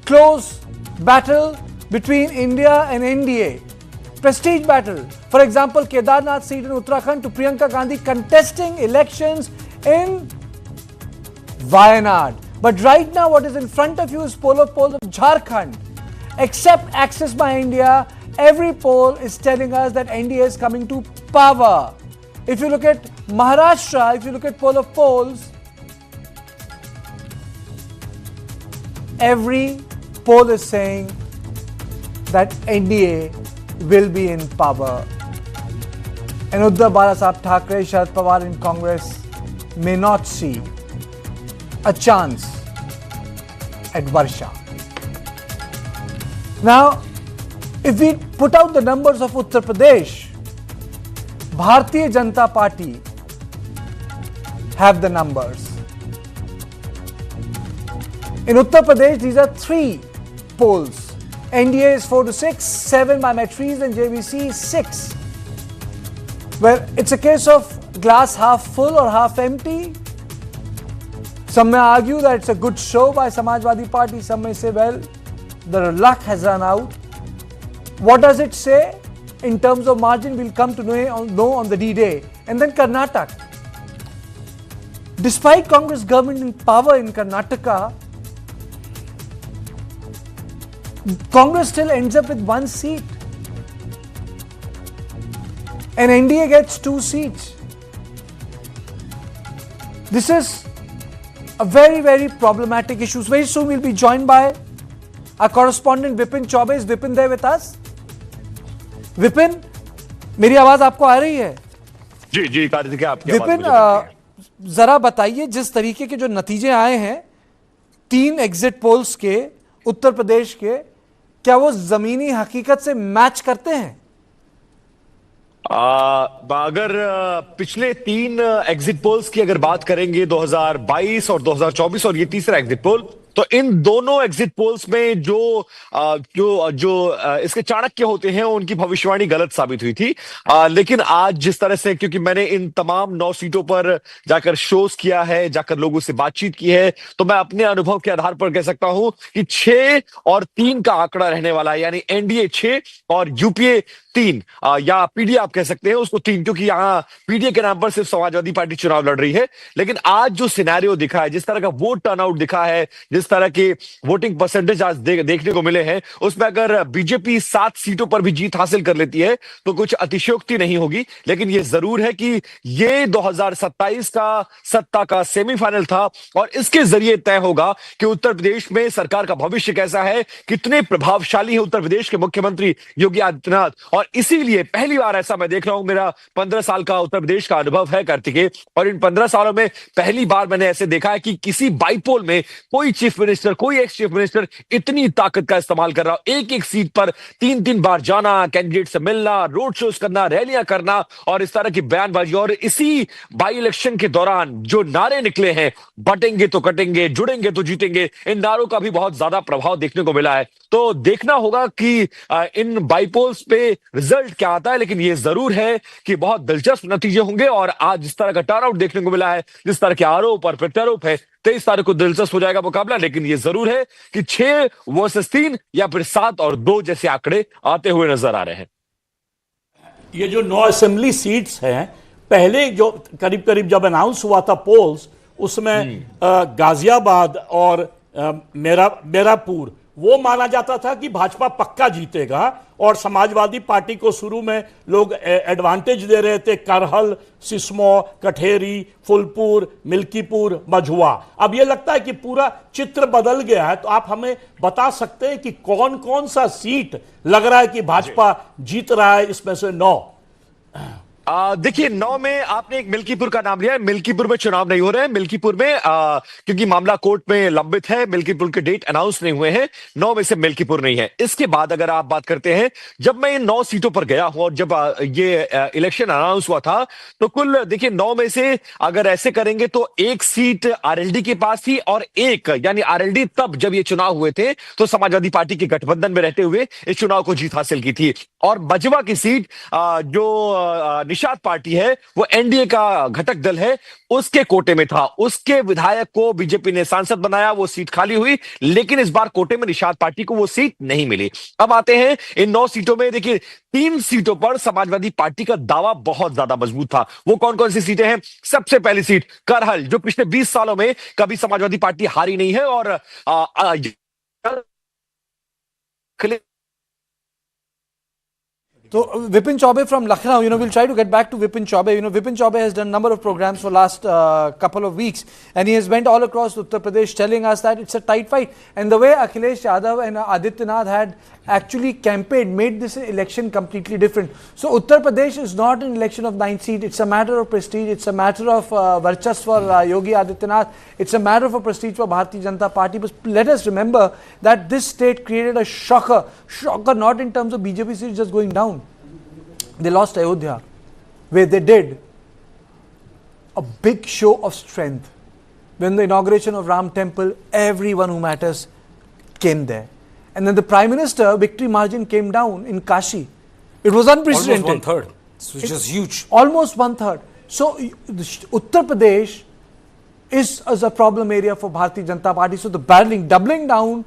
close battle between India and NDA. Prestige battle. For example, Kedarnath seat in Uttarakhand to Priyanka Gandhi contesting elections in Wayanad. But right now what is in front of you is Poll of Polls of Jharkhand. Except access by India, every poll is telling us that NDA is coming to power. If you look at Maharashtra, if you look at Poll of Polls, every poll is saying that NDA will be in power. And Uddhav Balasaheb Thackeray, Sharad Pawar in Congress may not see a chance at Varsha. Now, if we put out the numbers of Uttar Pradesh, Bharatiya Janata Party have the numbers. In Uttar Pradesh, these are 3 polls. NDA is 4 to 6, 7 by Maitris and JVC is 6. Well, it's a case of glass half full or half empty. Some may argue that it's a good show by Samajwadi Party. Some may say, well, the luck has run out. What does it say in terms of margin? We'll come to know on the D-Day. And then Karnataka. Despite Congress government in power in Karnataka, Congress still ends up with 1 seat. And NDA gets 2 seats. This is a very, very problematic issue. Very soon we'll be joined by our correspondent Vipin Chaube. Is Vipin there with us? Vipin, मेरी आवाज आपको आ रही है? जी जी कार्तिक, आपकी विपिन, जरा बताइए, जिस तरीके के जो नतीजे आए हैं 3 एग्जिट पोल्स के उत्तर प्रदेश के, क्या वो जमीनी हकीकत से मैच करते हैं? अगर पिछले 3 एग्जिट पोल्स की अगर बात करेंगे, 2022 और 2024 और ये तीसरा एग्जिट पोल, तो इन दोनों एग्जिट पोल्स में जो इसके चाणक्य होते हैं उनकी भविष्यवाणी गलत साबित हुई थी। लेकिन आज जिस तरह से, क्योंकि मैंने इन तमाम 9 सीटों पर जाकर शोज किया है, जाकर लोगों से बातचीत की है, तो मैं अपने अनुभव के आधार पर कह सकता हूं कि 6 और 3 का आंकड़ा रहने वाला है। यानी एनडीए 6 और यूपीए 3, या पीडीए आप कह सकते हैं उसको 3, क्योंकि यहां पीडीए के नाम पर सिर्फ समाजवादी पार्टी चुनाव लड़ रही है। लेकिन आज जो सिनेरियो दिखा है, जिस तरह का वोट टर्नआउट दिखा है, जिस तरह के वोटिंग परसेंटेज आज देखने को मिले हैं, उसमें अगर बीजेपी 7 सीटों पर भी जीत हासिल कर लेती है तो कुछ अतिशयोक्ति नहीं होगी। लेकिन यह जरूर है कि यह 2027 का सत्ता का सेमीफाइनल था और इसके जरिए तय होगा कि उत्तर प्रदेश में सरकार का भविष्य कैसा है, कितने प्रभावशाली है उत्तर प्रदेश के मुख्यमंत्री योगी आदित्यनाथ। और इसीलिए पहली बार ऐसा मैं देख रहा हूं, मेरा 15 साल का उत्तर प्रदेश का अनुभव है कार्तिकेय, और इन 15 सालों में पहली बार मैंने ऐसे देखा है कि किसी बाईपोल में कोई चीफ चीफ मिनिस्टर, कोई एक्स चीफ मिनिस्टर इतनी ताकत का इस्तेमाल कर रहा हो, एक एक सीट पर 3-3 बार जाना, कैंडिडेट से मिलना, रोड शोज करना, रैलियां करना और इस तरह की बयानबाजी। और इसी बाई इलेक्शन के दौरान जो नारे निकले हैं, बटेंगे तो कटेंगे, जुड़ेंगे तो जीतेंगे, इन नारों का भी बहुत ज्यादा प्रभाव देखने को मिला है। तो देखना होगा कि इन बाईपोल्स पे रिजल्ट क्या आता है, लेकिन ये जरूर है कि बहुत दिलचस्प नतीजे होंगे। और आज जिस तरह का टर्नआउट देखने को मिला है, जिस तरह के आरोप और प्रत्यारोप है, 23 तारीख को दिलचस्प हो जाएगा मुकाबला। लेकिन ये जरूर है कि 6 वर्सेस 3 या फिर 7 और 2 जैसे आंकड़े आते हुए नजर आ रहे हैं। ये जो 9 असेंबली सीट्स हैं, पहले जो करीब करीब जब अनाउंस हुआ था पोल्स, उसमें गाजियाबाद और मेरापुर वो माना जाता था कि भाजपा पक्का जीतेगा। और समाजवादी पार्टी को शुरू में लोग एडवांटेज दे रहे थे, करहल, सिसमो, कठेरी, फुलपुर, मिल्कीपुर, मझुआ। अब ये लगता है कि पूरा चित्र बदल गया है। तो आप हमें बता सकते हैं कि कौन कौन सा सीट लग रहा है कि भाजपा जीत रहा है इसमें से 9? देखिए, 9 में आपने एक मिल्कीपुर का नाम लिया है। मिल्कीपुर में चुनाव नहीं हो रहे हैं। मिल्कीपुर में क्योंकि मामला कोर्ट में लंबित है, मिल्कीपुर के डेट अनाउंस नहीं हुए हैं। 9 में से मिल्कीपुर नहीं है। इसके बाद अगर आप बात करते हैं, जब मैं इन 9 सीटों पर गया हूं और जब ये इलेक्शन अनाउंस हुआ था, तो कुल देखिए 9 में से अगर ऐसे करेंगे तो एक सीट आरएलडी के पास थी और एक, यानी आरएलडी तब जब ये चुनाव हुए थे तो समाजवादी पार्टी के गठबंधन में रहते हुए इस चुनाव को जीत हासिल की थी। और मझवा की सीट जो निषाद पार्टी है, वो एनडीए का घटक दल है, उसके कोटे में था। उसके विधायक को बीजेपी ने सांसद बनाया, वो सीट खाली हुई, लेकिन इस बार कोटे में निषाद पार्टी को वो सीट नहीं मिली। अब आते हैं इन 9 सीटों में। देखिए, 3 सीटों पर समाजवादी पार्टी का दावा बहुत ज्यादा मजबूत था। वो कौन कौन सी सीटें हैं? सबसे पहली सीट करहल, जो पिछले 20 सालों में कभी समाजवादी पार्टी हारी नहीं है। और So Vipin Chaube from Lucknow, we'll try to get back to Vipin Chaube. Vipin Chaube has done a number of programs for last couple of weeks, and he has went all across Uttar Pradesh telling us that it's a tight fight. And the way Akhilesh Yadav and Adityanath had actually campaigned made this election completely different. So Uttar Pradesh is not an election of 9 seats. It's a matter of prestige. It's a matter of varchas for Yogi Adityanath. It's a matter of prestige for Bharatiya Janata Party. But let us remember that this state created a shocker not in terms of BJP seats just going down. They lost Ayodhya, where they did a big show of strength. When the inauguration of Ram Temple, everyone who matters came there. And then the Prime Minister, victory margin came down in Kashi. It was unprecedented. Almost 1/3, which is huge. Almost 1/3. So Uttar Pradesh is a problem area for Bharatiya Janata Party. So the battling, doubling down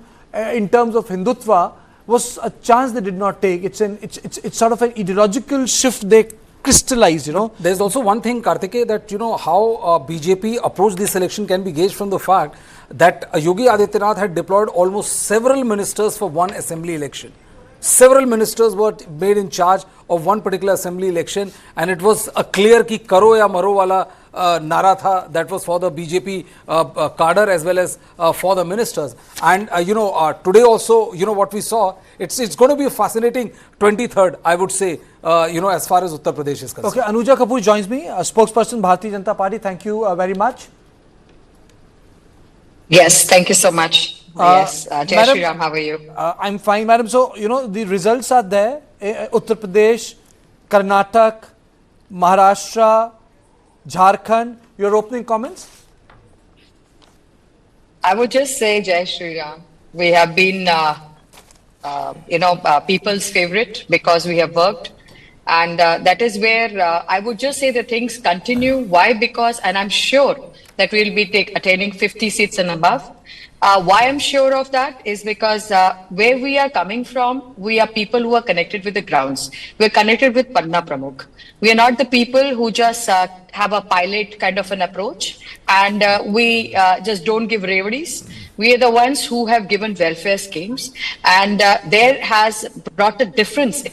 in terms of Hindutva was a chance they did not take. It's sort of an ideological shift they crystallized, There's also one thing, Kartikeya, that how BJP approached this election can be gauged from the fact that Yogi Adityanath had deployed almost several ministers for one assembly election. Several ministers were made in charge of one particular assembly election, and it was a clear ki karo ya maro wala nara tha, that was for the BJP cadre as well as for the ministers. And today also, what we saw, it's going to be a fascinating 23rd, I would say, as far as Uttar Pradesh is concerned. Okay, Anuja Kapoor joins me, a spokesperson Bharatiya Janata Party. Thank you very much. Yes, thank you so much. Yes, Jai Madam, Shri Ram, how are you? I'm fine, madam. So, the results are there. Uttar Pradesh, Karnataka, Maharashtra, Jharkhand. Your opening comments? I would just say, Jai Shri Ram, we have been, people's favorite because we have worked. And that is where I would just say that things continue. Why? Because, and I'm sure that we'll be attaining 50 seats and above. Why I'm sure of that is because where we are coming from, we are people who are connected with the grounds. We're connected with Panna Pramukh. We are not the people who just have a pilot kind of an approach and we just don't give reveries. We are the ones who have given welfare schemes, and there has brought a difference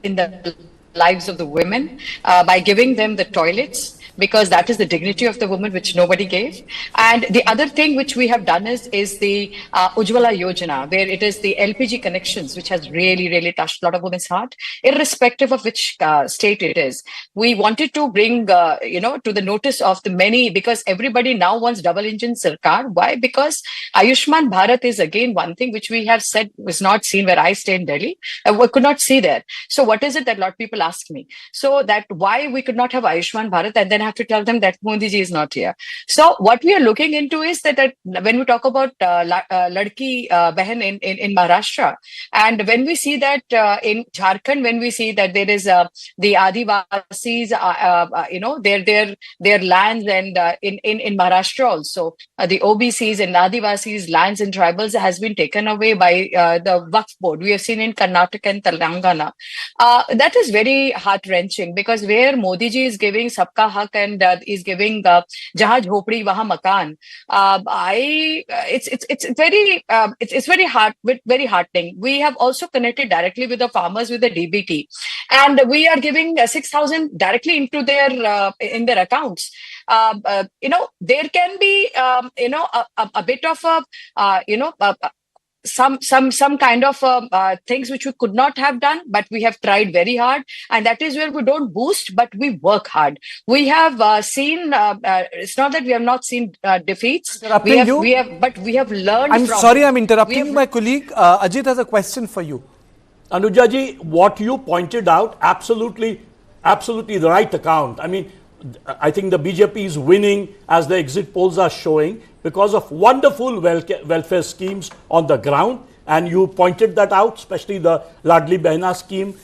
in the lives of the women by giving them the toilets, because that is the dignity of the woman which nobody gave. And the other thing which we have done is the Ujjwala Yojana, where it is the LPG connections, which has really touched a lot of women's heart, irrespective of which state it is. We wanted to bring, to the notice of the many, because everybody now wants double engine Sarkar. Why? Because Ayushman Bharat is again one thing which we have said was not seen where I stay in Delhi. We could not see there. So what is it that a lot of people ask me? So that why we could not have Ayushman Bharat, and then have to tell them that Modi ji is not here. So what we are looking into is that when we talk about Ladki Bahin in Maharashtra, and when we see that in Jharkhand, when we see that there is the Adivasis, their lands, and in Maharashtra also the OBCs and Adivasis lands and tribals has been taken away by the Waqf board. We have seen in Karnataka and Telangana. That is very heart-wrenching, because where Modi ji is giving Sabka Hak and is giving Jahan Jhopdi Wahan Makan, it's very heartening. We have also connected directly with the farmers with the DBT, and we are giving 6,000 directly into their in their accounts. There can be a bit of some kind of things which we could not have done, but we have tried very hard, and that is where we don't boost, but we work hard. We have seen. It's not that we have not seen defeats. But we have learned. I'm sorry, I'm interrupting. My colleague Ajit has a question for you. Anuja ji, what you pointed out, absolutely the right account. I mean, I think the BJP is winning, as the exit polls are showing, because of wonderful welfare schemes on the ground. And you pointed that out, especially the Ladki Bahin scheme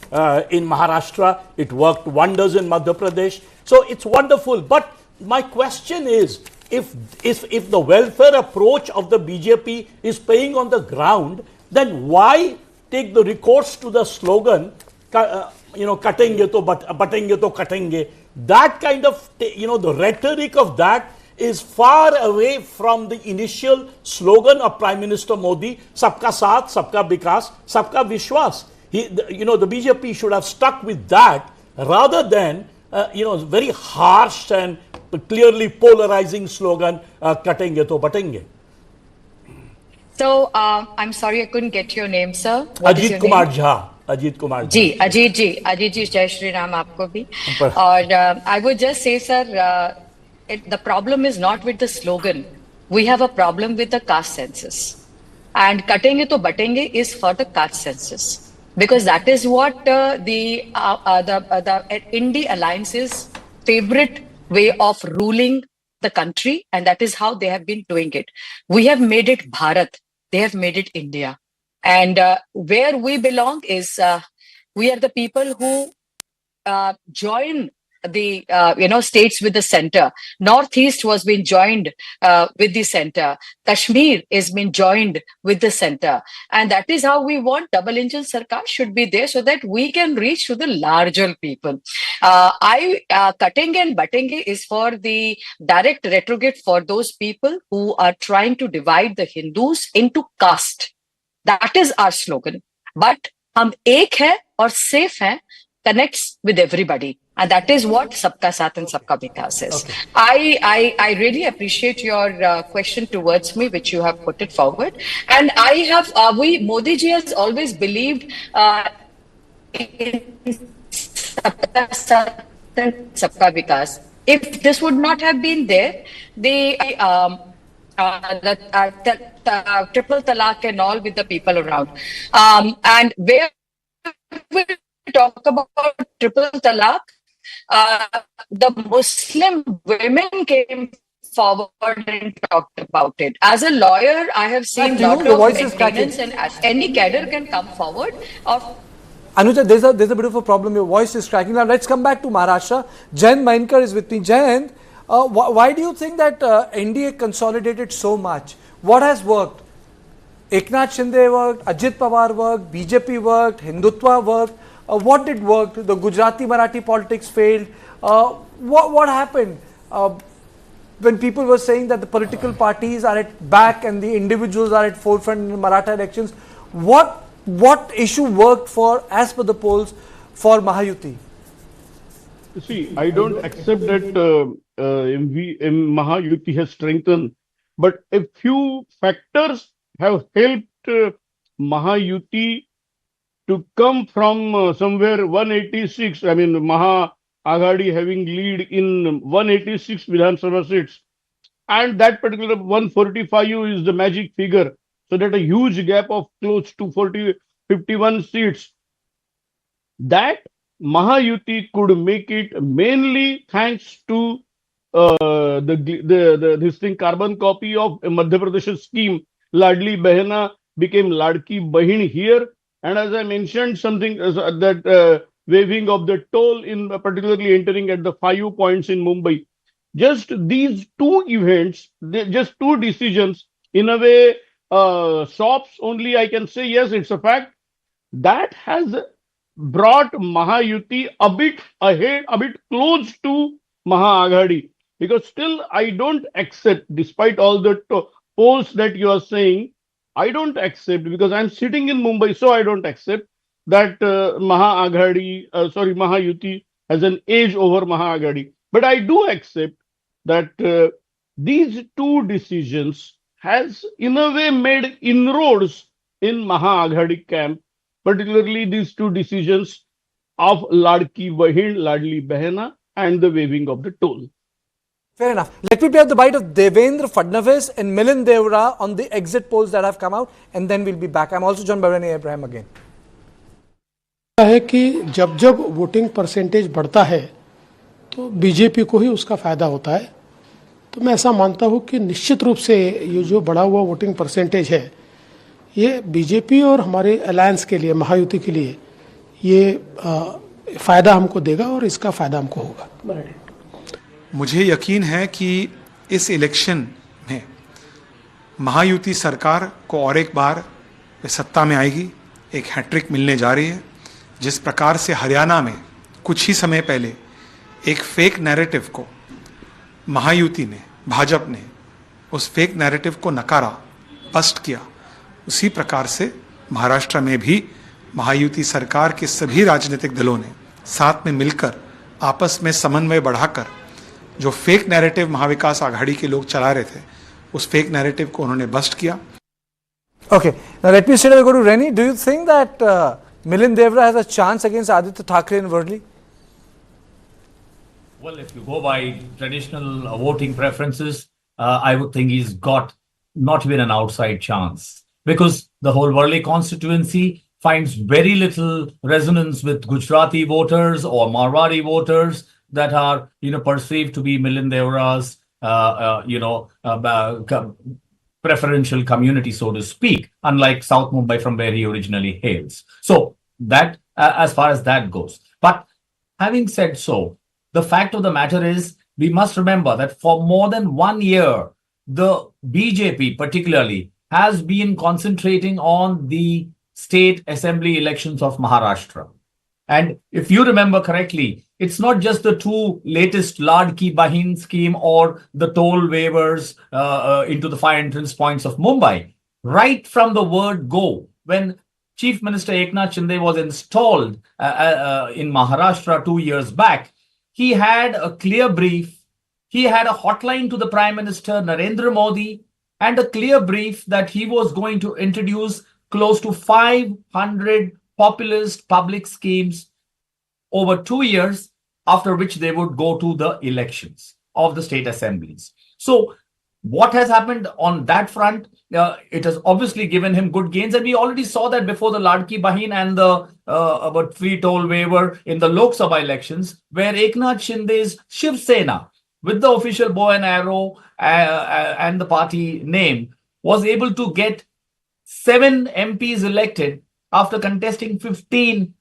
in Maharashtra. It worked wonders in Madhya Pradesh. So it's wonderful. But my question is, if the welfare approach of the BJP is paying on the ground, then why take the recourse to the slogan, katenge to batenge to katenge? That kind of, the rhetoric of that is far away from the initial slogan of Prime Minister Modi, Sabka Saath, Sabka Vikas, Sabka Vishwas. The BJP should have stuck with that rather than, very harsh and clearly polarizing slogan, katenge to batenge. So, I'm sorry, I couldn't get your name, sir. Ajit Kumar Jha. Ajit Kumar Jha. Ajit ji, Jai Shri Ram aapko bhi. Or I would just say, sir, the problem is not with the slogan. We have a problem with the caste census. And katenge to batenge is for the caste census. Because that is what the Indie Alliance's favorite way of ruling the country. And that is how they have been doing it. We have made it Bharat. They have made it India. And where we belong is, we are the people who join the states with the center. Northeast was being joined with the center. Kashmir is being joined with the center. And that is how we want double engine Sarkar should be there, so that we can reach to the larger people. Katenge and batenge is for the direct retrograde for those people who are trying to divide the Hindus into caste. That is our slogan. But hum ek hai aur safe hai connects with everybody. And that is what Sabka Saath and Sabka Vikas is. Okay. I really appreciate your question towards me, which you have put it forward. And Modi ji has always believed in Sabka Saath and Sabka Vikas. If this would not have been there, the triple talaq and all with the people around. And where we talk about triple talaq, the Muslim women came forward and talked about it. As a lawyer, I have seen a lot of maintenance, and any cadre can come forward. Anuja, there's a bit of a problem. Your voice is cracking. Now let's come back to Maharashtra. Jayant Mainkar is with me. Jayant, why do you think that NDA consolidated so much? What has worked? Eknath Shinde worked, Ajit Pawar worked, BJP worked, Hindutva worked. What did work? The Gujarati Marathi politics failed. What happened when people were saying that the political parties are at back and the individuals are at forefront in Maratha elections? What issue worked for, as per the polls, for Mahayuti? See, I don't accept that Mahayuti has strengthened, but a few factors have helped Mahayuti to come from somewhere 186. I mean, Maha Aghadi having lead in 186 Vidhan Sabha seats, and that particular 145 is the magic figure. So that a huge gap of close to 51 seats. That Mahayuti could make it mainly thanks to this thing carbon copy of Madhya Pradesh scheme. Ladli Bahina became Ladki Bahin here, and as I mentioned, something that waiving of the toll in particularly entering at the 5 points in Mumbai. Just these two events, just two decisions, in a way, stops only. I can say yes, it's a fact that has brought Mahayuti a bit ahead, a bit close to Maha because still I don't accept, despite all the polls that you are saying, I don't accept because I'm sitting in Mumbai, so I don't accept that Mahayuti has an edge over Maha. But I do accept that these two decisions has in a way made inroads in Maha camp, particularly these two decisions of Ladki Bahin, Ladli Bahina and the waiving of the toll. Fair enough. Let me play out the bite of Devendra Fadnavis and Milind Devra on the exit polls that have come out, and then we'll be back. I'm also joined by Rene Abraham again. है कि जब जब voting percentage बढ़ता है तो BJP को ही उसका फायदा होता है। तो मैं ऐसा मानता हूं कि निश्चित रूप से ये जो बढ़ा हुआ वोटिंग परसेंटेज है ये बीजेपी और हमारे अलायंस के लिए, महायुति के लिए ये फायदा हमको देगा और इसका फायदा हमको होगा। मुझे यकीन है कि इस इलेक्शन में महायुति सरकार को और एक बार सत्ता में आएगी, एक हैट्रिक मिलने जा रही है। जिस प्रकार से हरियाणा में कुछ ही समय पहले एक फेक नैरेटिव को महायुति ने, भाजपा ने उस फेक नैरेटिव को नकारा, बस्ट किया, उसी प्रकार से महाराष्ट्र में भी महायुति सरकार के सभी राजनीतिक दलों ने साथ में मिलकर आपस में समन्वय बढ़ाकर जो फेक नैरेटिव महाविकास आघाड़ी के लोग चला रहे थे उस फेक नैरेटिव को उन्होंने बस्ट किया। Okay, now let me straight away go to Reni. Do you think that Milind Devra has a chance against Aditya Thackeray in Worli? Well, if you go by traditional voting preferences, I would think he's got not even an outside chance because the whole Worli constituency finds very little resonance with Gujarati voters or Marwari voters that are, perceived to be Milind Devra's, preferential community, so to speak, unlike South Mumbai from where he originally hails. So that, as far as that goes. But having said so, the fact of the matter is, we must remember that for more than 1 year, the BJP particularly has been concentrating on the state assembly elections of Maharashtra. And if you remember correctly, it's not just the two latest Ladki Bahin scheme or the toll waivers into the 5 entrance points of Mumbai. Right from the word go, when Chief Minister Eknath Shinde was installed in Maharashtra 2 years back, he had a clear brief. He had a hotline to the Prime Minister Narendra Modi and a clear brief that he was going to introduce close to 500 populist public schemes over 2 years, after which they would go to the elections of the state assemblies. So what has happened on that front? It has obviously given him good gains, and we already saw that before the Ladki Bahin and the about free toll waiver in the Lok Sabha elections, where Eknath Shinde's Shiv Sena, with the official bow and arrow and the party name, was able to get 7 MPs elected after contesting 15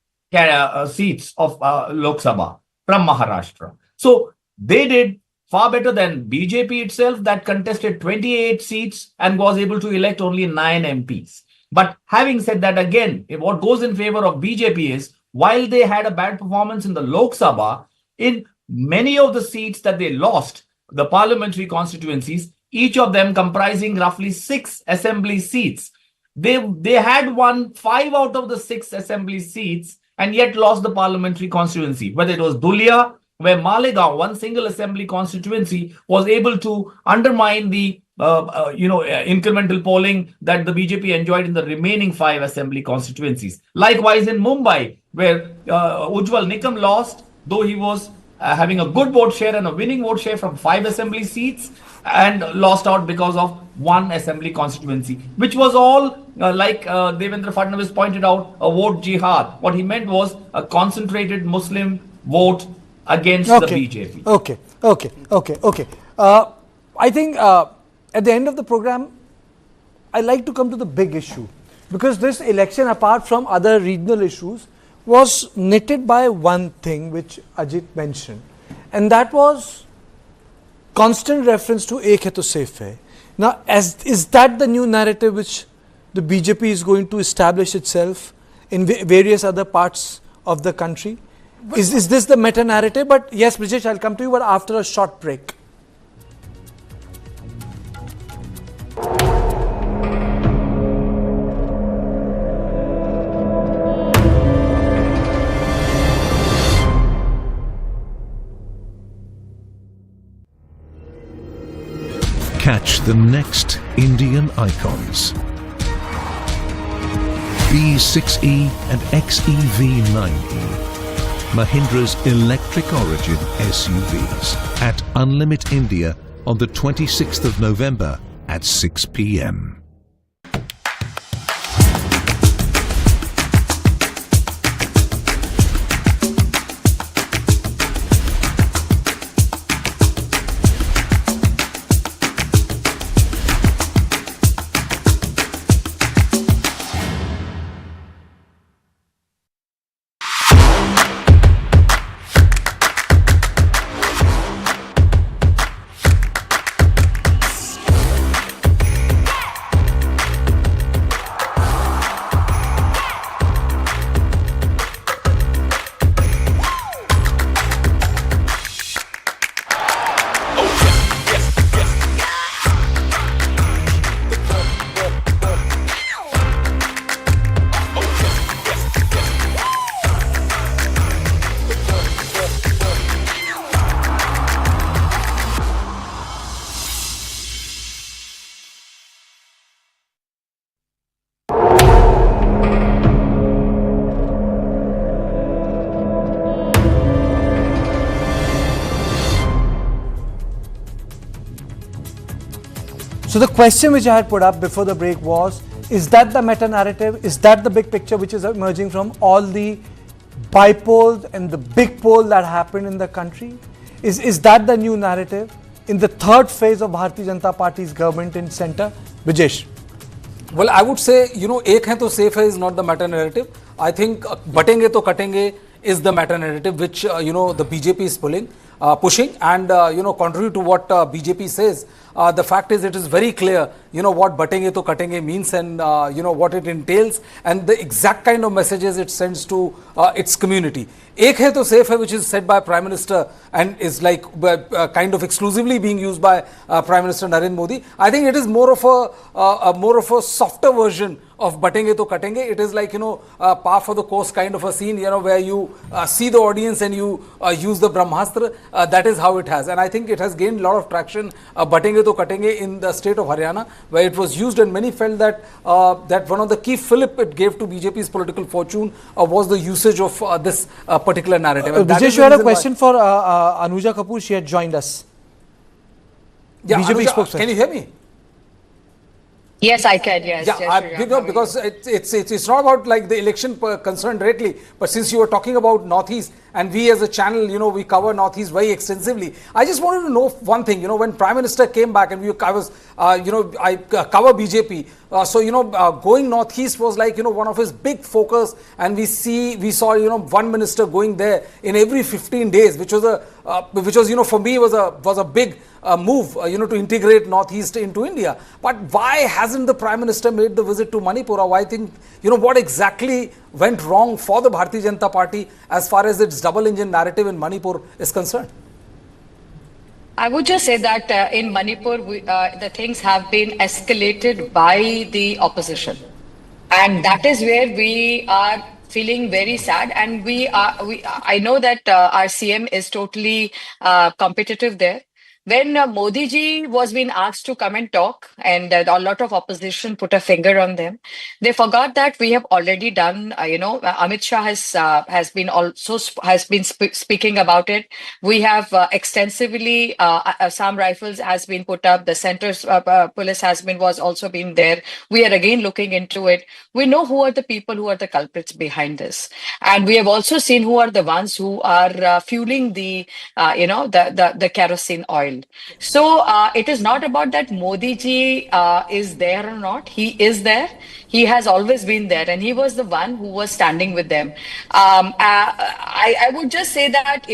seats of Lok Sabha from Maharashtra. So they did far better than BJP itself that contested 28 seats and was able to elect only 9 MPs. But having said that, again, what goes in favor of BJP is, while they had a bad performance in the Lok Sabha, in many of the seats that they lost, the parliamentary constituencies, each of them comprising roughly 6 assembly seats, they had won 5 out of the 6 assembly seats and yet lost the parliamentary constituency, whether it was Dhulia, where Malegaon, one single assembly constituency, was able to undermine the incremental polling that the BJP enjoyed in the remaining 5 assembly constituencies. Likewise in Mumbai, where Ujjwal Nikam lost, though he was having a good vote share and a winning vote share from 5 assembly seats, and lost out because of 1 assembly constituency, which was all like Devendra Fadnavis pointed out, a vote jihad. What he meant was a concentrated Muslim vote against the BJP. Okay. I think at the end of the program, I like to come to the big issue, because this election, apart from other regional issues, was knitted by one thing which Ajit mentioned, and that was constant reference to Ek hai to safe hai. Now, is that the new narrative which the BJP is going to establish itself in various other parts of the country? Is this the meta narrative? But yes, Brijesh, I'll come to you, but after a short break. Catch the next Indian icons. B6E and XEV9E, Mahindra's electric origin SUVs, at Unlimit India on the 26th of November at 6 p.m. So the question which I had put up before the break was, is that the meta narrative? Is that the big picture which is emerging from all the bypolls and the big poll that happened in the country? Is that the new narrative in the third phase of Bharatiya Janata Party's government in centre? Brijesh. Well, I would say, ek hai to safe hai is not the meta narrative. I think batenge to katenge is the meta narrative which, the BJP is pushing. And, contrary to what BJP says, the fact is it is very clear, what batenge to katenge means and, what it entails and the exact kind of messages it sends to its community. Ek hai to safe hai, which is said by Prime Minister and is like kind of exclusively being used by Prime Minister Narendra Modi. I think it is more of a softer version of batenge to katenge. It is like, par for the course kind of a scene, where you see the audience and you use the Brahmastra. That is how it has. And I think it has gained a lot of traction, batenge to katenge, in the state of Haryana, where it was used, and many felt that that one of the key fillip it gave to BJP's political fortune was the usage of this particular narrative. Brijesh, you had a question for Anuja Kapoor. She had joined us. Yeah, BJP Anuja, can you hear me? Yes, I can. Yes. Because it's not about like the election concerned directly, but since you were talking about Northeast, and we as a channel, we cover Northeast very extensively. I just wanted to know one thing. when Prime Minister came back, and I cover BJP. Going Northeast was like one of his big focus, and we saw one minister going there in every 15 days, which was for me was a big move to integrate Northeast into India. But why hasn't the Prime Minister made the visit to Manipur? Or I think what exactly went wrong for the Bharatiya Janata Party as far as its double engine narrative in Manipur is concerned? I would just say that in Manipur, the things have been escalated by the opposition. And that is where we are feeling very sad, and I know that our CM is totally competitive there. When Modi ji was being asked to come and talk, and a lot of opposition put a finger on them, they forgot that we have already done. Amit Shah has been also speaking about it. We have extensively Assam Rifles has been put up. The Centre's police was also been there. We are again looking into it. We know who are the people who are the culprits behind this, and we have also seen who are the ones who are fueling the the kerosene oil. So it is not about that Modi ji is there or not. He is there. He has always been there, and he was the one who was standing with them. I would just say that,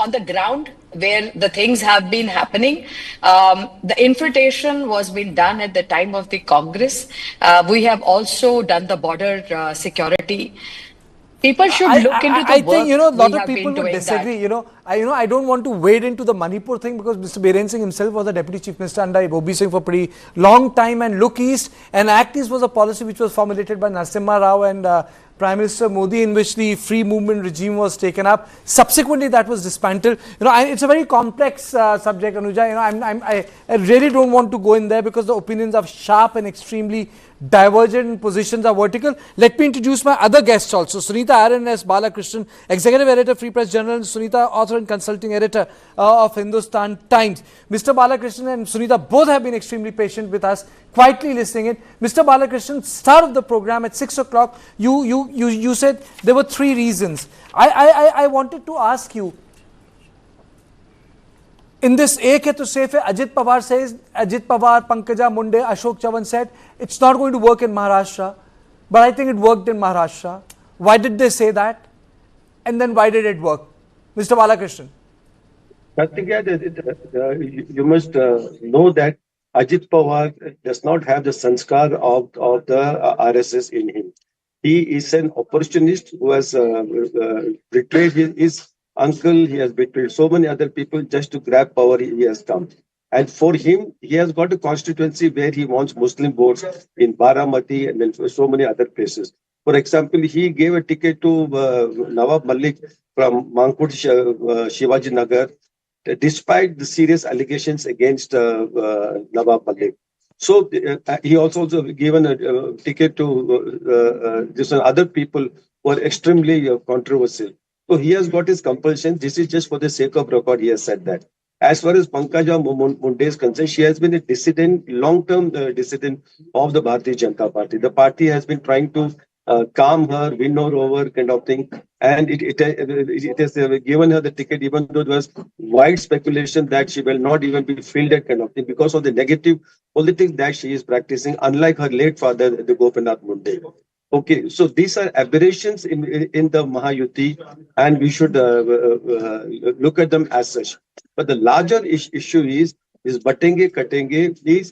on the ground where the things have been happening, the infiltration was being done at the time of the Congress. We have also done the border security. People should look into the I work think, a lot we of have people been would doing disagree. that. I don't want to wade into the Manipur thing, because Mr. Biren Singh himself was the Deputy Chief Minister under Bobi Singh for a pretty long time. And Look East and Act East was a policy which was formulated by Narasimha Rao and Prime Minister Modi, in which the free movement regime was taken up. Subsequently, that was dismantled. It's a very complex subject, Anuja. I really don't want to go in there, because the opinions are sharp and extremely divergent, and positions are vertical. Let me introduce my other guests also. Sunita R.N.S. Balakrishnan, Executive Editor, Free Press Journal, and Sunita, Author and Consulting Editor of Hindustan Times. Mr. Balakrishnan and Sunita both have been extremely patient with us, quietly listening in. Mr. Balakrishnan, start of the program at 6 o'clock, you said there were three reasons. I wanted to ask you, in this Ek Hai To Safe Hai, Ajit Pawar, Pankaja Munde, Ashok Chavan said, it's not going to work in Maharashtra, but I think it worked in Maharashtra. Why did they say that? And then why did it work? Mr. Balakrishnan. I think you must know that Ajit Pawar does not have the sanskar of the RSS in him. He is an opportunist who has betrayed his uncle. He has betrayed so many other people just to grab power. He has come. And for him, he has got a constituency where he wants Muslim votes in Baramati and then so many other places. For example, he gave a ticket to Nawab Malik from Mankut Shivaji Nagar, despite the serious allegations against Nawab Malik. So he also given a ticket to this other people who are extremely controversial. So he has got his compulsion. This is just for the sake of record. He has said that. As far as Pankaja Munde is concerned, she has been a dissident, long-term dissident of the Bharatiya Janata Party. The party has been trying to calm her, win her over, kind of thing. And it has given her the ticket, even though there was wide speculation that she will not even be fielded, kind of thing, because of the negative politics that she is practicing, unlike her late father, the Gopinath Munde. Okay, so these are aberrations in the Mahayuti, and we should look at them as such. But the larger issue is Batenge Katenge is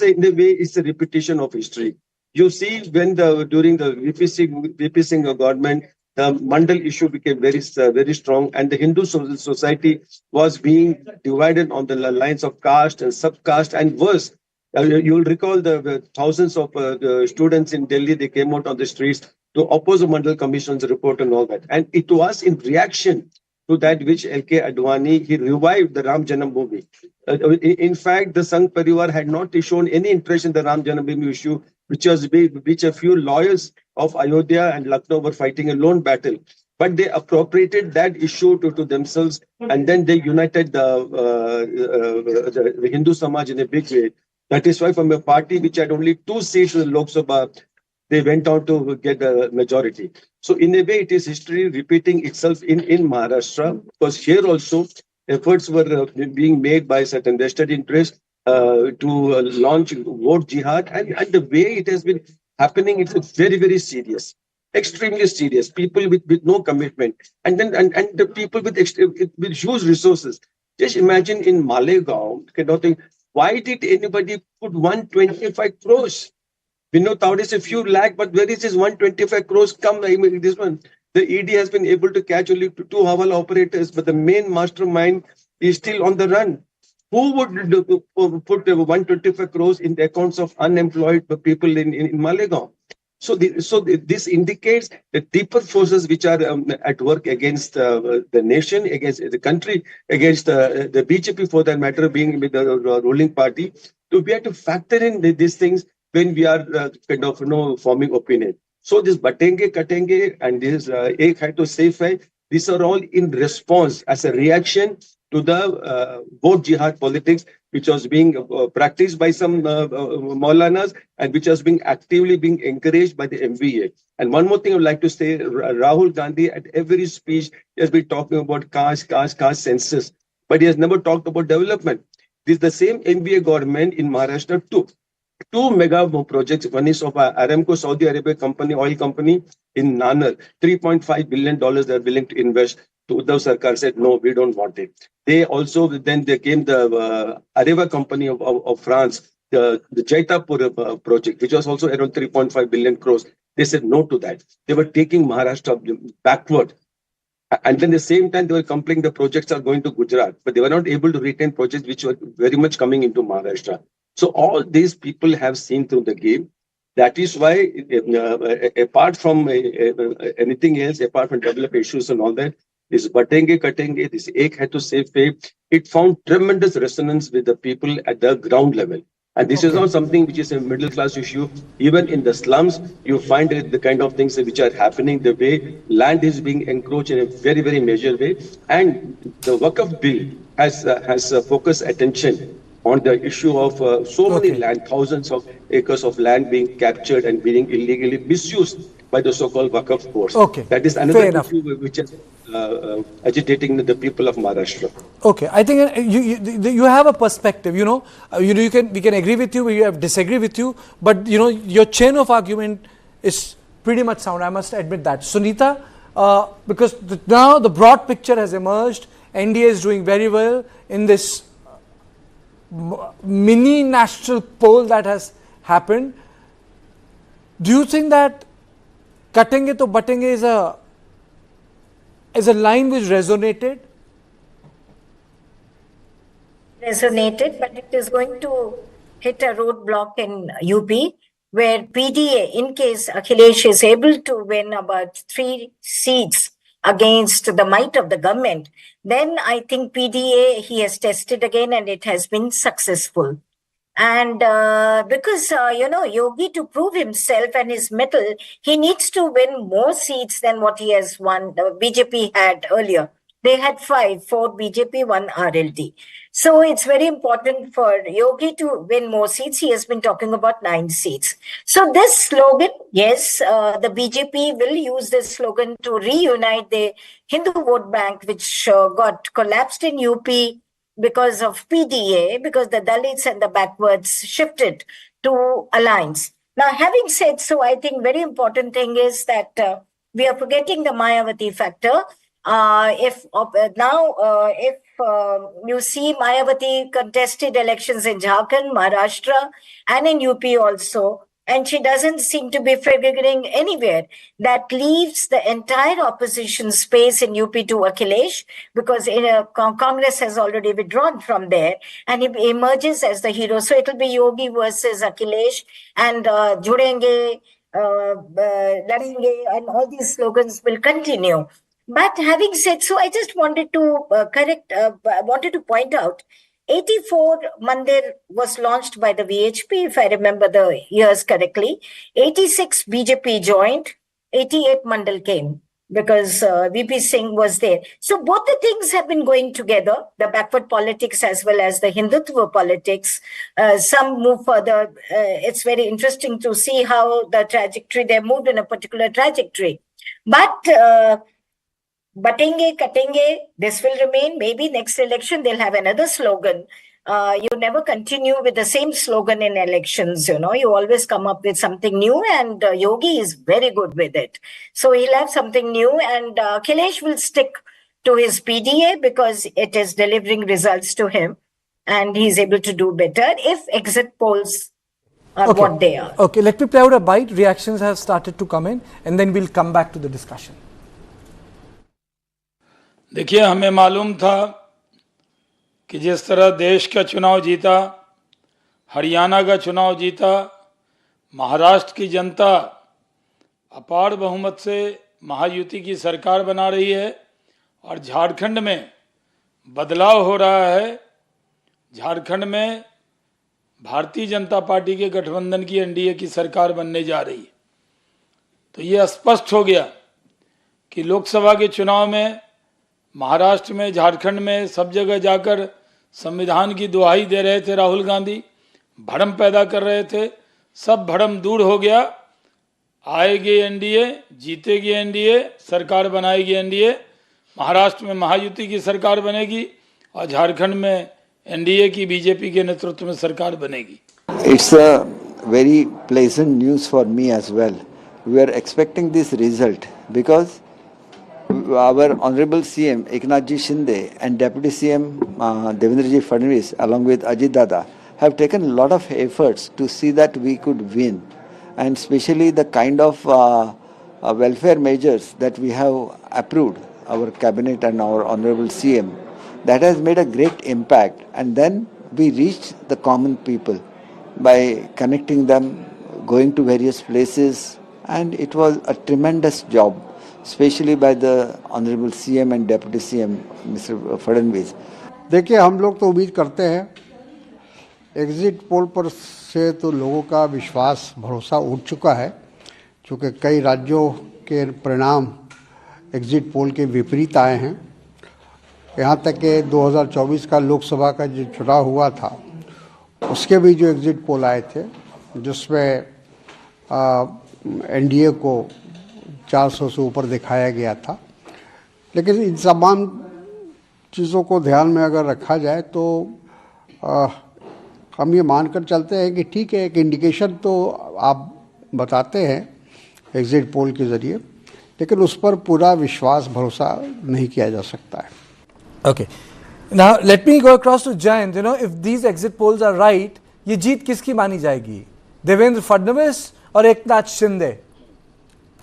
in a way it's a repetition of history. You see, when during the VP Singh government, the Mandal issue became very strong, and the Hindu society was being divided on the lines of caste and subcaste, and worse. You'll recall the thousands of students in Delhi, they came out on the streets to oppose the Mandal Commission's report and all that. And it was in reaction to that which L.K. Advani, he revived the Ram Janambhoomi. In fact, the Sangh Parivar had not shown any interest in the Ram Janambhoomi issue, which a few lawyers of Ayodhya and Lucknow were fighting a lone battle. But they appropriated that issue to themselves, and then they united the Hindu Samaj in a big way. That is why from a party which had only 2 seats in the Lok Sabha, they went on to get a majority. So in a way, it is history repeating itself in Maharashtra, because here also efforts were being made by certain vested interests to launch vote jihad. And the way it has been happening, it's very, very serious, extremely serious. People with no commitment, and the people with huge resources. Just imagine in Malegaon, why did anybody put 125 crores? We know nowadays a few lakh, but where is this 125 crores come? I mean, this one, the ED has been able to catch only 2 Hawala operators, but the main mastermind is still on the run. Who would put 125 crores in the accounts of unemployed people in Malegaon? This indicates the deeper forces which are at work against the nation, against the country, against the BJP for that matter, being with the ruling party. So we have to factor in these things when we are forming opinion. So this batenge, katenge, and this ek hai to safe hai, these are all in response as a reaction to the vote jihad politics, which was being practiced by some Maulanas and which was being actively being encouraged by the MVA. And one more thing I would like to say, Rahul Gandhi at every speech has been talking about caste census, but he has never talked about development. This is the same MVA government in Maharashtra took two mega projects. One is of Aramco, Saudi Arabia company, oil company in Nanar, $3.5 billion they are willing to invest. To Uddhav Sarkar said, no, we don't want it. They also, then there came the Areva company of France, the Jaitapur project, which was also around 3.5 billion crores. They said no to that. They were taking Maharashtra backward. And then at the same time, they were complaining the projects are going to Gujarat, but they were not able to retain projects which were very much coming into Maharashtra. So all these people have seen through the game. That is why, apart from anything else, apart from develop issues and all that, this batenge, katenge, this ek hai to save pay, it found tremendous resonance with the people at the ground level. And this is not something which is a middle class issue. Even in the slums, you find the kind of things which are happening, the way land is being encroached in a very, very major way. And the Waqf bill has focused attention on the issue of many land, thousands of acres of land being captured and being illegally misused by the so-called Waqf courts. That is another issue which is agitating the people of Maharashtra. Okay, I think you have a perspective. We can agree with you, we have disagree with you, but your chain of argument is pretty much sound. I must admit that. Sunita, because now the broad picture has emerged. NDA is doing very well in this mini national poll that has happened. Do you think that katenge to batenge is a line which resonated? But it is going to hit a roadblock in UP, where PDA, in case Akhilesh is able to win about 3 seats against the might of the government, then I think PDA he has tested again and it has been successful. And because, Yogi, to prove himself and his mettle, he needs to win more seats than what he has won. The BJP had earlier. They had 5, 4 BJP, 1 RLD. So it's very important for Yogi to win more seats. He has been talking about 9 seats. So this slogan, yes, the BJP will use this slogan to reunite the Hindu vote bank, which got collapsed in UP because of PDA, because the Dalits and the backwards shifted to alliance. Now, having said so, I think very important thing is that we are forgetting the Mayawati factor. If you see Mayawati contested elections in Jharkhand, Maharashtra, and in UP also, and she doesn't seem to be figuring anywhere, that leaves the entire opposition space in UP to Akhilesh, because Congress has already withdrawn from there, and he emerges as the hero. So it will be Yogi versus Akhilesh, and Judenge, Ladenge, and all these slogans will continue. But having said so, I just wanted to point out, 84 Mandir was launched by the VHP, if I remember the years correctly. 86 BJP joined, 88 Mandal came because VP Singh was there. So both the things have been going together, the backward politics as well as the Hindutva politics. Some move further. It's very interesting to see how the trajectory, they moved in a particular trajectory. But batenge, katenge, this will remain. Maybe next election they'll have another slogan. You never continue with the same slogan in elections, you always come up with something new, and Yogi is very good with it. So he'll have something new, and Akhilesh will stick to his PDA because it is delivering results to him and he's able to do better if exit polls are what they are. Okay, let me play out a bite. Reactions have started to come in and then we'll come back to the discussion. देखिए, हमें मालूम था कि जिस तरह देश का चुनाव जीता, हरियाणा का चुनाव जीता, महाराष्ट्र की जनता अपार बहुमत से महायुति की सरकार बना रही है और झारखंड में बदलाव हो रहा है। झारखंड में भारतीय जनता पार्टी के गठबंधन की NDA की सरकार बनने जा रही है। तो ये स्पष्ट हो गया कि लोकसभा के चुनाव में महाराष्ट्र में, झारखंड में सब जगह जाकर संविधान की दुहाई दे रहे थे राहुल गांधी, भ्रम पैदा कर रहे थे। सब भ्रम दूर हो गया। आएगी NDA, जीतेगी NDA, सरकार बनाएगी NDA। महाराष्ट्र में महायुति की सरकार बनेगी और झारखंड में NDA की बीजेपी के नेतृत्व में सरकार बनेगी। It's a very pleasant news for me as well. We are expecting this result because our Honorable CM Eknath Shinde and Deputy CM Devendra Fadnavis along with Ajit Dada have taken a lot of efforts to see that we could win, and especially the kind of welfare measures that we have approved, our cabinet and our Honorable CM, that has made a great impact. And then we reached the common people by connecting them, going to various places, and it was a tremendous job, especially by the Honorable CM and Deputy CM, Mr. Fadnavis. देखिए, हम लोग तो उम्मीद करते हैं, exit poll पर से तो लोगों का विश्वास, भरोसा उठ चुका है, क्योंकि कई राज्यों के परिणाम एग्जिट पोल के विपरीत आए हैं। यहाँ तक कि 2024 का लोकसभा का जो चुनाव हुआ था, उसके भी जो एग्जिट पोल आए थे, जिसमें NDA को 400 से ऊपर दिखाया गया था। लेकिन इन तमाम चीज़ों को ध्यान में अगर रखा जाए तो हम ये मानकर चलते हैं कि ठीक है, एक इंडिकेशन तो आप बताते हैं एग्जिट पोल के ज़रिए, लेकिन उस पर पूरा विश्वास, भरोसा नहीं किया जा सकता है। Okay. Now let me go across to Jayant. You know, if these exit polls are right, ये जीत किसकी मानी जाएगी? देवेंद्र फडणवीस और Eknath Shinde?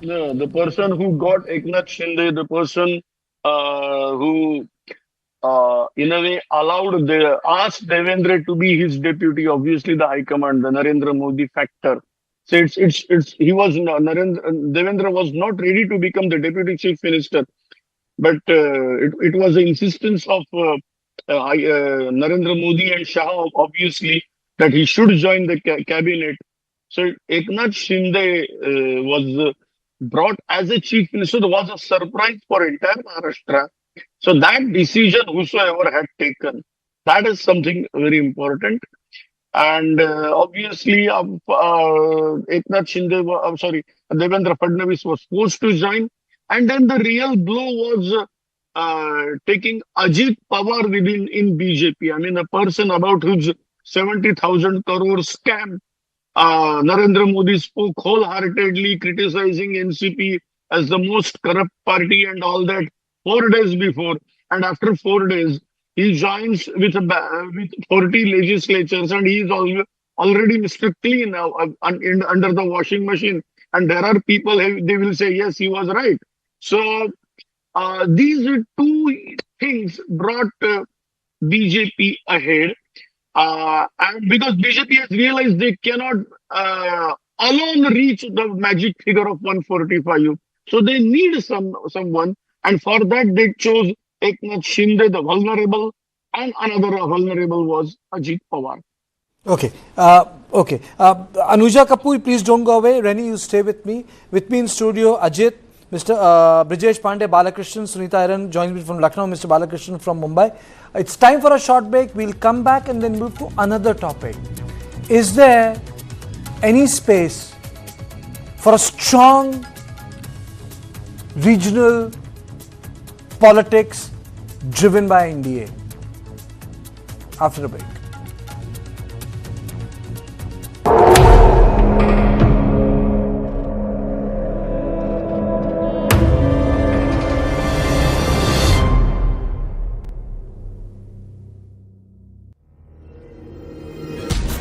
No, the person who got Eknath Shinde, the person who in a way asked Devendra to be his deputy, obviously the High Command, the Narendra Modi factor. So Devendra was not ready to become the deputy chief minister, but it was the insistence of Narendra Modi and Shah, obviously, that he should join the cabinet. So Eknath Shinde was brought as a chief minister. Was a surprise for entire Maharashtra. So that decision, whosoever had taken, that is something very important. And obviously, Eknath Shinde, Devendra Fadnavis was forced to join. And then the real blow was taking Ajit Pawar in BJP. I mean, a person about whose 70,000 crore scam. Narendra Modi spoke wholeheartedly, criticizing NCP as the most corrupt party and all that 4 days before. And after 4 days, he joins with 40 legislatures, and he is already Mr. Clean now under the washing machine. And there are people, they will say, yes, he was right. So these two things brought BJP ahead. And because BJP has realized they cannot alone reach the magic figure of 145. So they need someone. And for that, they chose Eknath Shinde, the vulnerable, and another vulnerable was Ajit Pawar. Okay. Okay. Anuja Kapoor, please don't go away. Reni, you stay with me. With me in studio, Ajit, Mr. Brijesh Pandey, Balakrishnan, Sunita Iran joins me from Lucknow, Mr. Balakrishnan from Mumbai. It's time for a short break. We'll come back and then move to another topic. Is there any space for a strong regional politics driven by NDA? After a break.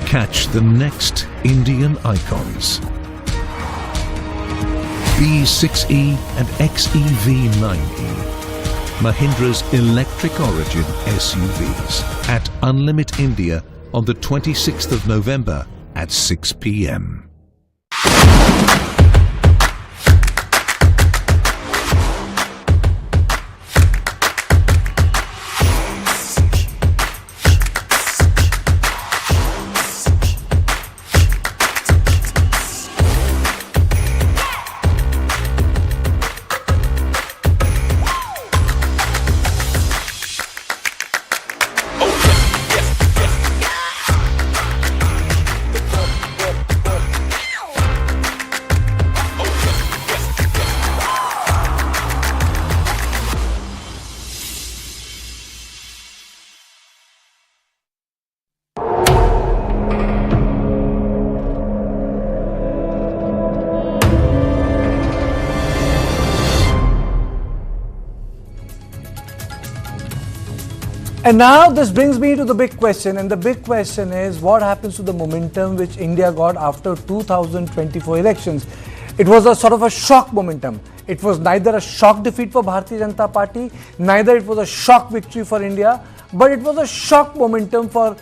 Catch the next Indian icons. B6E and XEV9E, Mahindra's electric origin SUVs at Unlimit India on the 26th of November at 6 p.m. And now this brings me to the big question, and the big question is what happens to the momentum which India got after 2024 elections? It was a sort of a shock momentum. It was neither a shock defeat for Bharatiya Janata Party, neither it was a shock victory for India, but it was a shock momentum for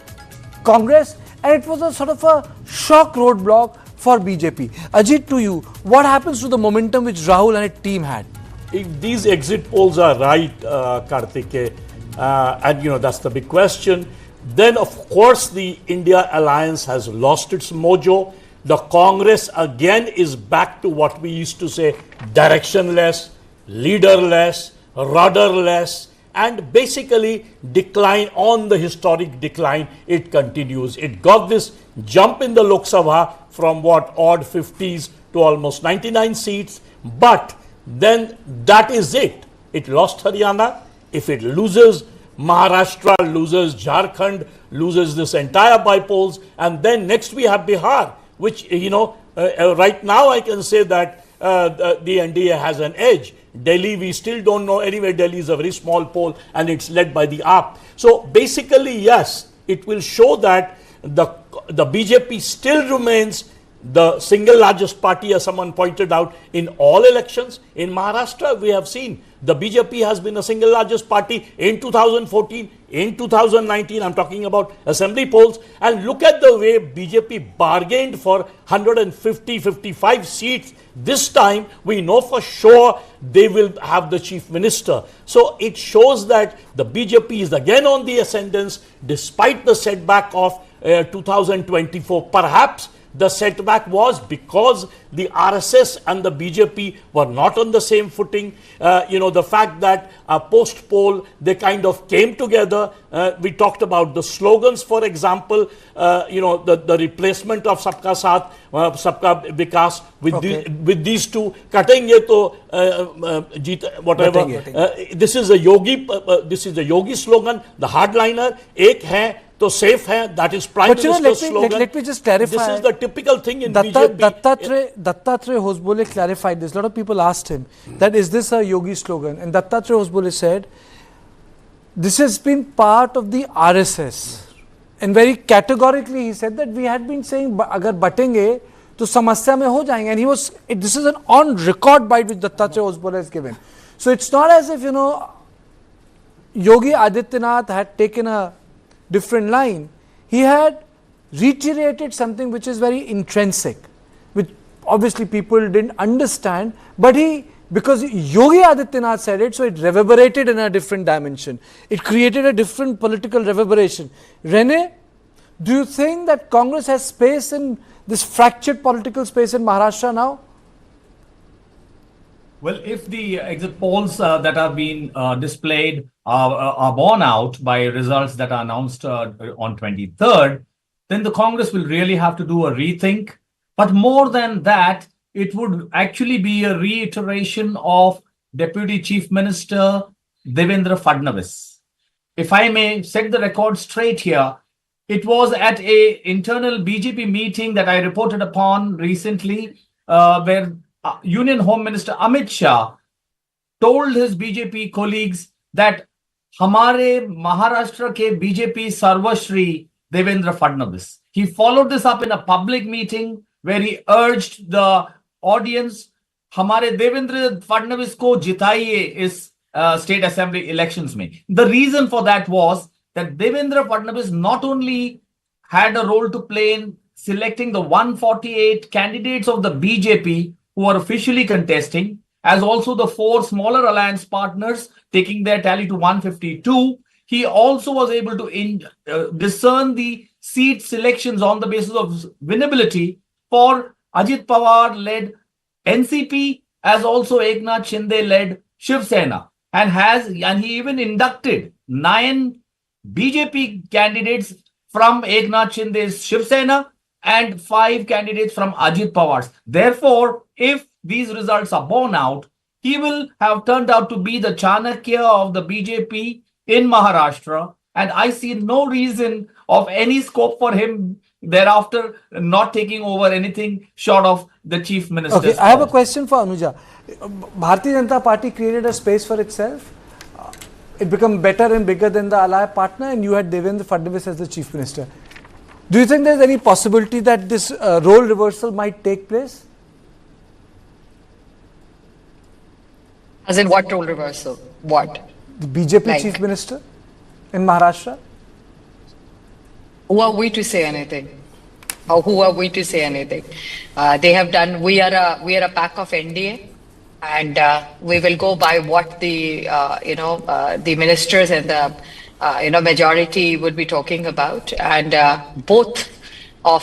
Congress, and it was a sort of a shock roadblock for BJP. Ajit, to you, what happens to the momentum which Rahul and his team had? If these exit polls are right, Karthike, and that's the big question, then of course the India alliance has lost its mojo. The Congress again is back to what we used to say, directionless, leaderless, rudderless, and basically decline on the historic decline. It continues. It got this jump in the Lok Sabha from what, odd 50s to almost 99 seats, but then that is it. It lost Haryana. If it loses Maharashtra, loses Jharkhand, loses this entire bypolls, and then next we have Bihar, which, right now I can say that the NDA has an edge. Delhi, we still don't know. Anyway, Delhi is a very small poll and it's led by the AAP. So basically, yes, it will show that the BJP still remains the single largest party, as someone pointed out, in all elections. In Maharashtra, we have seen the BJP has been the single largest party in 2014, in 2019. I'm talking about assembly polls. And look at the way BJP bargained for 150-55 seats. This time, we know for sure they will have the chief minister. So it shows that the BJP is again on the ascendance despite the setback of 2024. Perhaps the setback was because the RSS and the BJP were not on the same footing. The fact that post-poll, they kind of came together. We talked about the slogans, for example, the replacement of Sabka Saath, Sabka Vikas with these two. Katenge to jeet, whatever. This is a Yogi slogan, the hardliner. Ek hai to safe hai, that is Prime Minister's slogan. Let me just clarify. This is the typical thing in BJP. Dattatreya Hosbole clarified this. A lot of people asked him that is this a Yogi slogan? And Dattatreya Hosbole said, this has been part of the RSS. And very categorically he said that we had been saying, agar batenge, to samasya mein ho jayenge. And this is an on record bite which Dattatreya Hosbole has given. So it's not as if, Yogi Adityanath had taken a different line. He had reiterated something which is very intrinsic, which obviously people didn't understand, but because Yogi Adityanath said it, so it reverberated in a different dimension. It created a different political reverberation. Rene, do you think that Congress has space in this fractured political space in Maharashtra now? Well, if the exit polls that have been displayed are borne out by results that are announced on 23rd, then the Congress will really have to do a rethink. But more than that, it would actually be a reiteration of Deputy Chief Minister Devendra Fadnavis. If I may set the record straight here, it was at an internal BJP meeting that I reported upon recently, where Union Home Minister Amit Shah told his BJP colleagues that Hamare Maharashtra ke BJP Sarvashri Devendra Fadnavis. He followed this up in a public meeting where he urged the audience, Hamare Devendra Fadnavis ko jitaiye is state assembly elections mein. The reason for that was that Devendra Fadnavis not only had a role to play in selecting the 148 candidates of the BJP who are officially contesting, as also the 4 smaller alliance partners taking their tally to 152. He also was able to discern the seat selections on the basis of winnability for Ajit Pawar-led NCP, as also Eknath Shinde-led Shiv Sena, and he even inducted 9 BJP candidates from Eknath Shinde's Shiv Sena and 5 candidates from Ajit Pawar's. Therefore, if these results are borne out, he will have turned out to be the Chanakya of the BJP in Maharashtra, and I see no reason of any scope for him thereafter not taking over anything short of the chief minister's Okay, I have a question for Anuja. Bharatiya Janata Party created a space for itself. it became better and bigger than the ally partner, and you had Devendra Fadnavis as the chief minister. Do you think there's any possibility that this role reversal might take place? As in what role reversal? What? The BJP chief minister in Maharashtra? Who are we to say anything? Or who are we to say anything? They have done. We are a pack of NDA, and we will go by what the the ministers and the majority would be talking about. And both of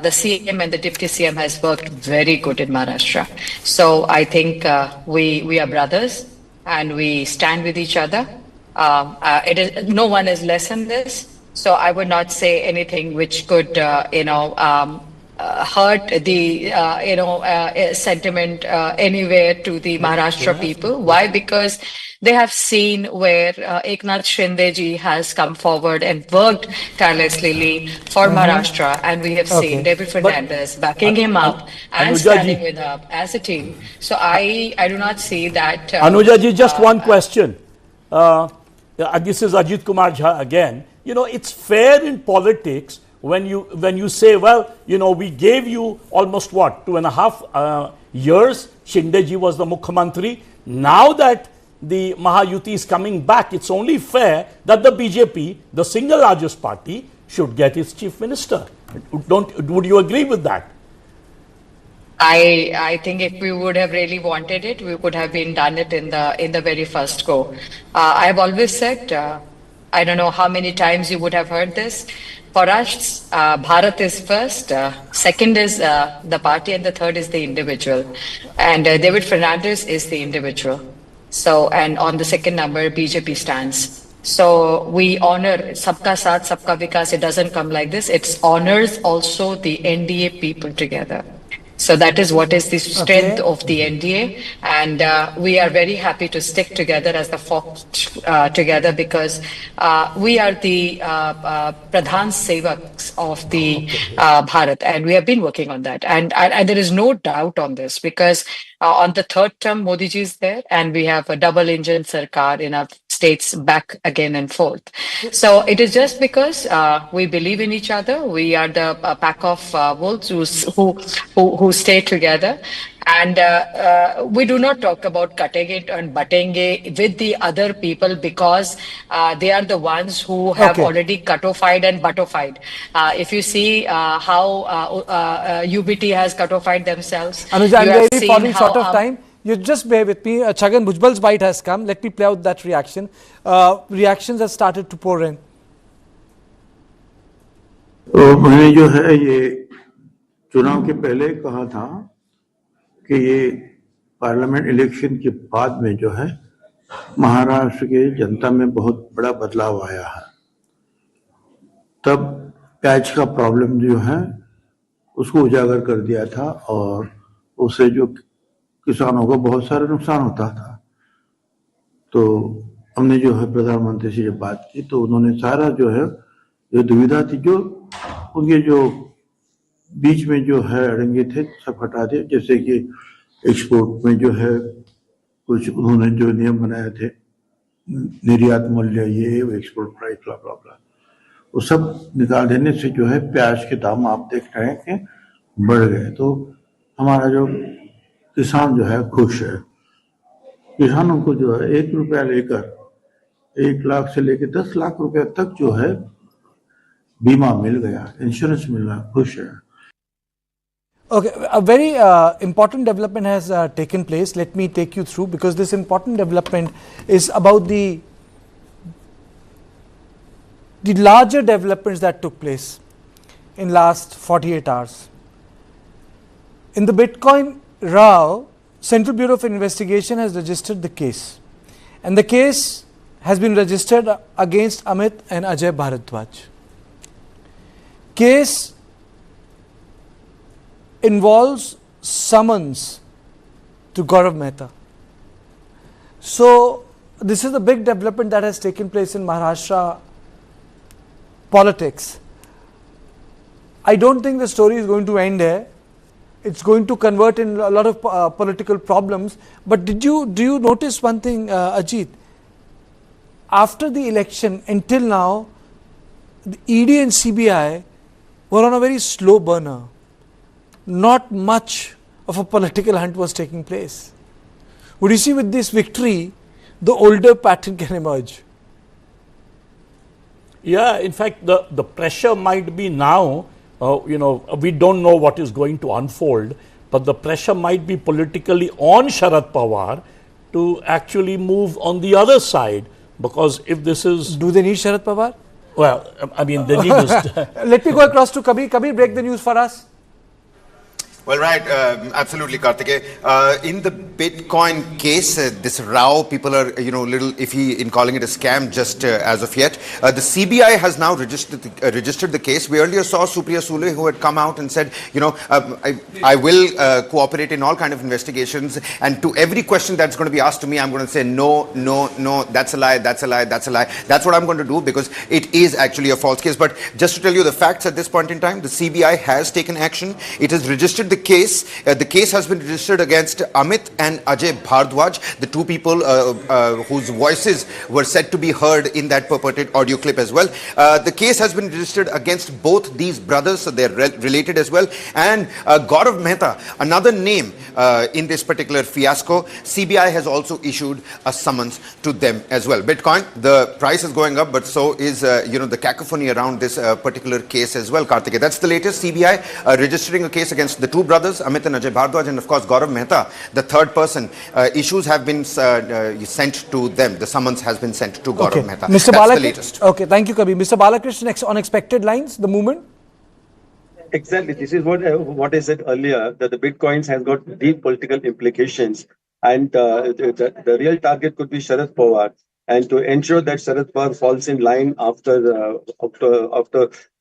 the CM and the Deputy CM has worked very good in Maharashtra. So I think we are brothers and we stand with each other. No one is less in this. So I would not say anything which could, hurt the, sentiment anywhere to the Maharashtra people. Why? Because they have seen where Eknath Shinde ji has come forward and worked tirelessly for Maharashtra, and we have seen David Fernandez backing him up and standing with him as a team. So I do not see that. Anuja ji, just one question. This is Ajit Kumar Jha again. It's fair in politics when you say, well, we gave you almost 2.5 years. Shinde ji was the Mukhyamantri. Now that the Mahayuti is coming back, it's only fair that the BJP, the single largest party, should get its chief minister. Would you agree with that? I think if we would have really wanted it, we would have done it in the very first go. I have always said, I don't know how many times you would have heard this. For us, Bharat is first, second is the party, and the third is the individual. And David Fernandez is the individual. So, and on the second number, BJP stands. So we honor Sabka Saath, Sabka Vikas. It doesn't come like this. It honors also the NDA people together. So that is what is the strength of the NDA, and we are very happy to stick together as the fox together, because we are the Pradhan Sevaks of the Bharat, and we have been working on that. And there is no doubt on this, because on the third term, Modi ji is there, and we have a double engine sarkar in our states back again and forth. So it is just because we believe in each other. We are the pack of wolves who stay together. And we do not talk about cutting it and butting it with the other people, because they are the ones who have already cutified and buttified. If you see how UBT has cutified themselves. Anuja, I'm really falling short of time. You just bear with me. Chhagan Bhujbal's bite has come. Let me play out that reaction. Reactions have started to pour in. मैंने जो है ये चुनाव के पहले कहा था कि ये पार्लियामेंट इलेक्शन के बाद में जो है महाराष्ट्र के जनता में बहुत बड़ा बदलाव आया है। तब पैच का प्रॉब्लम जो है उसको उजागर कर दिया था, और उससे जो किसानों को बहुत सारा नुकसान होता था। तो हमने जो है प्रधानमंत्री से जब बात की तो उन्होंने सारा जो है जो दुविधा थी, जो उनके जो बीच में जो है अड़ंगे थे, सब हटा दिए। जैसे कि एक्सपोर्ट में जो है कुछ उन्होंने जो नियम बनाए थे, निर्यात मूल्य, ये एक्सपोर्ट प्राइस, ब्ला ब्ला ब्ला, वो सब निकाल देने से जो है प्याज के दाम आप देख रहे हैं कि बढ़ गए। तो हमारा जो किसान जो है खुश है। किसानों को जो है 1 रुपया लेकर 1 लाख से लेकर 10 लाख रुपया तक जो है बीमा मिल गया, इंश्योरेंस मिल रहा, खुश है। Okay, a very important development has taken place. Let me take you through, because this important development is about the larger developments that took place in last 48 hours. In the Bitcoin row, Central Bureau of Investigation has registered the case, and the case has been registered against Amit and Ajay Bharadwaj. Case involves summons to Gaurav Mehta. So this is a big development that has taken place in Maharashtra politics. I don't think the story is going to end here. It's going to convert in a lot of political problems. But do you notice one thing, Ajit? after the election until now, the ED and CBI were on a very slow burner. Not much of a political hunt was taking place. Would you see with this victory, the older pattern can emerge? Yeah, in fact, the pressure might be now, we don't know what is going to unfold, but the pressure might be politically on Sharad Pawar to actually move on the other side, because if this is... Do they need Sharad Pawar? Well, I mean, they need this. Let me go across to Kabir. Kabir, break the news for us. Well, right, absolutely, Kartikeya. In the Bitcoin case, this row, people are, little iffy in calling it a scam just as of yet. The CBI has now registered the case. We earlier saw Supriya Sule, who had come out and said, I will cooperate in all kind of investigations, and to every question that's going to be asked to me, I'm going to say, no, that's a lie, that's a lie, that's a lie. That's what I'm going to do, because it is actually a false case. But just to tell you the facts at this point in time, the CBI has taken action. It has registered the case. The case has been registered against Amit and Ajay Bhardwaj, the two people whose voices were said to be heard in that purported audio clip as well. The case has been registered against both these brothers, so they're related as well. And Gaurav Mehta, another name in this particular fiasco, CBI has also issued a summons to them as well. Bitcoin, the price is going up, but so is the cacophony around this particular case as well, Kartikeya. That's the latest. CBI registering a case against the two brothers, Amit and Ajay Bhardwaj, and of course Gaurav Mehta, the third person. Issues have been sent to them. The summons has been sent to Gaurav Mehta. Mr. That's the latest. Okay, thank you, Kabir. Mr. Balakrishnan, unexpected lines, the movement? Exactly. This is what I said earlier, that the Bitcoins has got deep political implications. And the real target could be Sharad Pawar. And to ensure that Sharad Pawar falls in line after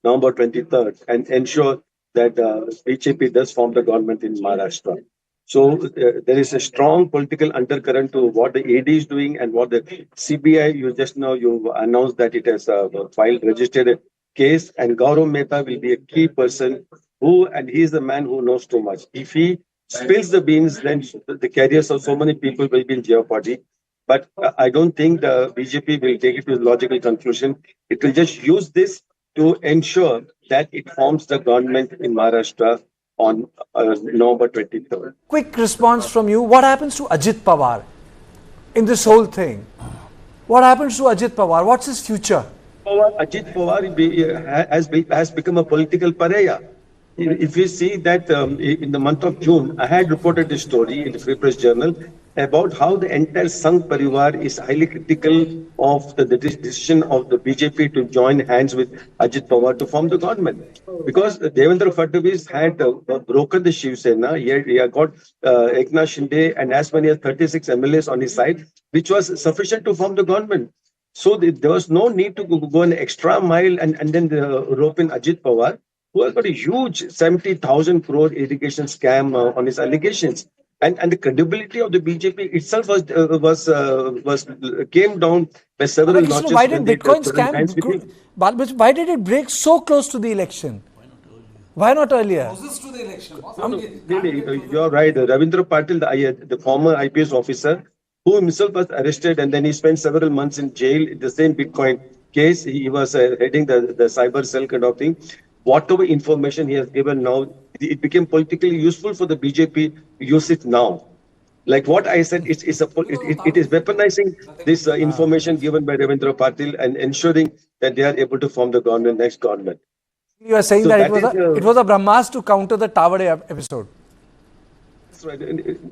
November 23rd and ensure that BJP does form the government in Maharashtra. So there is a strong political undercurrent to what the AD is doing and what the CBI, you announced that it has filed, registered a case, and Gaurav Mehta will be a key person and he is the man who knows too much. If he spills the beans, then the careers of so many people will be in jeopardy. But I don't think the BJP will take it to a logical conclusion. It will just use this to ensure that it forms the government in Maharashtra on November 23rd. Quick response from you. What happens to Ajit Pawar in this whole thing? What happens to Ajit Pawar? What's his future? Ajit Pawar has become a political pariah. If you see that in the month of June, I had reported a story in the Free Press Journal about how the entire Sangh Parivar is highly critical of the decision of the BJP to join hands with Ajit Pawar to form the government. Because Devendra Fadnavis had broken the Shiv Sena, he had got Eknath Shinde and as many as 36 MLAs on his side, which was sufficient to form the government. So there was no need to go an extra mile and then rope in Ajit Pawar, who has got a huge 70,000 crore irrigation scam on his allegations. And the credibility of the BJP itself was came down by several notches. Why did Bitcoin scam? Why did it break so close to the election? Why not earlier? Closest to the election. You're right. Ravindra Patil, the former IPS officer, who himself was arrested and then he spent several months in jail in the same Bitcoin case. He was heading the cyber cell kind of thing. Whatever information he has given now, it became politically useful for the BJP to use it now. Like what I said, it is weaponizing this information given by Ravindra Patil and ensuring that they are able to form the government, next government. You are saying that it was a Brahmas to counter the Thackeray episode. That's right.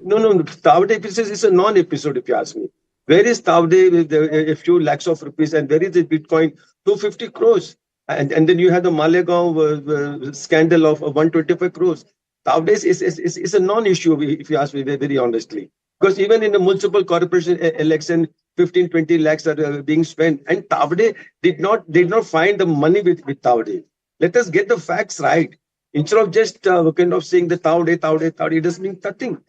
No. Thackeray episode is a non-episode, if you ask me. Where is Thackeray with a few lakhs of rupees, and where is the Bitcoin? 250 crores. And then you have the Malegaon scandal of 125 crores. Thackeray is a non-issue, if you ask me very honestly. Because even in the municipal corporation election, 15-20 lakhs are being spent, and Thackeray did not find the money with Thackeray. Let us get the facts right. Instead of just kind of saying the Thackeray, it doesn't mean nothing.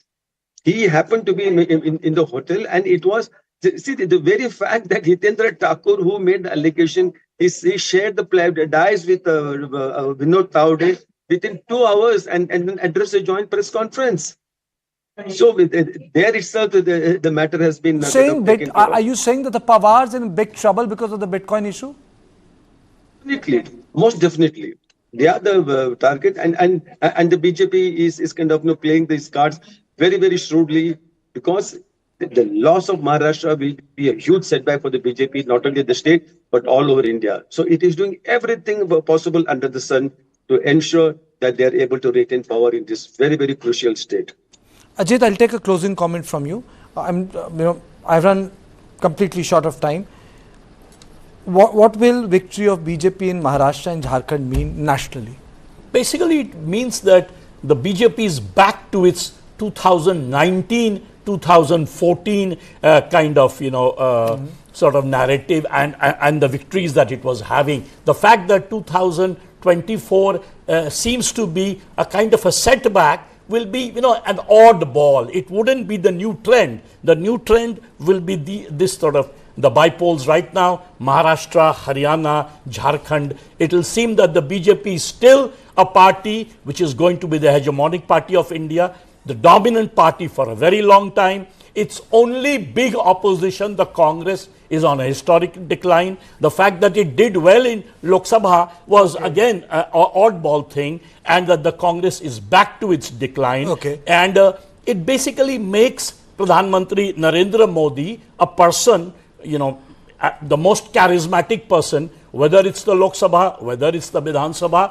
He happened to be in the hotel, and it was, see, the very fact that Hitendra Thakur, who made the allegation, he shared the dice with Vinod Thackeray within 2 hours and addressed a joint press conference. So there itself, the matter has been Are you saying that the Pawars in big trouble because of the Bitcoin issue? Definitely, most definitely. They are the target, and the BJP is kind of playing these cards very, very shrewdly, because the loss of Maharashtra will be a huge setback for the BJP, not only the state but all over India. So it is doing everything possible under the sun to ensure that they are able to retain power in this very, very crucial state. Ajit, I'll take a closing comment from you. I've run completely short of time. What will victory of BJP in Maharashtra and Jharkhand mean nationally? Basically, it means that the BJP is back to its 2019-2014 kind of, sort of narrative and the victories that it was having. The fact that 2024 seems to be a kind of a setback will be, an odd ball. It wouldn't be the new trend. The new trend will be this sort of the bypolls right now, Maharashtra, Haryana, Jharkhand. It will seem that the BJP is still a party which is going to be the hegemonic party of India, the dominant party for a very long time. Its only big opposition, the Congress, is on a historic decline. The fact that it did well in Lok Sabha was again an oddball thing, and that the Congress is back to its decline. And it basically makes Pradhan Mantri Narendra Modi a person, the most charismatic person, whether it's the Lok Sabha, whether it's the Vidhan Sabha.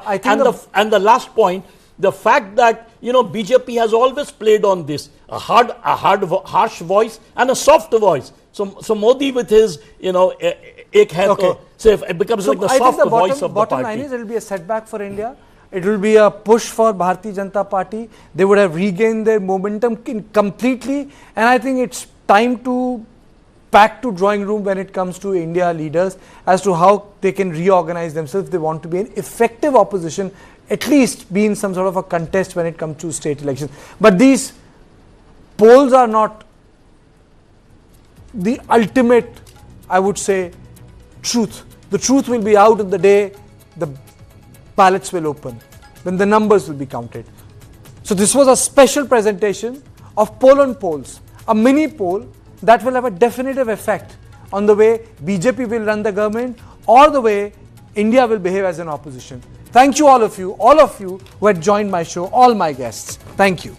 And the last point, the fact that BJP has always played on this, a harsh voice and a soft voice. So Modi with his ek hai to, it becomes like the soft voice of the party. Bottom line is, it will be a setback for India. It will be a push for Bharatiya Janata Party. They would have regained their momentum completely, and I think it's time to back to drawing room when it comes to India leaders as to how they can reorganize themselves if they want to be an effective opposition, at least be in some sort of a contest when it comes to state elections. But these polls are not the ultimate, I would say, truth. The truth will be out on the day the ballots will open, when the numbers will be counted. So this was a special presentation of poll on polls, a mini poll that will have a definitive effect on the way BJP will run the government or the way India will behave as an opposition. Thank you all of you who had joined my show, all my guests. Thank you.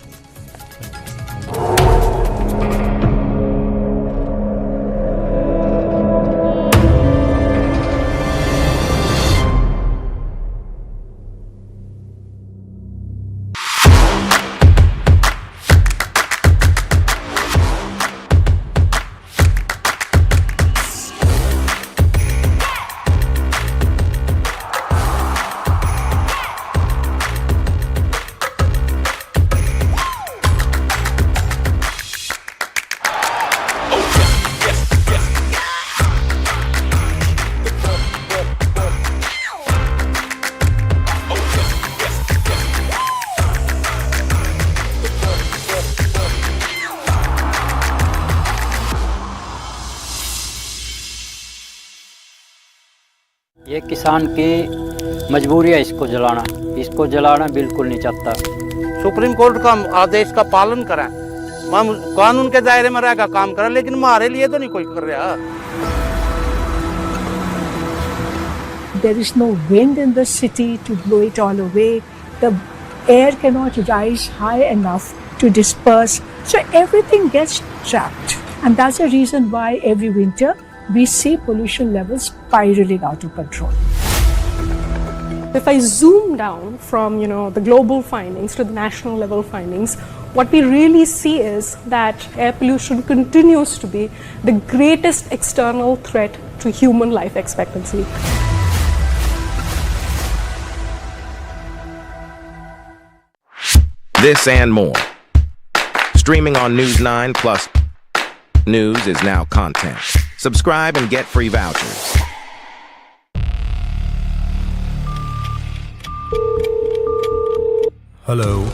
ये किसान की मजबूरी है इसको जलाना बिल्कुल नहीं चाहता। सुप्रीम कोर्ट का आदेश का पालन करें, हम कानून के दायरे में रहेगा काम करें, लेकिन हमारे लिए तो नहीं कोई कर रहा। There is no wind in the city to blow it all away. The air cannot rise high enough to disperse. So everything gets trapped. And that's the reason why every winter we see pollution levels spiraling out of control. If I zoom down from the global findings to the national level findings, what we really see is that air pollution continues to be the greatest external threat to human life expectancy. This and more. Streaming on News9 Plus. News is now content. Subscribe and get free vouchers. Hello.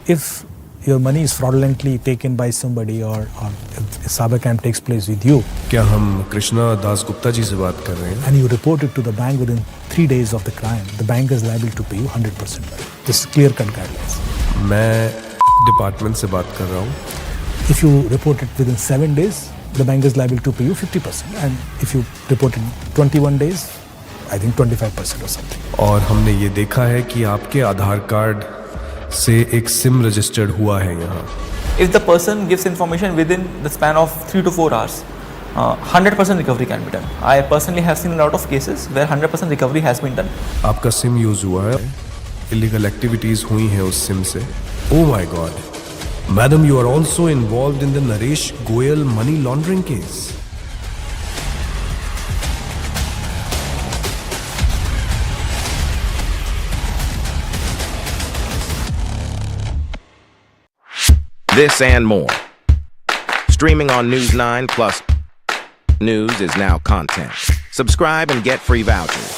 If your money is fraudulently taken by somebody or if a cyber scam takes place with you, क्या हम कृष्णा दास गुप्ता जी से बात कर रहे हैं? And you report it to the bank within 3 days of the crime, the bank is liable to pay you 100%. This is clear-cut guidelines. मैं department से बात कर रहा हूँ. If you report it within 7 days, the bank is liable to pay you 50%. And if you report it 21 days, I think 25% or something. और हमने ये देखा है कि आपके आधार कार्ड से एक सिम रजिस्टर्ड हुआ है यहाँ. If the person gives information within the span of 3 to 4 hours, 100% recovery can be done. I personally have seen a lot of cases where 100% recovery has been done. आपका SIM use हुआ है, illegal activities हुई हैं उस SIM से. Oh my God. Madam, you are also involved in the Naresh Goyal money laundering case. This and more. Streaming on News9 plus news is now content. Subscribe and get free vouchers.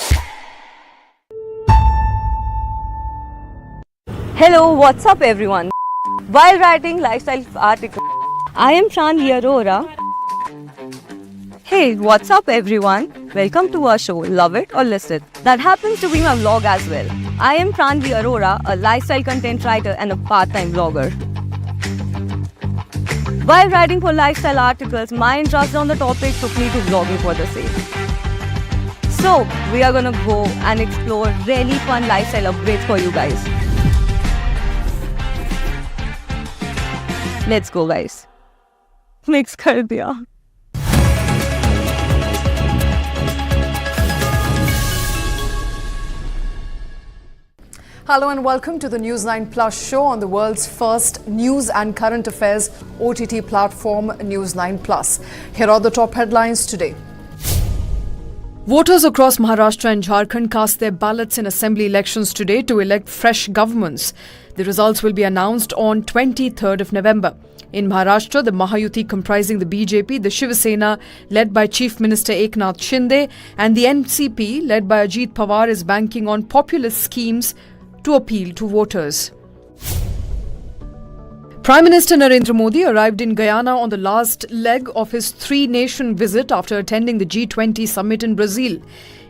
Hello, what's up everyone? While writing lifestyle articles, I am Shanli Arora. Hey, what's up everyone? Welcome to our show, love it or list it. That happens to be my vlog as well. I am Pranvi Arora, a lifestyle content writer and a part-time vlogger. While writing for lifestyle articles, my interest on the topic took me to vlogging for the same. So, we are gonna go and explore really fun lifestyle upgrades for you guys. Let's go guys. Mix kar diya. Hello and welcome to the News9 Plus show on the world's first news and current affairs OTT platform, News9 Plus. Here are the top headlines today. Voters across Maharashtra and Jharkhand cast their ballots in assembly elections today to elect fresh governments. The results will be announced on 23rd of November. In Maharashtra, the Mahayuti comprising the BJP, the Shiv Sena led by Chief Minister Eknath Shinde and the NCP led by Ajit Pawar is banking on populist schemes to appeal to voters. Prime Minister Narendra Modi arrived in Guyana on the last leg of his three-nation visit after attending the G20 summit in Brazil.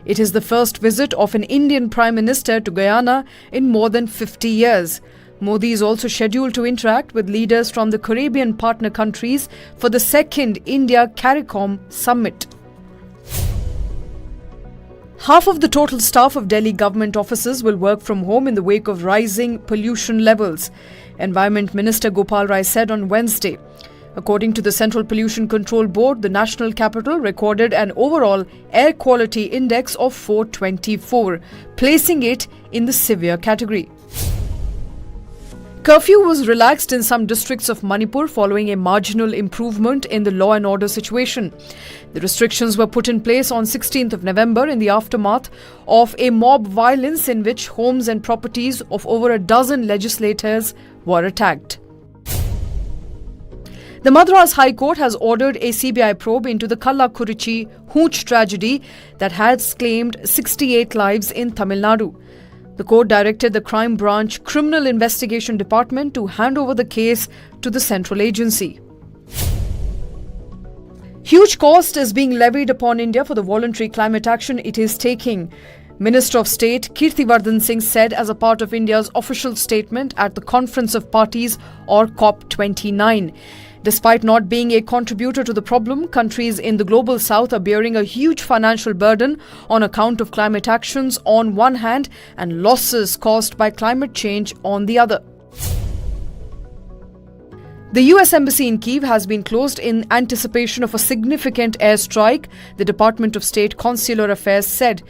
It is the first visit of an Indian Prime Minister to Guyana in more than 50 years. Modi is also scheduled to interact with leaders from the Caribbean partner countries for the second India-CARICOM summit. Half of the total staff of Delhi government offices will work from home in the wake of rising pollution levels, Environment Minister Gopal Rai said on Wednesday. According to the Central Pollution Control Board, the national capital recorded an overall air quality index of 424, placing it in the severe category. Curfew was relaxed in some districts of Manipur following a marginal improvement in the law and order situation. The restrictions were put in place on 16th of November in the aftermath of a mob violence in which homes and properties of over a dozen legislators were attacked. The Madras High Court has ordered a CBI probe into the Kallakurichi Hooch tragedy that has claimed 68 lives in Tamil Nadu. The court directed the Crime Branch Criminal Investigation Department to hand over the case to the central agency. Huge cost is being levied upon India for the voluntary climate action it is taking. Minister of State Kirthivardan Singh said as a part of India's official statement at the Conference of Parties or COP29. Despite not being a contributor to the problem, countries in the global south are bearing a huge financial burden on account of climate actions on one hand and losses caused by climate change on the other. The US Embassy in Kyiv has been closed in anticipation of a significant airstrike, the Department of State Consular Affairs said.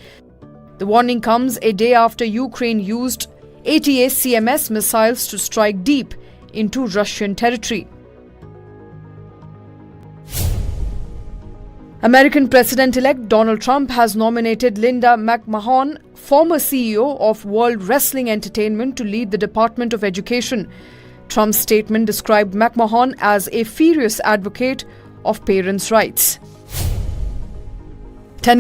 The warning comes a day after Ukraine used ATACMS missiles to strike deep into Russian territory. American President-elect Donald Trump has nominated Linda McMahon, former CEO of World Wrestling Entertainment, to lead the Department of Education. Trump's statement described McMahon as a furious advocate of parents' rights.